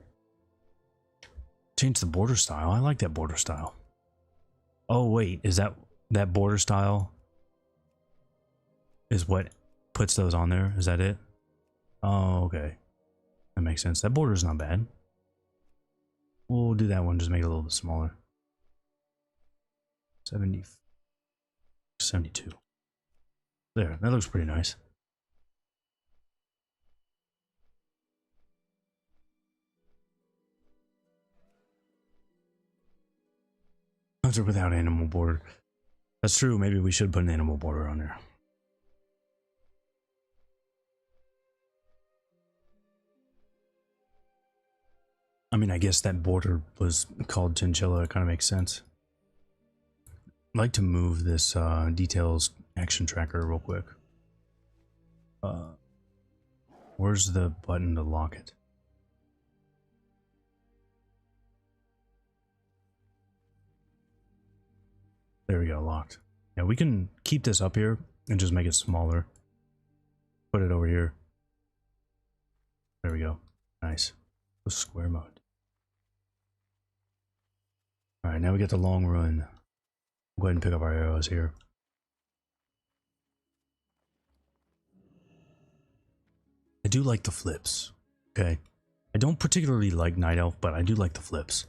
Change the border style. I like that border style. Oh wait, is that border style is what puts those on there? Is that it? Oh, okay. That makes sense. That border is not bad. We'll do that one, just make it a little bit smaller. 70, 72. There, that looks pretty nice. Hunter without animal border. That's true, maybe we should put an animal border on there. I mean, I guess that border was called chinchilla. It kind of makes sense. I'd like to move this details action tracker real quick. Where's the button to lock it? There we go, locked. Yeah, we can keep this up here and just make it smaller. Put it over here. There we go. Nice. Square mode. Alright, now we get the long run. Go ahead and pick up our arrows here. I do like the flips. Okay. I don't particularly like Night Elf, but I do like the flips.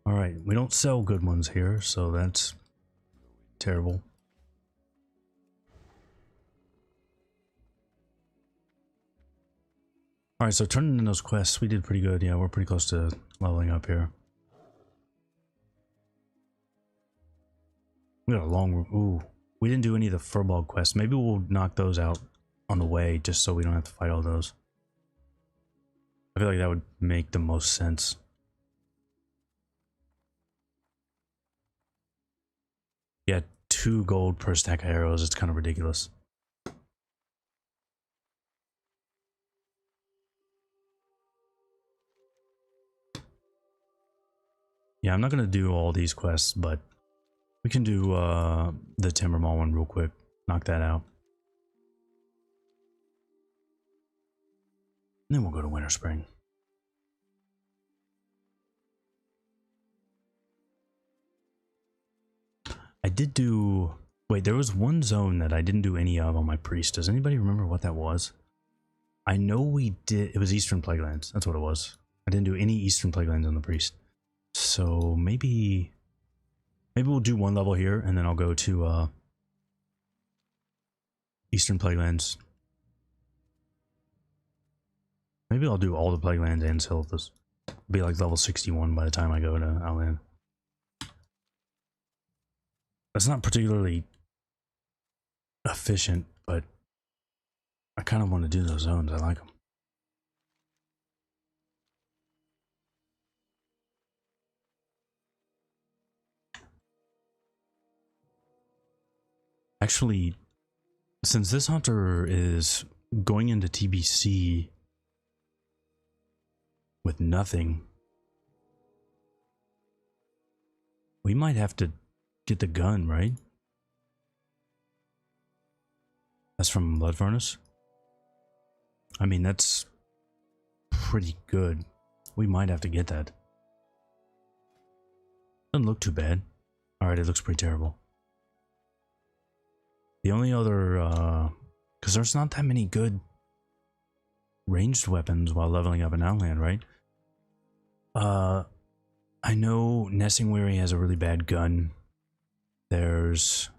Alright, we don't sell good ones here, so that's terrible. Alright, so turning in those quests, we did pretty good. Yeah, we're pretty close to leveling up here. We got a long... Ooh, we didn't do any of the Furball quests. Maybe we'll knock those out on the way, just so we don't have to fight all those. I feel like that would make the most sense. Yeah, 2 gold per stack of arrows. It's kind of ridiculous. Yeah, I'm not going to do all these quests, but we can do the Timbermall one real quick. Knock that out. And then we'll go to Winter Spring. I did do... Wait, there was one zone that I didn't do any of on my priest. Does anybody remember what that was? I know we did... It was Eastern Plaguelands. That's what it was. I didn't do any Eastern Plaguelands on the priest. So maybe we'll do one level here, and then I'll go to Eastern Plaguelands. Maybe I'll do all the Plaguelands and Silithus. Be like level 61 by the time I go to Outland. That's not particularly efficient, but I kind of want to do those zones. I like them. Actually, since this hunter is going into TBC with nothing, we might have to get the gun, right? That's from Blood Furnace. I mean, that's pretty good. We might have to get that. Doesn't look too bad. Alright, it looks pretty terrible. The only other, because there's not that many good ranged weapons while leveling up in Outland, right? I know Nesting Weary has a really bad gun. There's...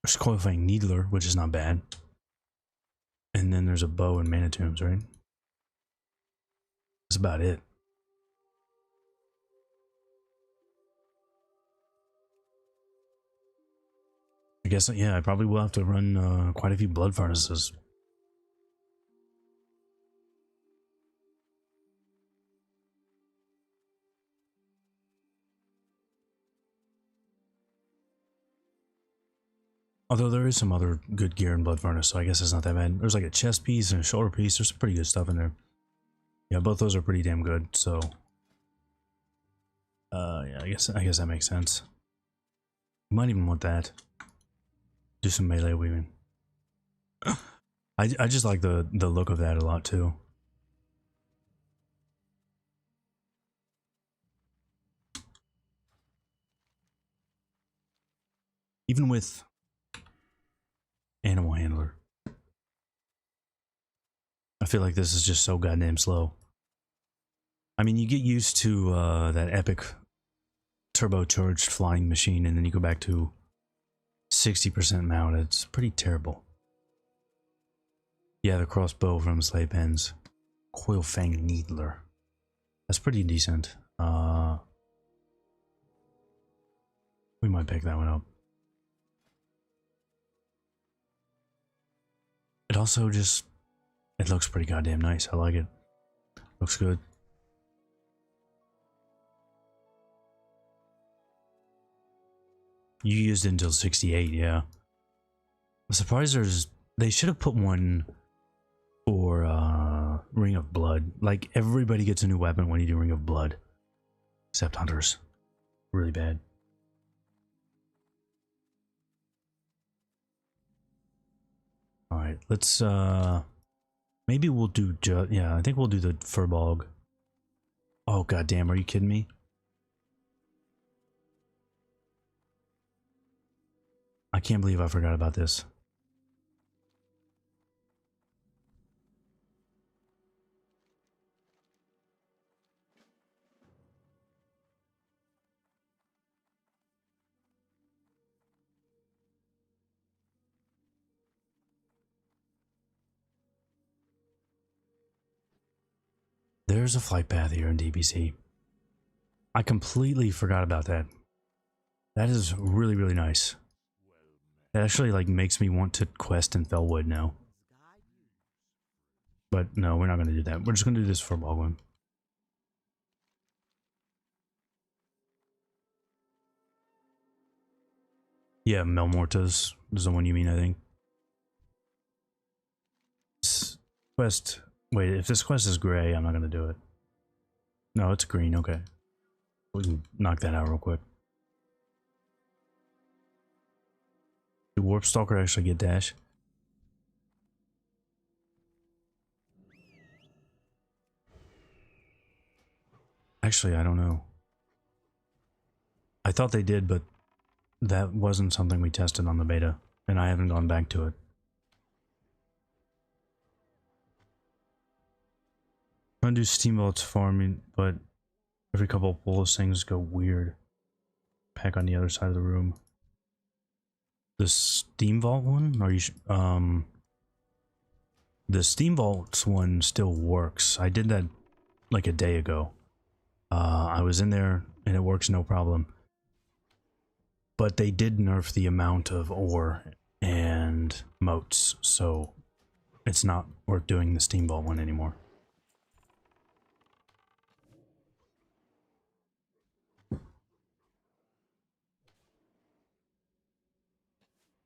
Coilfang Needler, which is not bad. And then there's a bow and Mana Tombs, right? That's about it. I guess, yeah, I probably will have to run quite a few Blood Furnaces. Although there is some other good gear in Blood Furnace, so I guess it's not that bad. There's like a chest piece and a shoulder piece. There's some pretty good stuff in there. Yeah, both those are pretty damn good, so... yeah, I guess that makes sense. You might even want that. Do some melee weaving. I just like the look of that a lot too. Even with Animal Handler, I feel like this is just so goddamn slow. I mean, you get used to that epic turbocharged flying machine, and then you go back to 60% mount. It's pretty terrible. Yeah, the crossbow from Slave Pens. Coilfang Needler. That's pretty decent. We might pick that one up. also just, it looks pretty goddamn nice. I like it. Looks good. You used it until 68, yeah. I'm surprised they should have put one for Ring of Blood. Like, everybody gets a new weapon when you do Ring of Blood. Except hunters. Really bad. Alright, let's maybe we'll do yeah, I think we'll do the Furbog. Oh goddamn, are you kidding me? I can't believe I forgot about this. There's a flight path here in TBC. I completely forgot about that. That is really, really nice. It actually like makes me want to quest in Felwood now. But no, we're not going to do that. We're just going to do this for Baldwin. Yeah, Melmorta's is the one you mean, I think. This quest. Wait, if this quest is gray, I'm not going to do it. No, it's green. Okay. We can knock that out real quick. Did Warp Stalker actually get dash? Actually, I don't know. I thought they did, but that wasn't something we tested on the beta, and I haven't gone back to it. I'm gonna do Steambolt's farming, but every couple of pulls things go weird. Pack on the other side of the room. The Steam Vault one? Are you the Steam Vaults one still works. I did that like a day ago. I was in there and it works no problem. But they did nerf the amount of ore and moats, so it's not worth doing the Steam Vault one anymore.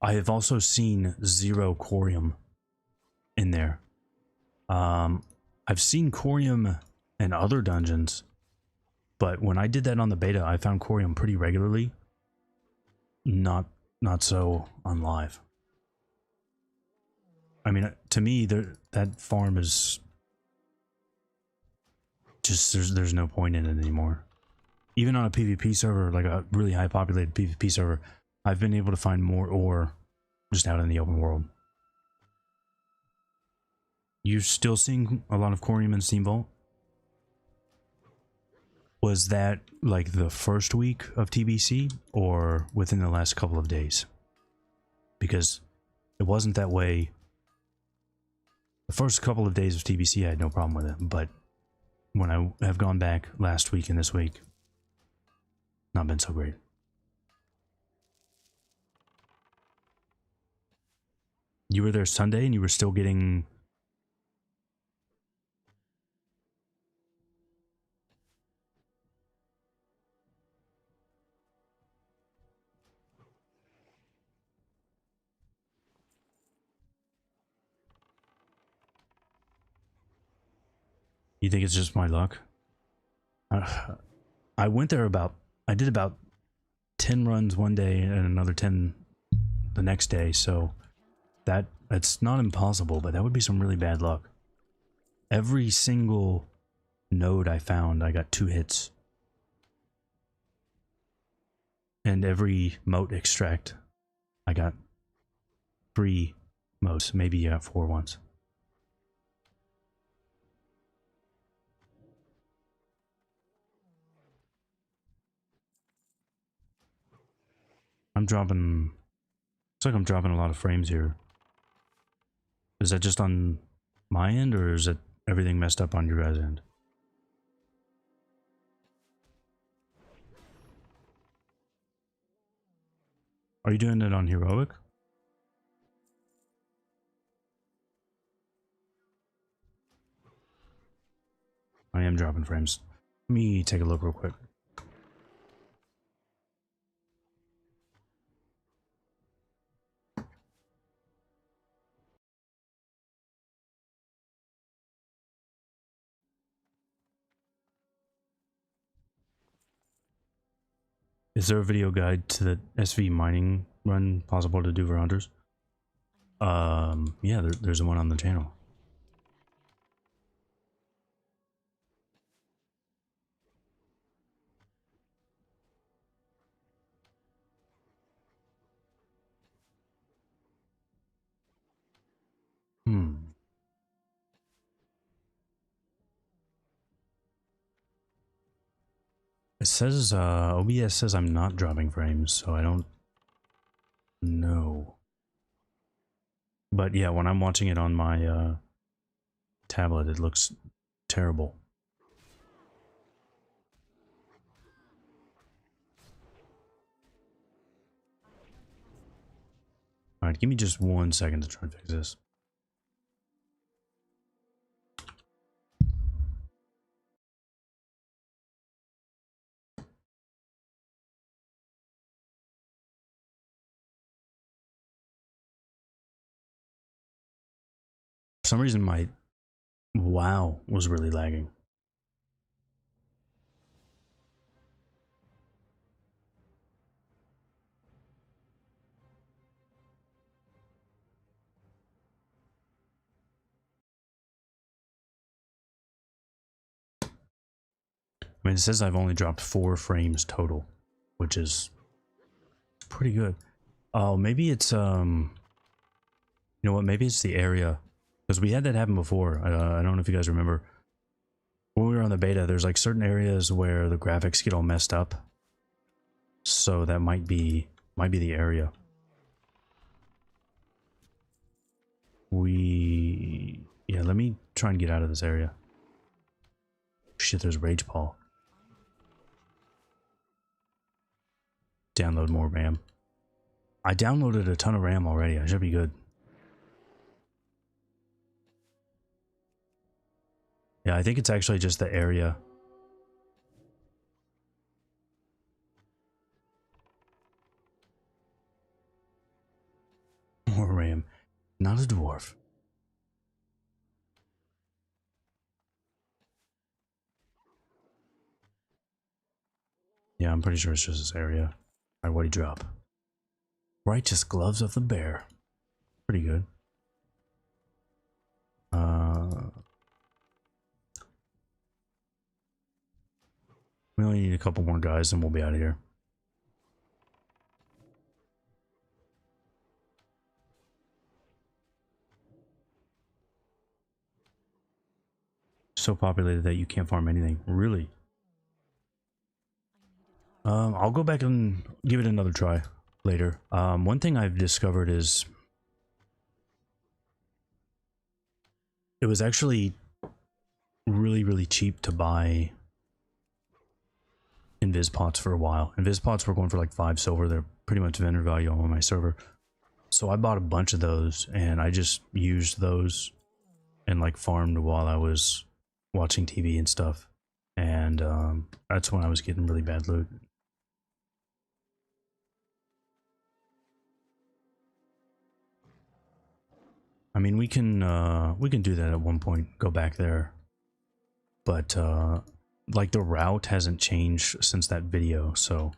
I have also seen 0 corium in there. I've seen corium in other dungeons, but when I did that on the beta, I found corium pretty regularly. Not so on live. I mean, to me, that farm is just there's no point in it anymore. Even on a PvP server, like a really high populated PvP server, I've been able to find more ore just out in the open world. You still seeing a lot of corium in Steam Vault? Was that like the first week of TBC or within the last couple of days? Because it wasn't that way. The first couple of days of TBC I had no problem with it, but when I have gone back last week and this week, not been so great. You were there Sunday and you were still getting... You think it's just my luck? I went there I did about 10 runs one day and another 10 the next day, so it's not impossible, but that would be some really bad luck. Every single node I found, I got 2 hits. And every moat extract, I got 3 moats, maybe 4 once. I'm dropping... Looks like I'm dropping a lot of frames here. Is that just on my end, or is it everything messed up on your guys' end? Are you doing it on heroic? I am dropping frames. Let me take a look real quick. Is there a video guide to the SV mining run possible to do for hunters? Yeah, there's one on the channel. It says, OBS says I'm not dropping frames, so I don't know. But yeah, when I'm watching it on my, tablet, it looks terrible. Alright, give me just 1 second to try and fix this. For some reason, my WoW was really lagging. I mean, it says I've only dropped 4 frames total, which is pretty good. Oh, maybe it's, you know what, maybe it's the area. Because we had that happen before. I don't know if you guys remember. When we were on the beta, there's like certain areas where the graphics get all messed up. So that might be the area. Yeah, let me try and get out of this area. Shit, there's Rage Paw. Download more RAM. I downloaded a ton of RAM already. I should be good. Yeah, I think it's actually just the area. More RAM. Not a dwarf. Yeah, I'm pretty sure it's just this area. Alright, what'd he drop? Righteous Gloves of the Bear. Pretty good. We only need a couple more guys and we'll be out of here. So populated that you can't farm anything. Really? I'll go back and give it another try later. One thing I've discovered is it was actually really cheap to buy invis pots for a while. Invis pots were going for like 5 silver. They're pretty much vendor value on my server. So I bought a bunch of those and I just used those and like farmed while I was watching TV and stuff. And that's when I was getting really bad loot. I mean, we can do that at one point, go back there. But like the route hasn't changed since that video, so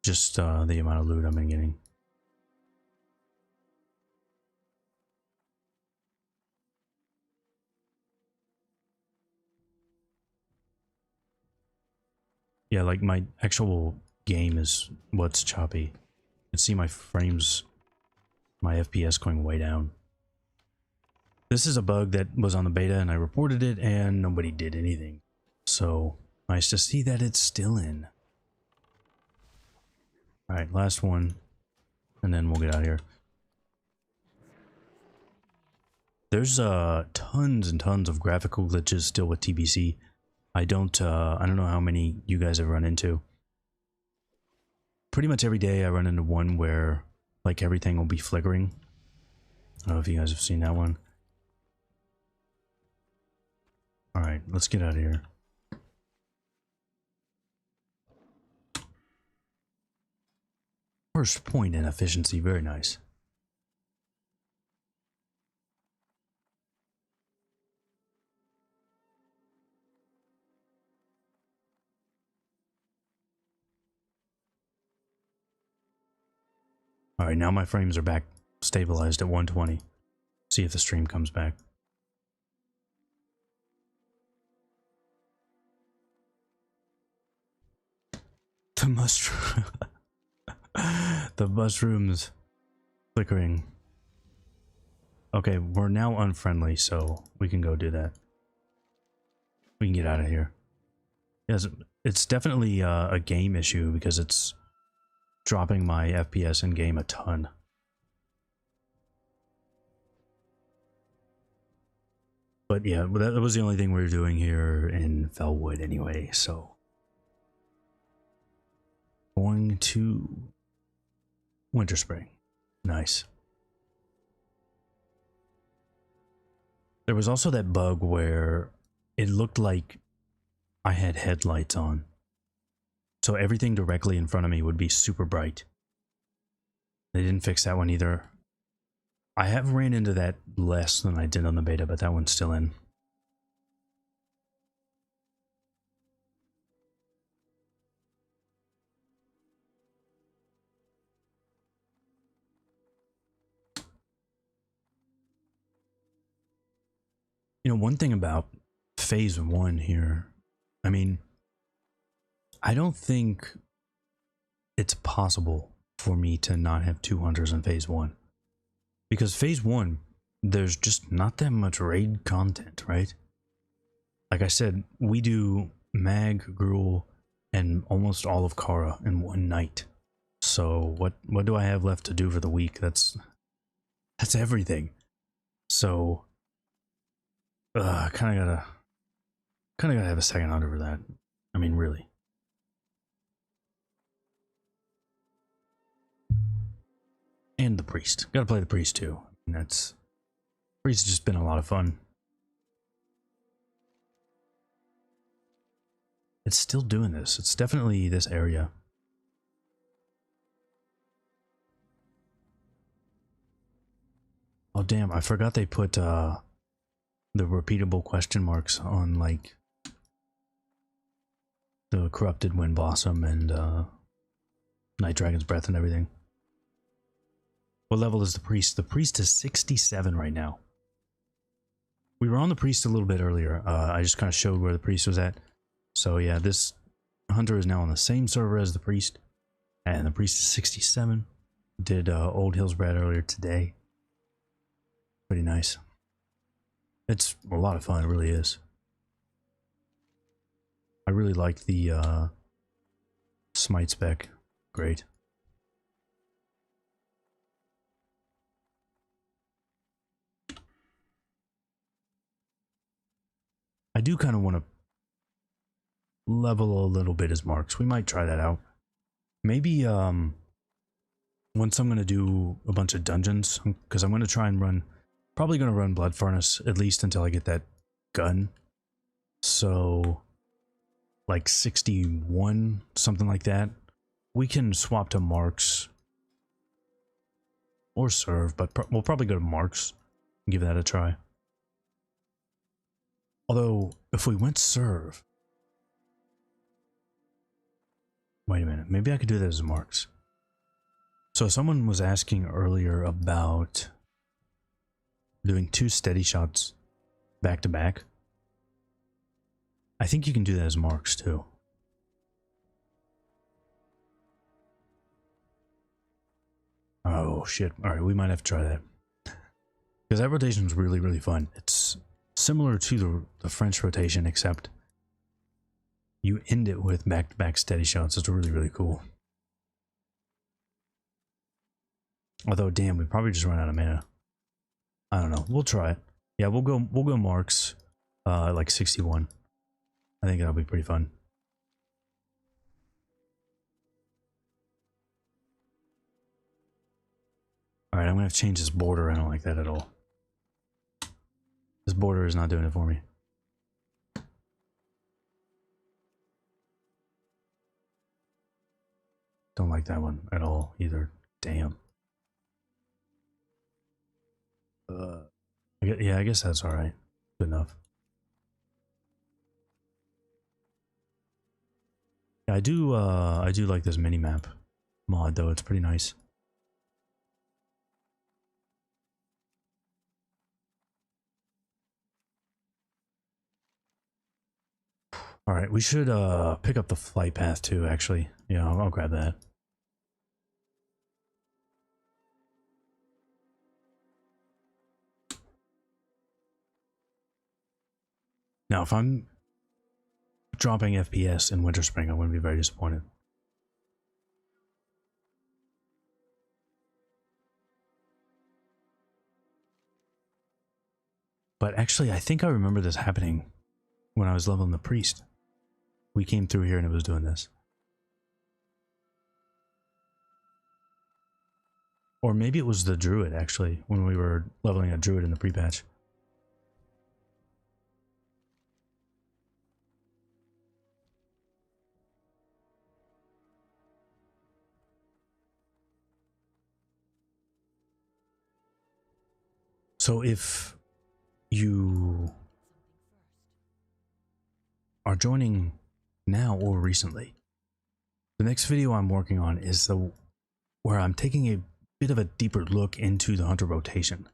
just the amount of loot I've been getting. Yeah, like my actual game is what's choppy. You can see my frames, my FPS going way down. This is a bug that was on the beta and I reported it and nobody did anything. So nice to see that it's still in. Alright, last one. And then we'll get out of here. There's tons and tons of graphical glitches still with TBC. I don't know how many you guys have run into. Pretty much every day I run into one where like everything will be flickering. I don't know if you guys have seen that one. Alright, let's get out of here. First point in efficiency, very nice. Alright, now my frames are back stabilized at 120. See if the stream comes back. The mushroom. The mushrooms flickering. Okay, we're now unfriendly, so we can go do that. We can get out of here. Yes, it's definitely a game issue because it's dropping my FPS in game a ton. But yeah, that was the only thing we were doing here in Fellwood anyway, so. Going to Winter Spring. Nice. There was also that bug where it looked like I had headlights on. So everything directly in front of me would be super bright. They didn't fix that one either. I have ran into that less than I did on the beta, but that one's still in. You know, one thing about Phase 1 here, I mean, I don't think it's possible for me to not have 2 hunters in Phase 1. Because Phase 1, there's just not that much raid content, right? Like I said, we do Mag, Gruul, and almost all of Kara in one night. So what do I have left to do for the week? That's everything. So kind of gotta have a second hunter for that. I mean, really. And the priest. Gotta play the priest too. And that's priest has just been a lot of fun. It's still doing this. It's definitely this area. Oh damn, I forgot they put the repeatable question marks on like the corrupted wind blossom and Night Dragon's breath and everything. What level is the priest? The priest is 67 right now. We were on the priest a little bit earlier. I just kind of showed where the priest was at. So yeah, this hunter is now on the same server as the priest. And the priest is 67. Did Old Hillsbrad earlier today. Pretty nice. It's a lot of fun, it really is. I really like the smite spec. Great. I do kind of want to level a little bit as marks. We might try that out. Maybe once I'm going to do a bunch of dungeons, because I'm going to try and run, probably going to run Blood Furnace at least until I get that gun. So like 61, something like that. We can swap to marks or serve, but we'll probably go to marks and give that a try. Although, if we went serve... Wait a minute, maybe I could do that as marks. So someone was asking earlier about doing 2 steady shots back to back. I think you can do that as marks too. Oh shit, alright, we might have to try that. Because that rotation is really, really fun. It's similar to the French rotation, except you end it with back-to-back steady shots. It's really, really cool. Although, damn, we probably just run out of mana. I don't know. We'll try it. Yeah, we'll go marks, like 61. I think that'll be pretty fun. All right, I'm gonna have to change this border. I don't like that at all. This border is not doing it for me. Don't like that one at all either. Damn. Yeah, I guess that's alright. Good enough. Yeah, I do like this mini-map mod though, it's pretty nice. Alright, we should pick up the flight path too, actually. Yeah, I'll grab that. Now, if I'm dropping FPS in Winter Spring, I'm going to be very disappointed. But actually, I think I remember this happening when I was leveling the priest. We came through here and it was doing this. Or maybe it was the druid, actually, when we were leveling a druid in the pre-patch. So if you are joining now or recently, the next video I'm working on is where I'm taking a bit of a deeper look into the hunter rotation,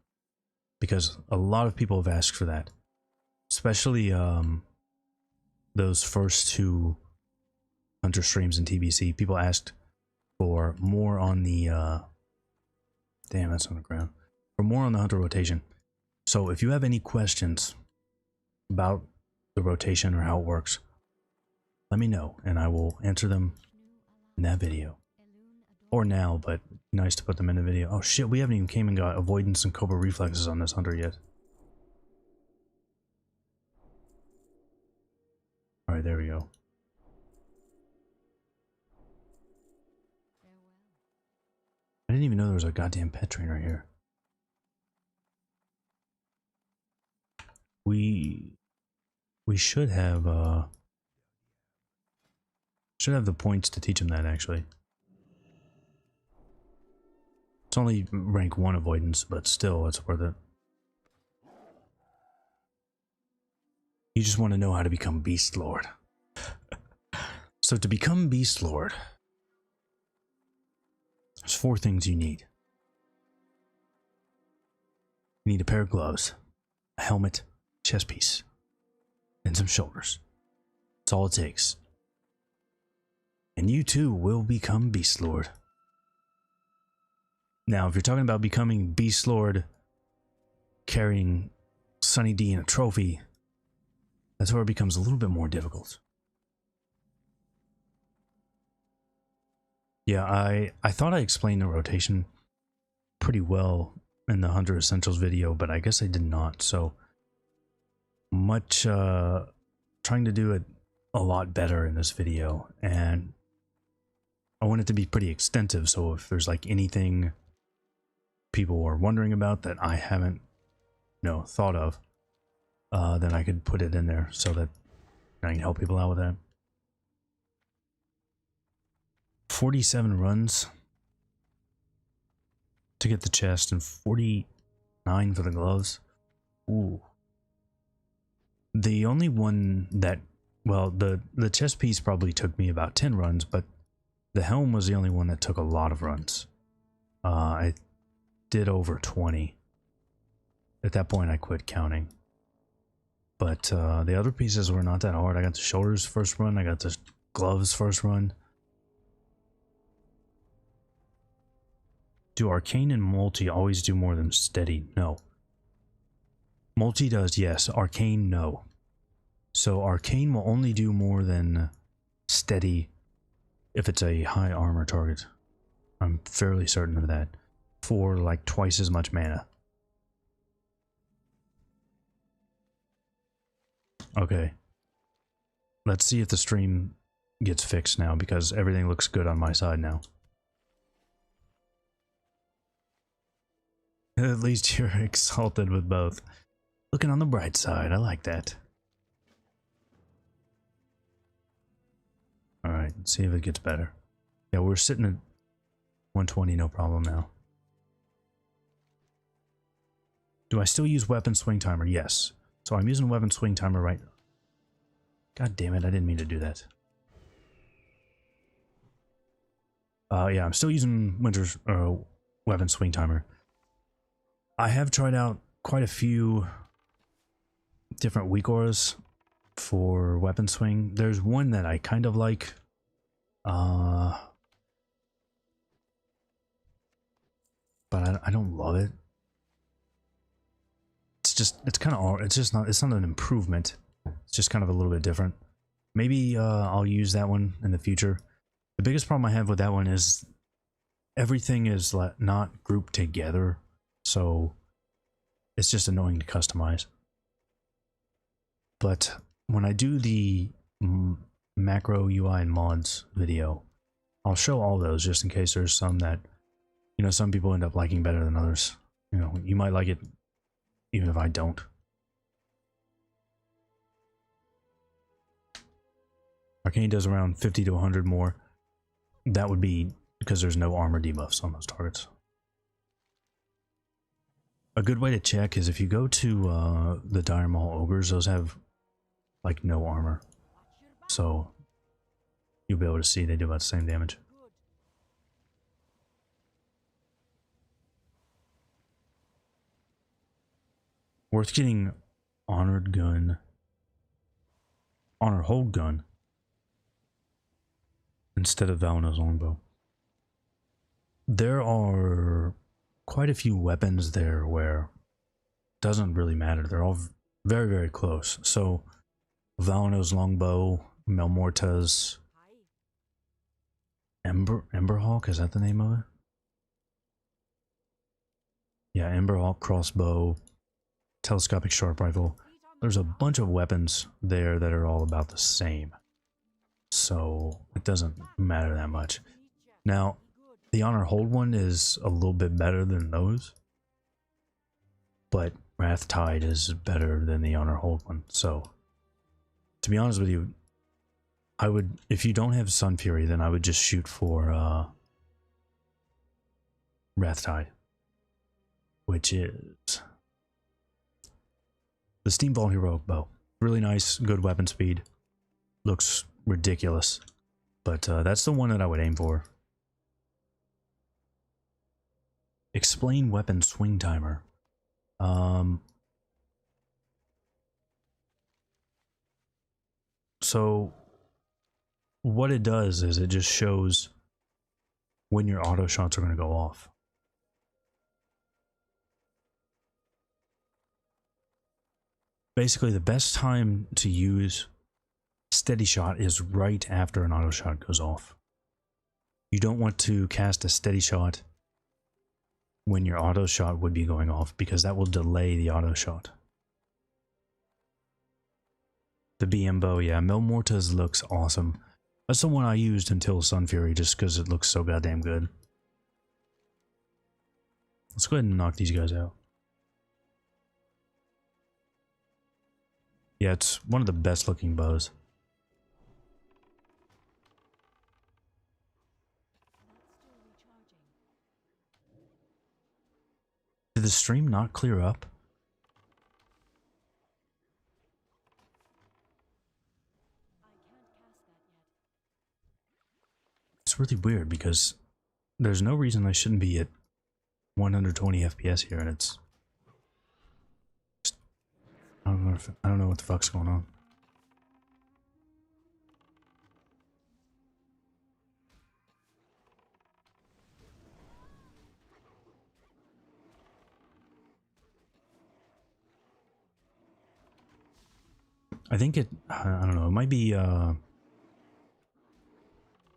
because a lot of people have asked for that, especially those first two hunter streams in TBC. People asked for more on the damn, that's on the ground. For more on the hunter rotation. So if you have any questions about the rotation or how it works, let me know and I will answer them in that video. Or now, but nice to put them in the video. Oh shit, we haven't even came and got avoidance and cobra reflexes on this hunter yet. Alright, there we go. I didn't even know there was a goddamn pet trainer here. We should have the points to teach him that, actually. It's only rank 1 avoidance, but still it's worth it. You just want to know how to become Beast Lord. So to become Beast Lord, there's 4 things you need. You need a pair of gloves, a helmet, chest piece, and some shoulders. That's all it takes. And you too will become Beast Lord. Now, if you're talking about becoming Beast Lord, carrying Sunny D in a trophy, that's where it becomes a little bit more difficult. Yeah, I thought I explained the rotation pretty well in the Hunter Essentials video, but I guess I did not. So much trying to do it a lot better in this video, and I want it to be pretty extensive, so if there's like anything people are wondering about that I haven't thought of, then I could put it in there so that I can help people out with that. 47 runs to get the chest and 49 for the gloves. Ooh. The only one that, well, the chest piece probably took me about 10 runs, but the helm was the only one that took a lot of runs. I did over 20. At that point I quit counting. But the other pieces were not that hard. I got the shoulders first run, I got the gloves first run. Do Arcane and Multi always do more than Steady? No. Multi does, yes. Arcane, no. So Arcane will only do more than Steady if it's a high armor target. I'm fairly certain of that. For like twice as much mana. Okay. Let's see if the stream gets fixed now, because everything looks good on my side now. At least you're exalted with both. Looking on the bright side, I like that. Alright, see if it gets better. Yeah, we're sitting at 120, no problem now. Do I still use weapon swing timer? Yes. So I'm using weapon swing timer right now. God damn it, I didn't mean to do that. Yeah, I'm still using Winter's weapon swing timer. I have tried out quite a few different weak auras for weapon swing. There's one that I kind of like. But I don't love it. It's kind of, it's not an improvement. It's just kind of a little bit different. Maybe I'll use that one in the future. The biggest problem I have with that one is everything is not grouped together, so it's just annoying to customize. But when I do the macro UI and mods video, I'll show all those just in case there's some that, you know, some people end up liking better than others. You know, you might like it even if I don't. Arcane does around 50 to 100 more. That would be because there's no armor debuffs on those targets. A good way to check is if you go to the Dire Maul Ogres, those have like no armor. So you'll be able to see they do about the same damage. Worth getting Honored Gun, Honor Hold Gun, instead of Valano's Longbow. There are quite a few weapons there where it doesn't really matter. They're all very, very close. So Valano's Longbow, Melmorta's Emberhawk, is that the name of it? Yeah, Emberhawk crossbow, telescopic sharp rifle. There's a bunch of weapons there that are all about the same. So it doesn't matter that much. Now, the Honor Hold one is a little bit better than those, but Wrath Tide is better than the Honor Hold one. So, to be honest with you, I would, if you don't have Sun Fury, then I would just shoot for Wrath Tide, which is the Steambolt Heroic Bow. Really nice, good weapon speed. Looks ridiculous, but that's the one that I would aim for. Explain weapon swing timer. So what it does is it just shows when your auto shots are going to go off. Basically, the best time to use steady shot is right after an auto shot goes off. You don't want to cast a steady shot when your auto shot would be going off, because that will delay the auto shot. The BM bow, yeah, Melmorta's looks awesome. That's the one I used until Sun Fury, just because it looks so goddamn good. Let's go ahead and knock these guys out. Yeah, it's one of the best looking bows. Did the stream not clear up? It's really weird because there's no reason I shouldn't be at 120 FPS here, and it's just, I don't know what the fuck's going on. I think it, I don't know, it might be,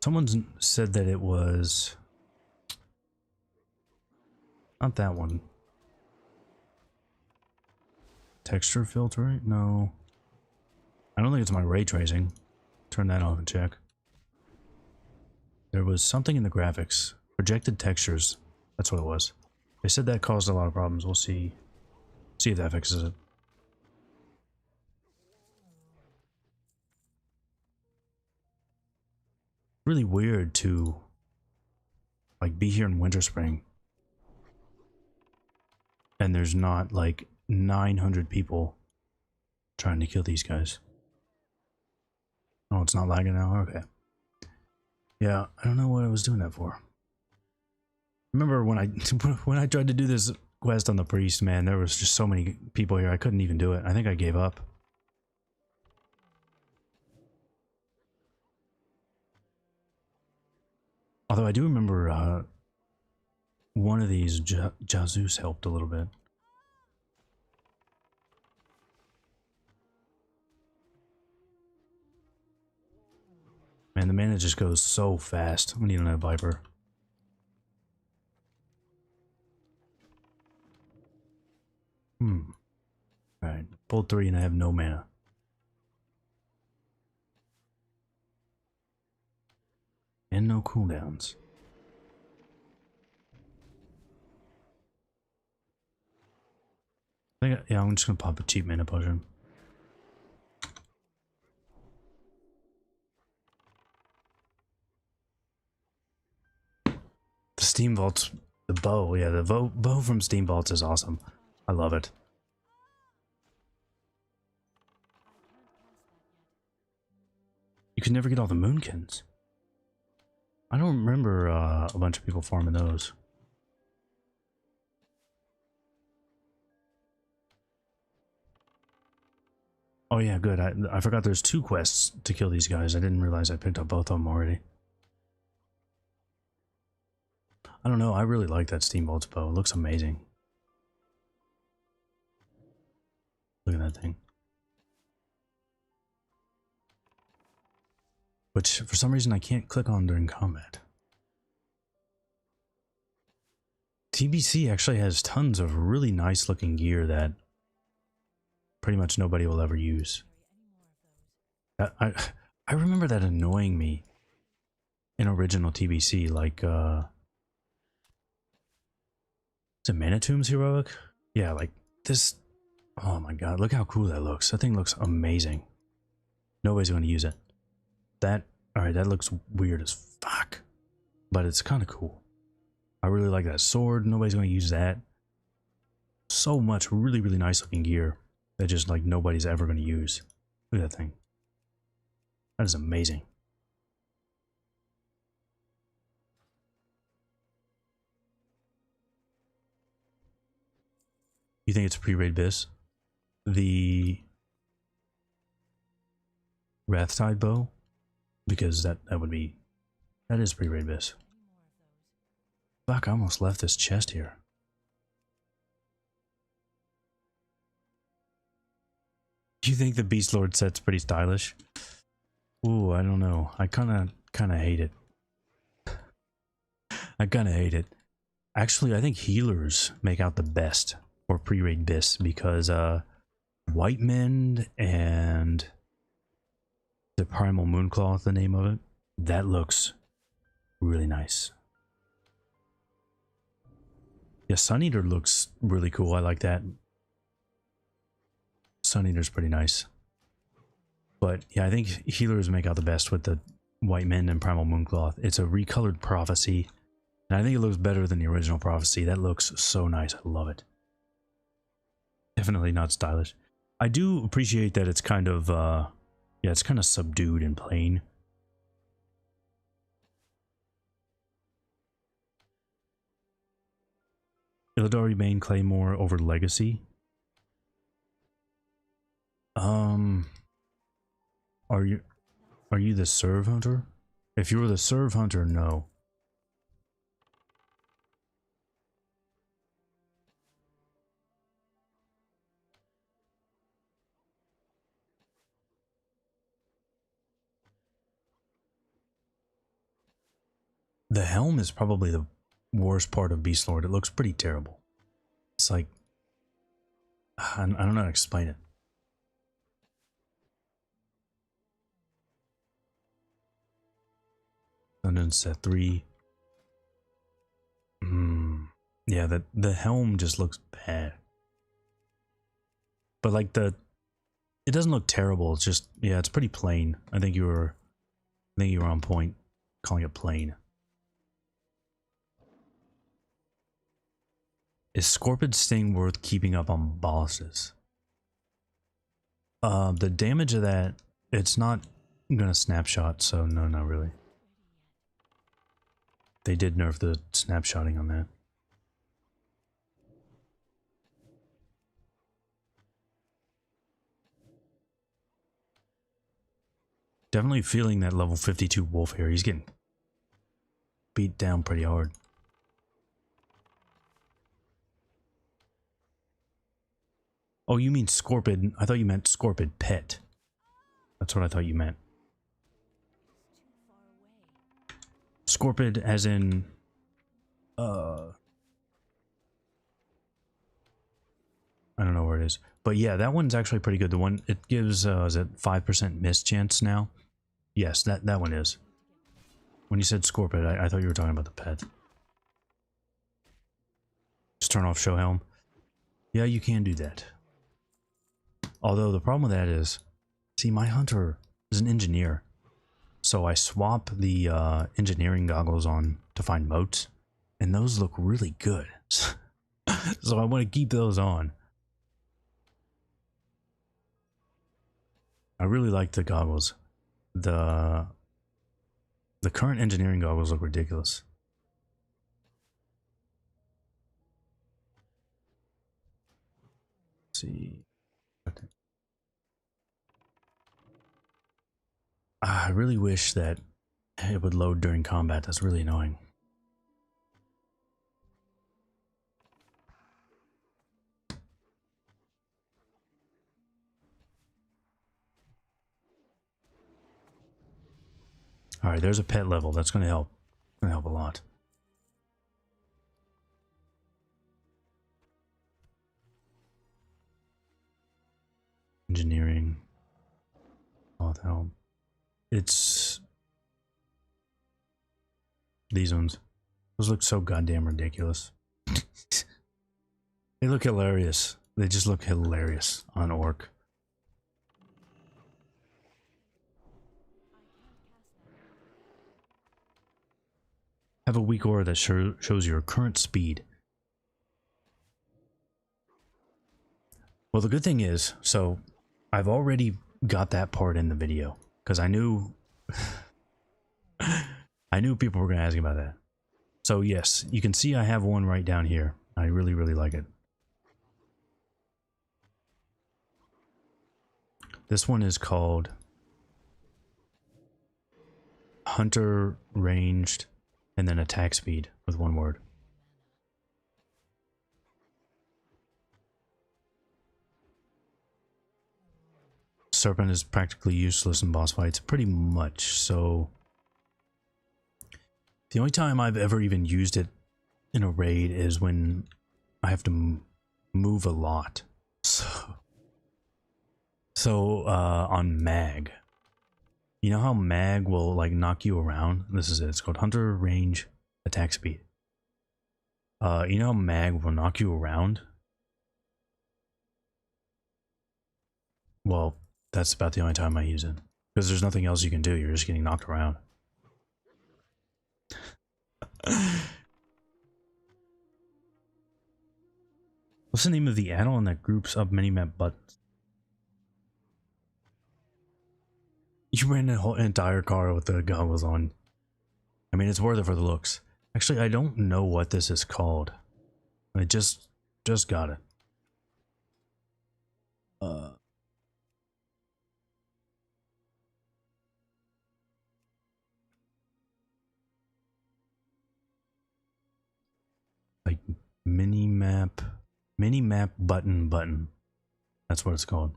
someone's said that it was, not that one. Texture filter? No. I don't think it's my ray tracing. Turn that off and check. There was something in the graphics. Projected textures. That's what it was. They said that caused a lot of problems. We'll see. See if that fixes it. Really weird to like be here in Winter Spring and there's not like 900 people trying to kill these guys. Oh, it's not lagging now? Okay. Yeah, I don't know what I was doing that for. Remember when I when I tried to do this quest on the priest, man, there was just so many people here I couldn't even do it. I think I gave up. Although I do remember one of these Jesus helped a little bit. Man, the mana just goes so fast. We need another Viper. Alright, pulled 3 and I have no mana. And no cooldowns. Yeah, I'm just gonna pop a cheap mana potion. The Steam Vaults, the bow, yeah, the bow from Steam Vaults is awesome. I love it. You can never get all the Moonkins. I don't remember a bunch of people farming those. Oh yeah, good. I forgot there's 2 quests to kill these guys. I didn't realize I picked up both of them already. I don't know, I really like that Steambolt's bow. It looks amazing. Look at that thing. Which, for some reason, I can't click on during combat. TBC actually has tons of really nice looking gear that pretty much nobody will ever use. I remember that annoying me in original TBC, like, is it Manitomb's Heroic? Yeah, like this. Oh my god, look how cool that looks. That thing looks amazing. Nobody's going to use it. Alright, that looks weird as fuck. But it's kind of cool. I really like that sword. Nobody's going to use that. So much really, really nice looking gear that just like nobody's ever going to use. Look at that thing. That is amazing. You think it's pre-raid bis? The Wrathtide bow? Because that is pre-raid bis. Fuck, I almost left this chest here. Do you think the Beast Lord set's pretty stylish? Ooh, I don't know. I kinda hate it. I kinda hate it. Actually, I think healers make out the best for pre-raid bis because White Mend and the Primal Mooncloth, the name of it, that looks really nice. Yeah, Sun Eater looks really cool. I like that. Sun Eater's pretty nice. But yeah, I think healers make out the best with the White Mend and Primal Mooncloth. It's a recolored Prophecy, and I think it looks better than the original Prophecy. That looks so nice. I love it. Definitely not stylish. I do appreciate that it's kind of, yeah, it's kind of subdued and plain. Illidari main Claymore over Legacy. Are you the Serve Hunter? If you were the Serve Hunter, no. The helm is probably the worst part of Beast Lord. It looks pretty terrible. It's like, I don't know how to explain it. London set 3. Yeah, the helm just looks bad. But like it doesn't look terrible. It's just, yeah, it's pretty plain. I think you were on point calling it plain. Is Scorpid Sting worth keeping up on bosses? The damage of that, it's not gonna snapshot, so no, not really. They did nerf the snapshotting on that. Definitely feeling that level 52 wolf here. He's getting beat down pretty hard. Oh, you mean Scorpid? I thought you meant Scorpid pet. That's what I thought you meant. Scorpid as in... I don't know where it is. But yeah, that one's actually pretty good. The one, it gives, is it 5% miss chance now? Yes, that one is. When you said Scorpid, I thought you were talking about the pet. Just turn off show helm. Yeah, you can do that. Although the problem with that is, see, my hunter is an engineer. So I swap the engineering goggles on to find moats, and those look really good. So I want to keep those on. I really like the goggles. The current engineering goggles look ridiculous. Let's see. I really wish that it would load during combat. That's really annoying. Alright, there's a pet level. That's going to help. Going to help a lot. Engineering. Oh, help. It's... these ones. Those look so goddamn ridiculous. They look hilarious. They just look hilarious on Orc. Have a weak aura that shows your current speed. Well, the good thing is, so I've already got that part in the video because I knew I knew people were going to ask about that. So yes, you can see I have one right down here. I really, really like it. This one is called Hunter Ranged and then attack speed with one word. Serpent is practically useless in boss fights, pretty much. So the only time I've ever even used it in a raid is when I have to move a lot. So on Mag, you know how Mag will like knock you around? This is it. It's called Hunter Range Attack Speed. You know how Mag will knock you around? Well, that's about the only time I use it. Because there's nothing else you can do. You're just getting knocked around. What's the name of the add-on that groups up minimap buttons? You ran a whole entire car with the goggles on. I mean, it's worth it for the looks. Actually, I don't know what this is called. I just got it. Like minimap button. That's what it's called.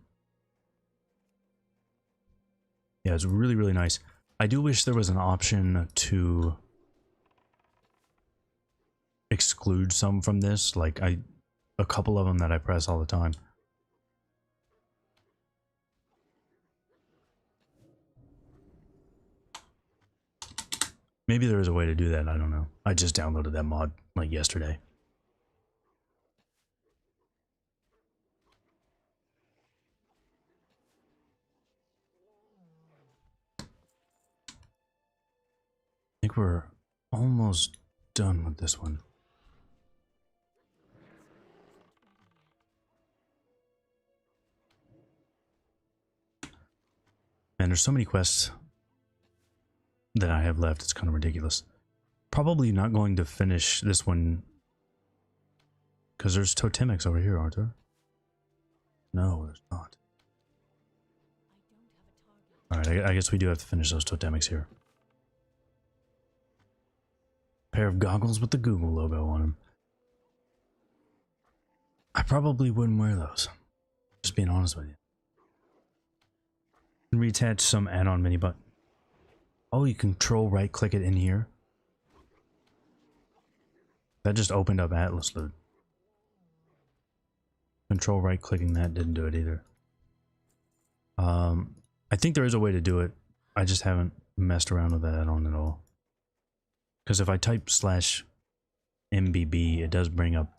Yeah, it's really, really nice. I do wish there was an option to exclude some from this. Like a couple of them that I press all the time. Maybe there is a way to do that. I don't know. I just downloaded that mod like yesterday. I think we're almost done with this one. Man, there's so many quests that I have left. It's kind of ridiculous. Probably not going to finish this one because there's totemics over here, aren't there? No, there's not. Alright, I guess we do have to finish those totemics here. Pair of goggles with the Google logo on them. I probably wouldn't wear those. Just being honest with you. Reattach some add-on mini button. Oh, you control right click it in here. That just opened up Atlas loot. Control right clicking that didn't do it either. I think there is a way to do it. I just haven't messed around with that add-on at all. Because if I type /MBB, it does bring up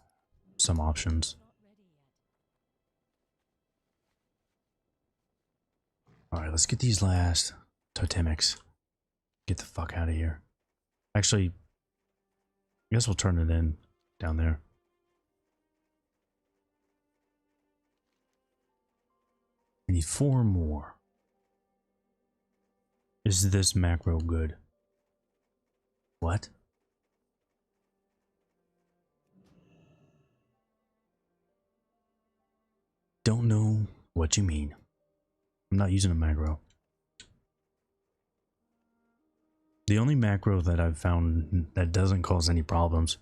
some options. Alright, let's get these last totemics. Get the fuck out of here. Actually, I guess we'll turn it in down there. I need 4 more. Is this macro good? What? Don't know what you mean. I'm not using a macro. The only macro that I've found that doesn't cause any problems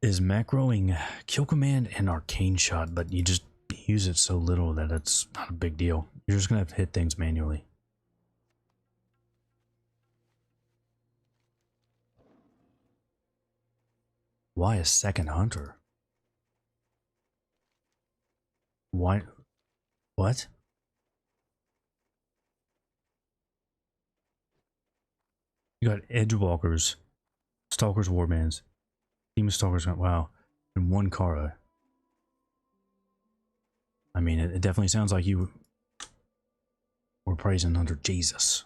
is macroing Kill Command and Arcane Shot, but you just use it so little that it's not a big deal. You're just gonna have to hit things manually. Why a second hunter? Why? What? You got Edgewalkers, Stalkers, Warbands, Team of Stalkers. Wow, and 1 Kara. I mean, it definitely sounds like you were praising Hunter Jesus.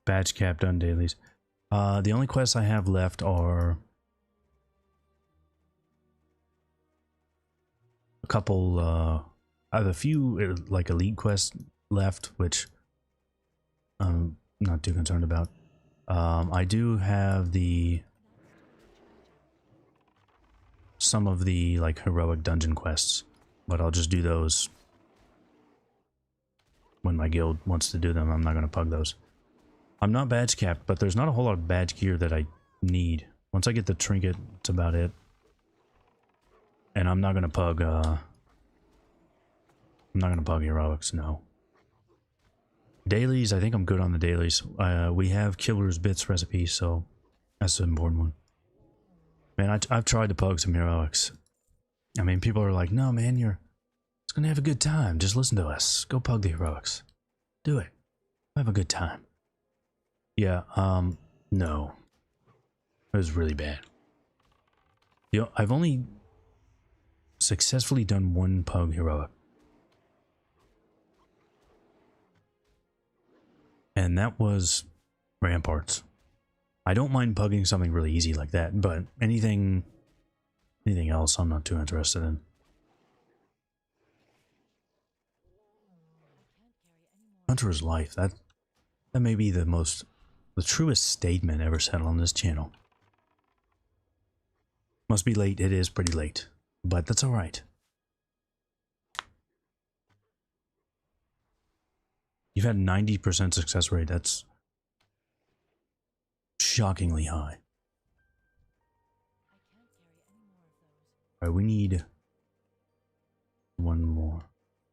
Badge cap done dailies. The only quests I have left are a couple. I have a few like elite quests left, which I'm not too concerned about. I do have some of the like heroic dungeon quests, but I'll just do those when my guild wants to do them. I'm not going to pug those. I'm not badge capped, but there's not a whole lot of badge gear that I need. Once I get the trinket, it's about it. And I'm not going to pug heroics, no. Dailies, I think I'm good on the dailies. We have Killer's Bits recipe, so that's an important one. Man, I've tried to pug some heroics. I mean, people are like, no, man, it's gonna have a good time. Just listen to us. Go pug the heroics. Do it. Have a good time. Yeah, no. It was really bad. You know, I've only successfully done 1 pug heroic. And that was Ramparts. I don't mind pugging something really easy like that, but anything else I'm not too interested in. Hunter's Life, that may be the truest statement ever said on this channel. Must be late, it is pretty late, but that's alright. You've had 90% success rate, that's shockingly high. Alright, we need 1 more.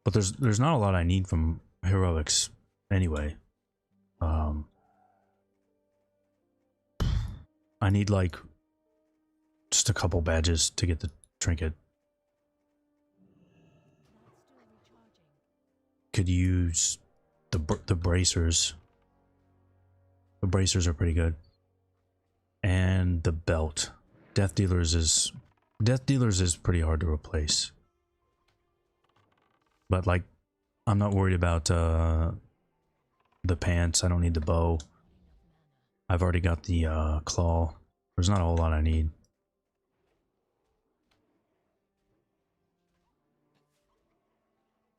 But there's not a lot I need from heroics anyway. I need like just a couple badges to get the trinket. Could use the bracers. The bracers are pretty good. And the belt. Death Dealers is pretty hard to replace. But like, I'm not worried about the pants. I don't need the bow. I've already got the claw. There's not a whole lot I need.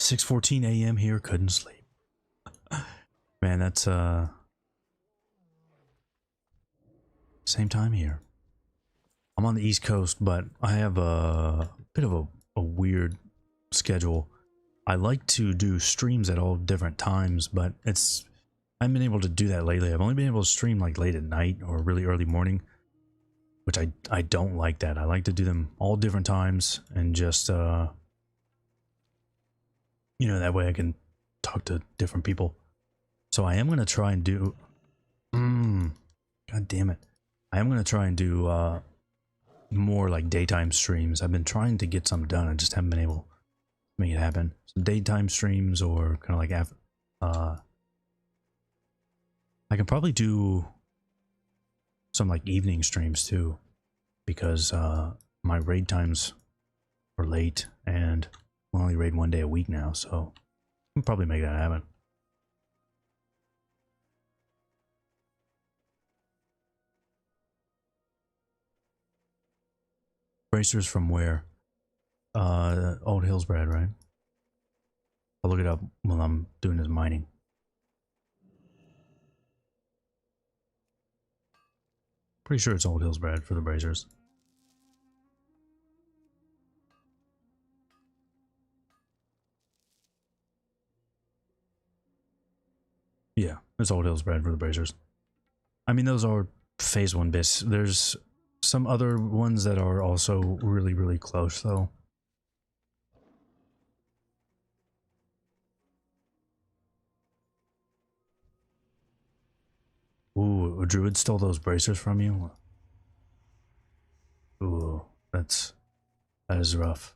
6:14 a.m. here, couldn't sleep. Man, that's same time here. I'm on the East Coast, but I have a bit of a weird schedule. I like to do streams at all different times, but I haven't been able to do that lately. I've only been able to stream like late at night or really early morning, which I don't like that. I like to do them all different times and just you know, that way I can talk to different people. So I am going to try and do God damn it. I am going to try and do more like daytime streams. I've been trying to get some done. I just haven't been able to make it happen. Some daytime streams or kind of like I can probably do some like evening streams too, because my raid times are late and we only raid one day a week now, so I can probably make that happen. Bracers from where? Old Hillsbrad, right? I'll look it up while I'm doing this mining. Pretty sure it's Old Hillsbrad for the bracers. Yeah, it's Old Hillsbrad for the bracers. I mean, those are phase 1 bits. There's some other ones that are also really, really close, though. Ooh, a druid stole those bracers from you? Ooh, that is rough.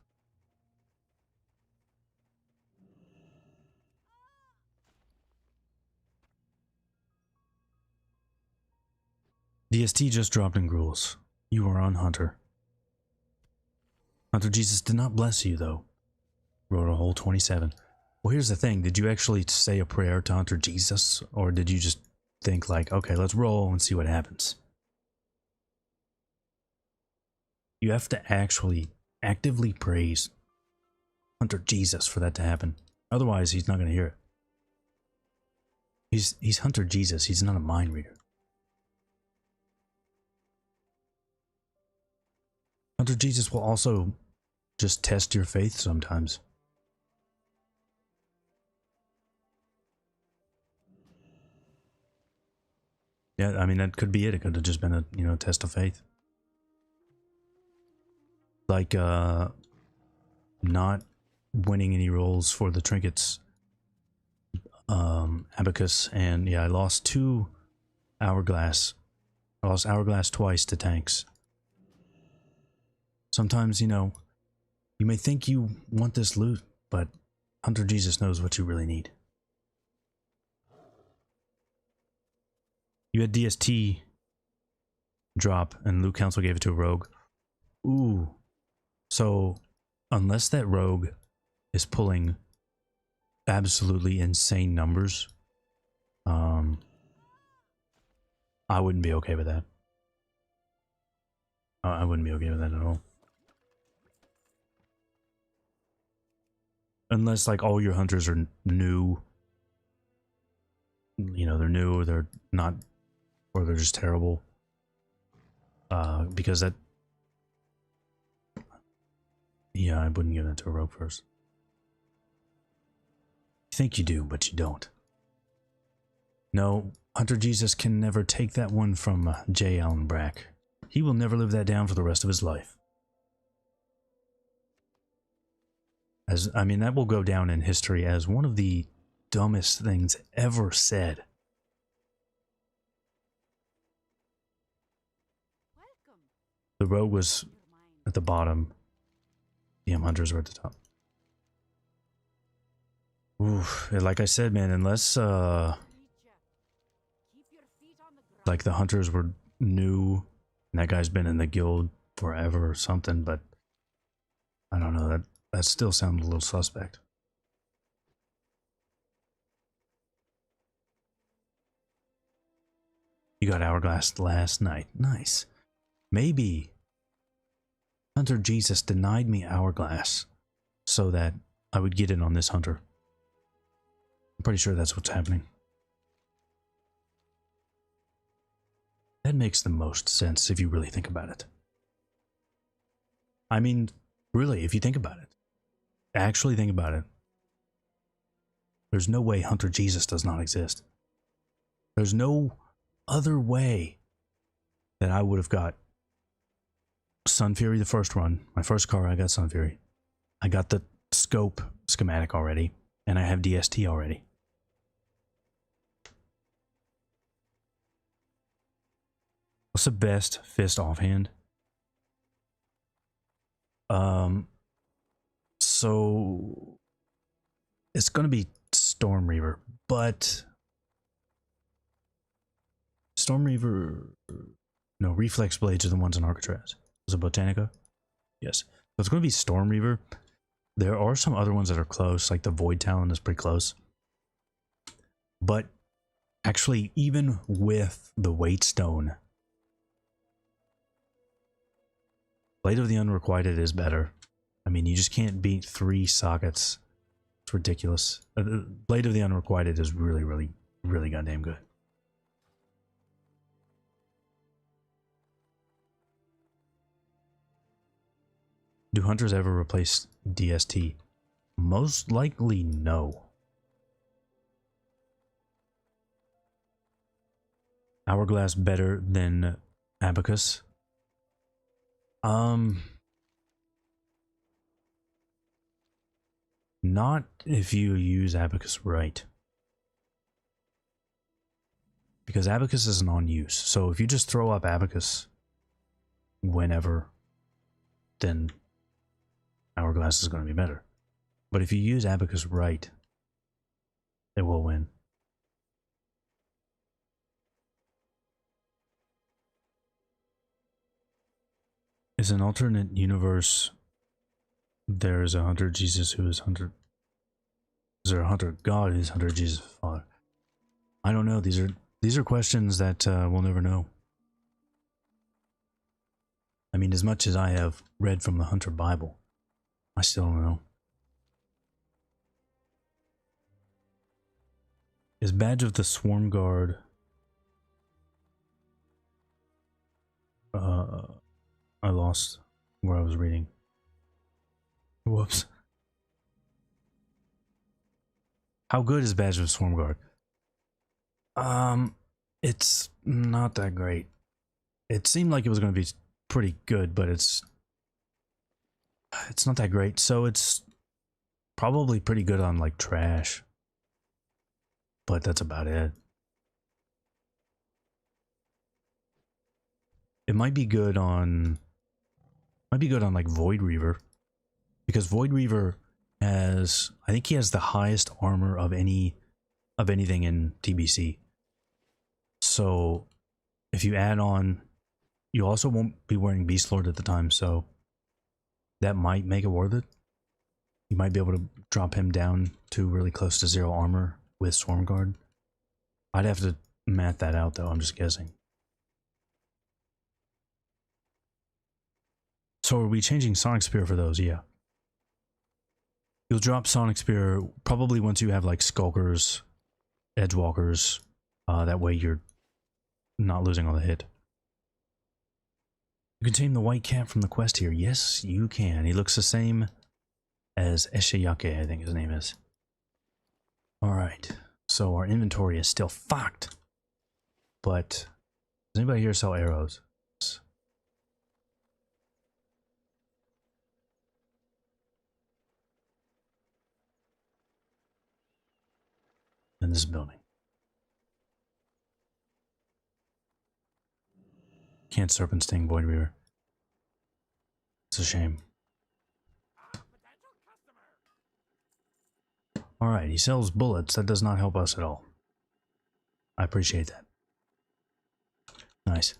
DST just dropped in Gruels. You are on Hunter. Hunter Jesus did not bless you, though. Wrote a whole 27. Well, here's the thing. Did you actually say a prayer to Hunter Jesus? Or did you just think like, okay, let's roll and see what happens? You have to actually actively praise Hunter Jesus for that to happen. Otherwise, he's not going to hear it. He's Hunter Jesus. He's not a mind reader. Hunter Jesus will also just test your faith sometimes. Yeah, I mean, that could be it. It could have just been a, you know, test of faith. Like, not winning any rolls for the trinkets. Abacus, and yeah, I lost 2 hourglass. I lost hourglass twice to tanks. Sometimes, you know, you may think you want this loot, but Hunter Jesus knows what you really need. You had DST drop, and Loot Council gave it to a rogue. Ooh. So, unless that rogue is pulling absolutely insane numbers, I wouldn't be okay with that. I wouldn't be okay with that at all. Unless, like, all your hunters are new. You know, they're new, or they're not, or they're just terrible. Because that... Yeah, I wouldn't give that to a rogue first. You think you do, but you don't. No, Hunter Jesus can never take that one from J. Allen Brack. He will never live that down for the rest of his life. As, I mean, that will go down in history as one of the dumbest things ever said. Welcome. The rogue was at the bottom. The hunters were at the top. Oof, like I said, man, unless like the hunters were new and that guy's been in the guild forever or something, but I don't know, that still sounds a little suspect. You got hourglass last night. Nice. Maybe Hunter Jesus denied me hourglass so that I would get in on this hunter. I'm pretty sure that's what's happening. That makes the most sense if you really think about it. I mean, really, if you think about it. Actually think about it. There's no way Hunter Jesus does not exist. There's no other way that I would have got Sun Fury the first run. My first car, I got Sun Fury. I got the scope schematic already, and I have DST already. What's the best fist offhand? So it's gonna be Storm Reaver, but Storm Reaver, no, Reflex Blades are the ones in Alcatraz. Was it Botanica? Yes. So it's gonna be Storm Reaver. There are some other ones that are close, like the Void Talon is pretty close. But actually, even with the Weight Stone, Blade of the Unrequited is better. I mean, you just can't beat 3 sockets. It's ridiculous. Blade of the Unrequited is really, really, really goddamn good. Do hunters ever replace DST? Most likely no. Hourglass better than Abacus? Not if you use Abacus right. Because Abacus isn't on use. So if you just throw up Abacus whenever, then Hourglass is going to be better. But if you use Abacus right, it will win. Is an alternate universe there is a Hunter Jesus who is Hunter? Is there a Hunter God who's Hunter Jesus Father? I don't know. These are questions that we'll never know. I mean, as much as I have read from the Hunter Bible, I still don't know. Is Badge of the Swarm Guard I lost where I was reading. Whoops. How good is Badge of Swarm Guard? It's not that great. It seemed like it was going to be pretty good, but it's not that great. So it's probably pretty good on like trash, but that's about it. It might be good on like Void Reaver, because Void Reaver has, I think he has the highest armor of anything in TBC. So if you add on, you also won't be wearing Beast Lord at the time, so that might make it worth it. You might be able to drop him down to really close to 0 armor with Swarm Guard. I'd have to math that out though, I'm just guessing. So are we changing Sonic Spear for those? Yeah. You'll drop Sonic Spear probably once you have like Skulkers, Edgewalkers. That way you're not losing on the hit. You can tame the white cat from the quest here. Yes, you can. He looks the same as Eshiyake, I think his name is. Alright, so our inventory is still fucked. But does anybody here sell arrows? In this building. Can't Serpent Sting Void Reaver. It's a shame. Alright, he sells bullets. That does not help us at all. I appreciate that. Nice.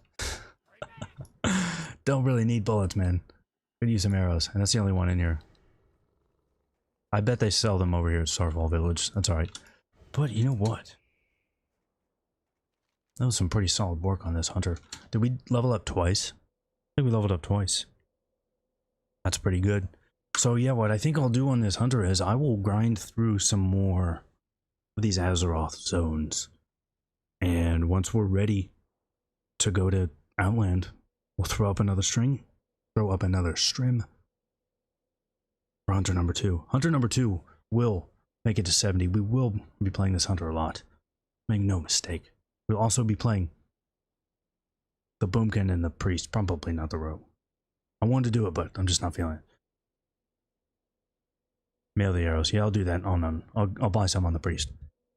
Don't really need bullets, man. Could use some arrows, and that's the only one in here. I bet they sell them over here at Starfall Village. That's alright. But you know what? That was some pretty solid work on this hunter. Did we level up twice? I think we leveled up twice. That's pretty good. So yeah, what I think I'll do on this hunter is I will grind through some more of these Azeroth zones. And once we're ready to go to Outland, we'll throw up another string. Throw up another strim. For hunter number 2. Hunter number 2 will make it to 70. We will be playing this hunter a lot. Make no mistake. We'll also be playing the Boomkin and the Priest. Probably not the Rogue. I wanted to do it, but I'm just not feeling it. Mail the arrows. Yeah, I'll do that. Oh no, I'll buy some on the Priest.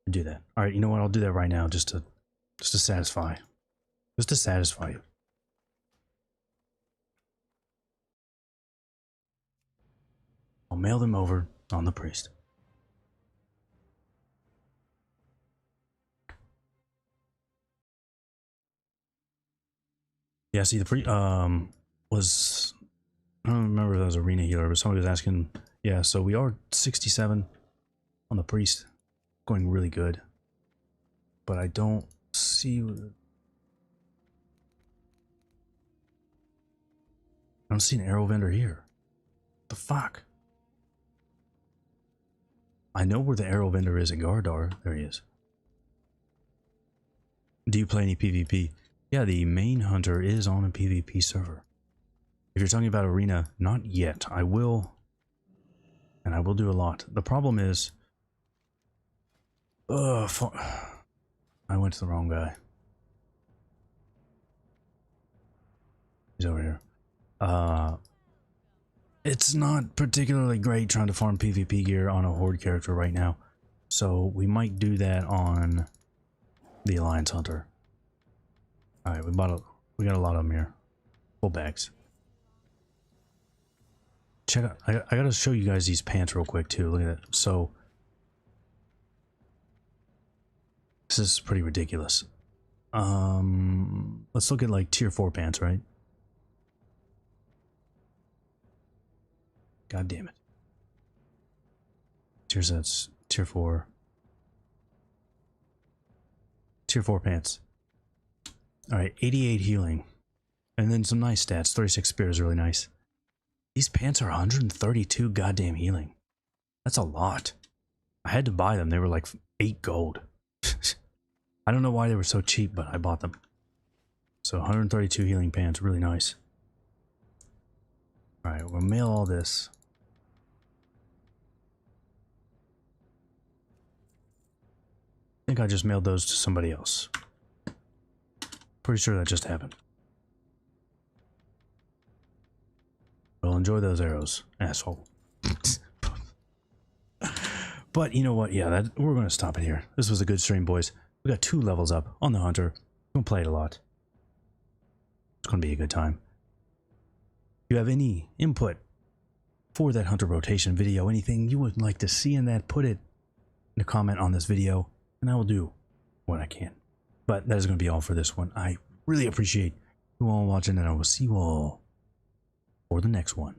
And do that. All right, you know what? I'll do that right now, just to satisfy. Just to satisfy you. I'll mail them over on the Priest. Yeah, see, the Priest was, I don't remember if that was Arena Healer, but somebody was asking. Yeah, so we are 67 on the Priest, going really good. But I don't see. I don't see an arrow vendor here. The fuck? I know where the arrow vendor is at Gardar. There he is. Do you play any PvP? Yeah, the main hunter is on a PvP server. If you're talking about Arena, not yet. I will. And I will do a lot. The problem is... I went to the wrong guy. He's over here. It's not particularly great trying to farm PvP gear on a Horde character right now. So we might do that on the Alliance Hunter. Alright, we got a lot of them here. Full bags. Check out, I gotta show you guys these pants real quick too. Look at that. So this is pretty ridiculous. Let's look at like tier 4 pants, right? God damn it. That's tier 4. Tier 4 pants. Alright, 88 healing. And then some nice stats. 36 spear is really nice. These pants are 132 goddamn healing. That's a lot. I had to buy them. They were like 8 gold. I don't know why they were so cheap, but I bought them. So 132 healing pants, really nice. Alright, we'll mail all this. I think I just mailed those to somebody else. Pretty sure that just happened. Well, enjoy those arrows, asshole. But you know what? Yeah, we're going to stop it here. This was a good stream, boys. We got 2 levels up on the Hunter. We're going to play it a lot. It's going to be a good time. If you have any input for that Hunter rotation video, anything you would like to see in that, put it in a comment on this video, and I will do what I can. But that is going to be all for this one. I really appreciate you all watching, and I will see you all for the next one.